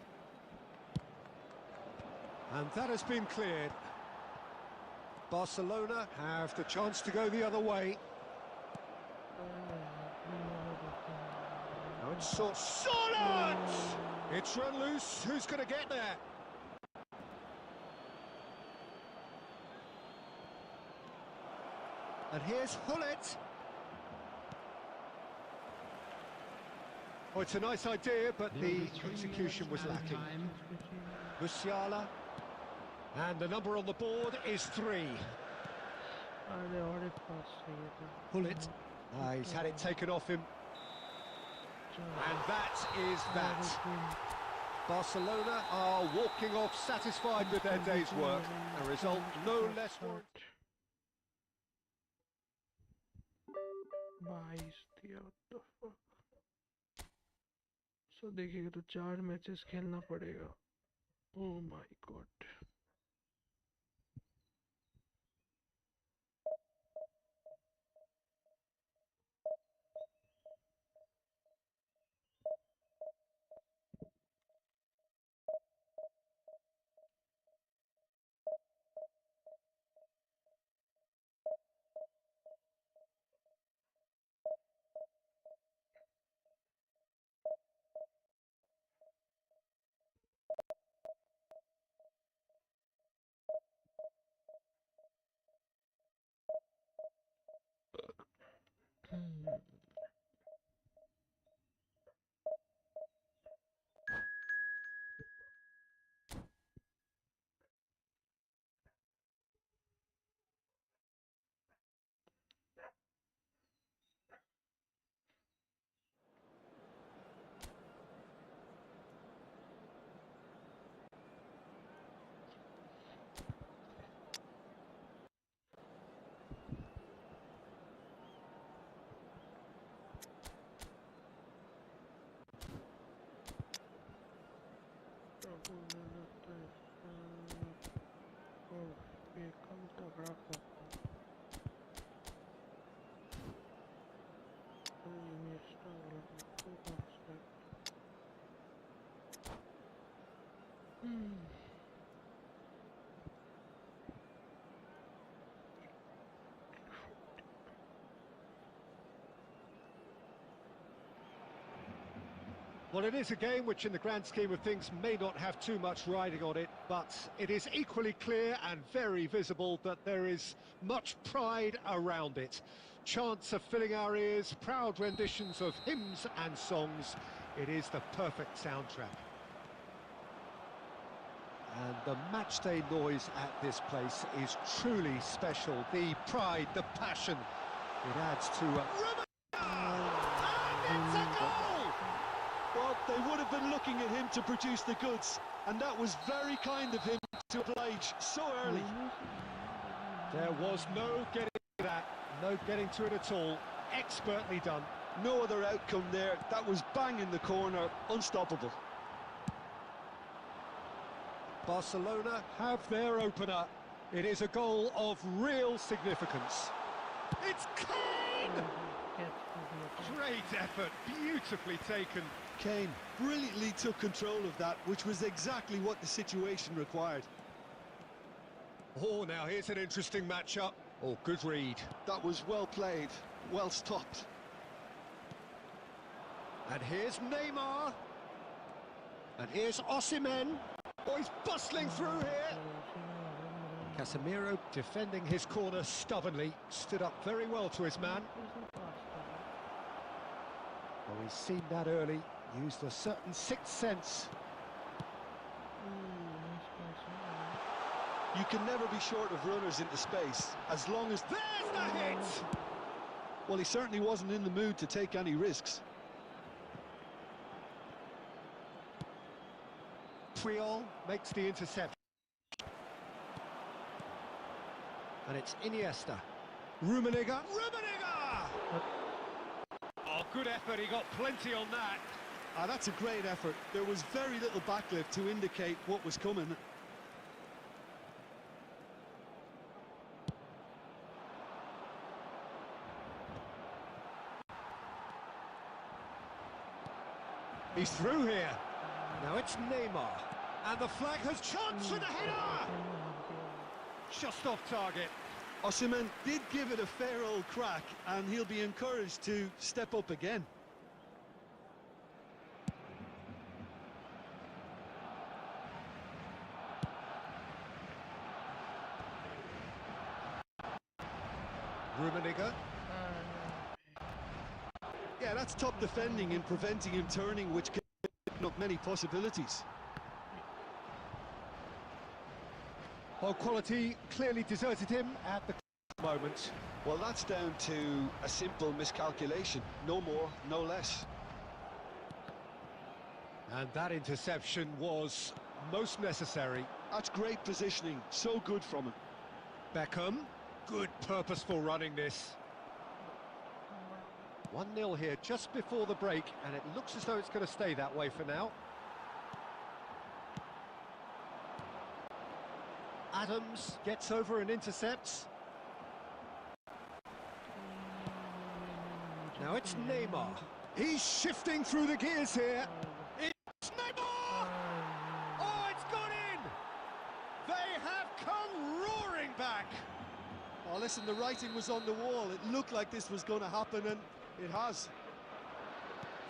And that has been cleared. Barcelona have the chance to go the other way. Now it's Solid! It's run loose. Who's going to get there? And here's Hullet. Oh, it's a nice idea, but the execution was lacking. Musiala. And the number on the board is 3. Hullet. He's had it taken off him. And that is that. Barcelona are walking off satisfied with their day's work. A result no less warranted. 22 दिया, what the fuck? So देखिएगा तो 4 matches खेलना पड़ेगा. Oh my god. Well, it is a game which in the grand scheme of things may not have too much riding on it, but it is equally clear and very visible that there is much pride around it. Chants are filling our ears, proud renditions of hymns and songs. It is the perfect soundtrack. And the matchday noise at this place is truly special. The pride, the passion, it adds to and it's a goal! Well, they would have been looking at him to produce the goods, and that was very kind of him to oblige so early. There was no getting to that, no getting to it at all. Expertly done. No other outcome there. That was bang in the corner, unstoppable. Barcelona have their opener. It is a goal of real significance. It's Kane! Great effort, beautifully taken. Kane brilliantly took control of that, which was exactly what the situation required. Oh, now here's an interesting matchup. Oh, good read. That was well played, well stopped. And here's Neymar. And here's Osimhen. Oh, he's bustling through here. Casemiro defending his corner stubbornly, stood up very well to his man. Oh, he's seen that early, used a certain sixth sense. You can never be short of runners into space, as long as... There's the hit! Well, he certainly wasn't in the mood to take any risks. Puyol makes the interception. And it's Iniesta. Rummenigge. Oh, good effort, he got plenty on that. That's a great effort. There was very little backlift to indicate what was coming. He's through here. Now it's Neymar. And the flag has chance for the header! Just off target. Osimhen did give it a fair old crack, and he'll be encouraged to step up again. Rummenigge. Yeah, that's top defending and preventing him turning, which can open up many possibilities. Well, quality clearly deserted him at the moment. Well, that's down to a simple miscalculation. No more, no less. And that interception was most necessary. That's great positioning. So good from him. Beckham. Good purposeful running this. 1-0 here just before the break, and it looks as though it's going to stay that way for now. Adams gets over and intercepts. Now it's Neymar. He's shifting through the gears here. It's Neymar! Oh, it's gone in! They have come roaring back! Oh, listen, the writing was on the wall. It looked like this was going to happen, and it has.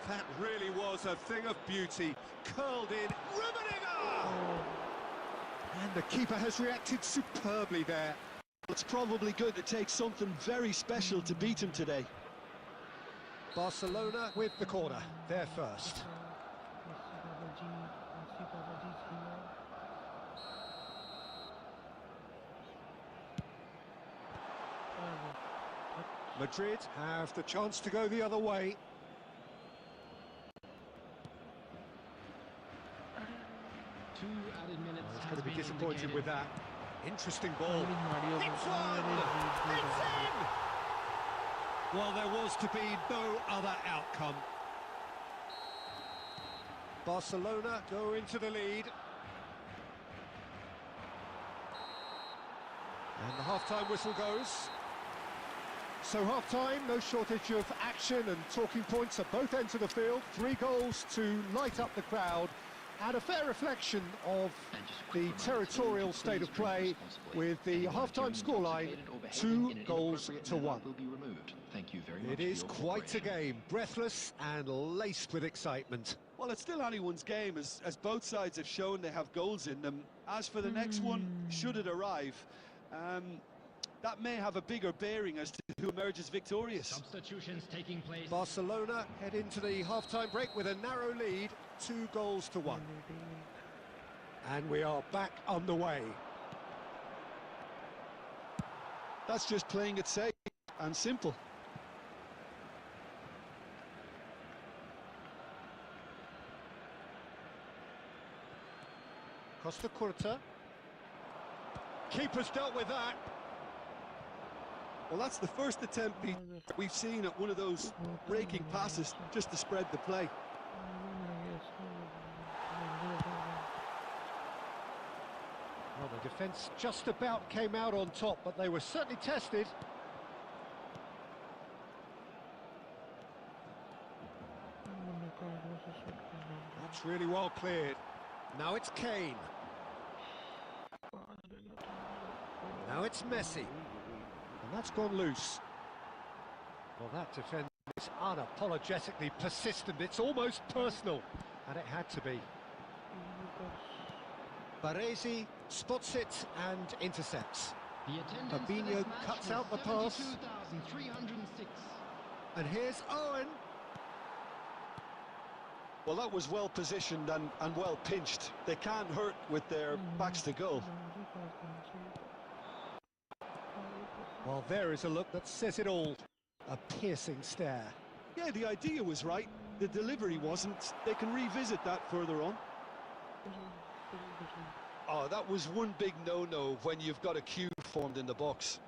That really was a thing of beauty. Curled in. Rummenigge! And the keeper has reacted superbly there. It's probably going to take something very special to beat him today. Barcelona with the corner. They're first. Madrid have the chance to go the other way. He's going to be disappointed with that. Interesting ball. It's one! It's in! Well, there was to be no other outcome. Barcelona go into the lead. And the half-time whistle goes. So half-time, no shortage of action and talking points at both ends of the field. 3 goals to light up the crowd. And a fair reflection of the territorial state of play with the half-time scoreline 2-1. Thank you very much. It is quite a game, breathless and laced with excitement. Well, it's still anyone's game, as both sides have shown they have goals in them. As for the next one, should it arrive, that may have a bigger bearing as to who emerges victorious. Substitutions taking place. Barcelona head into the half-time break with a narrow lead, 2-1. And we are back underway. That's just playing it safe and simple. Costa Curta. Keeper's dealt with that. Well, that's the first attempt we've seen at one of those breaking passes just to spread the play. Well, the defence just about came out on top, but they were certainly tested. That's really well cleared. Now it's Kane. Now it's Messi. And that's gone loose. Well, that defence is unapologetically persistent. It's almost personal. And it had to be. Baresi spots it and intercepts. The attendance for Fabinho this match cuts was out the pass. 72,306. And here's Owen. Well, that was well positioned and well pinched. They can't hurt with their backs to goal. Well, there is a look that says it all. A piercing stare. Yeah, the idea was right. The delivery wasn't. They can revisit that further on. Oh, that was one big no-no when you've got a queue formed in the box.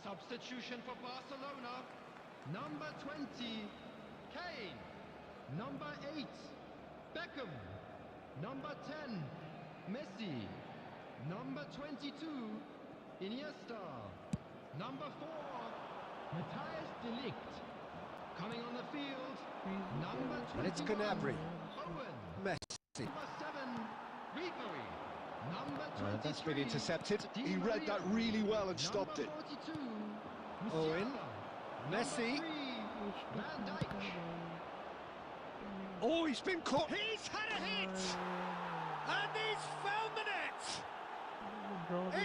Substitution for Barcelona. Number 20, Kane. Number 8, Beckham. Number 10, Messi. Number 22, Iniesta. Number 4, Matthias de Ligt. Coming on the field, number 21, And it's Gnabry. Owen. Messi. Number 7, Ribery. Number 23, And that's been intercepted. He read that really well and stopped it. Number 42, Owen. Musiala. Messi. Number 3, Van Dijk. Oh, he's been caught. He's had a hit! And he's found the net!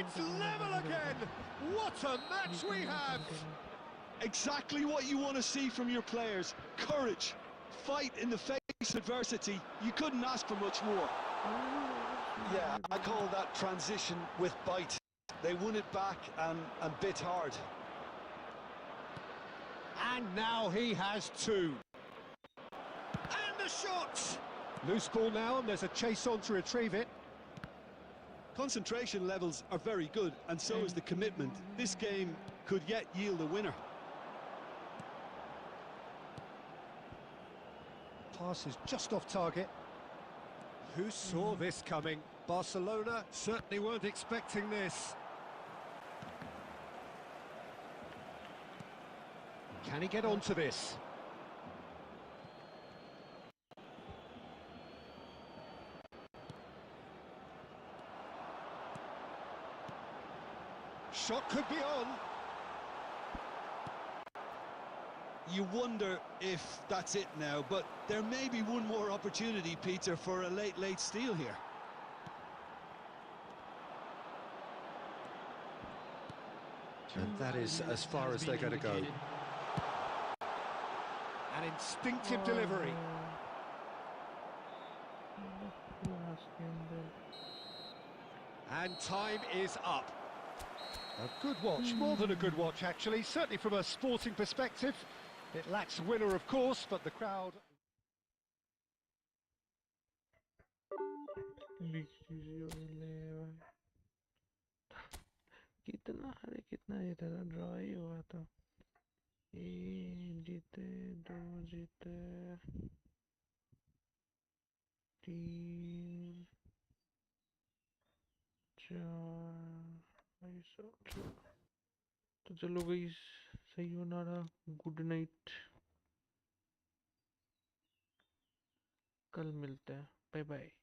It's level again! What a match we have! Exactly what you want to see from your players. Courage, fight in the face of adversity. You couldn't ask for much more. Yeah, I call that transition with bite. They won it back and bit hard. And now he has two. And the shot! Loose ball now, and there's a chase on to retrieve it. Concentration levels are very good, and so is the commitment. This game could yet yield a winner. Pass is just off target. Who saw this coming? Barcelona certainly weren't expecting this. Can he get onto this? Shot could be on. You wonder if that's it now, but there may be one more opportunity, Peter, for a late steal here. And that is as far as they're going to go. An instinctive delivery. And time is up. A good watch, more than a good watch actually, certainly from a sporting perspective. It lacks winner, of course, but the crowd... कितना जीता था, draw ही हुआ था। एक जीते, दो जीते, तीन, चार, ऐसा। तो चलो गई, सही हो ना रहा, गुड नाइट, कल मिलते हैं, बाय बाय।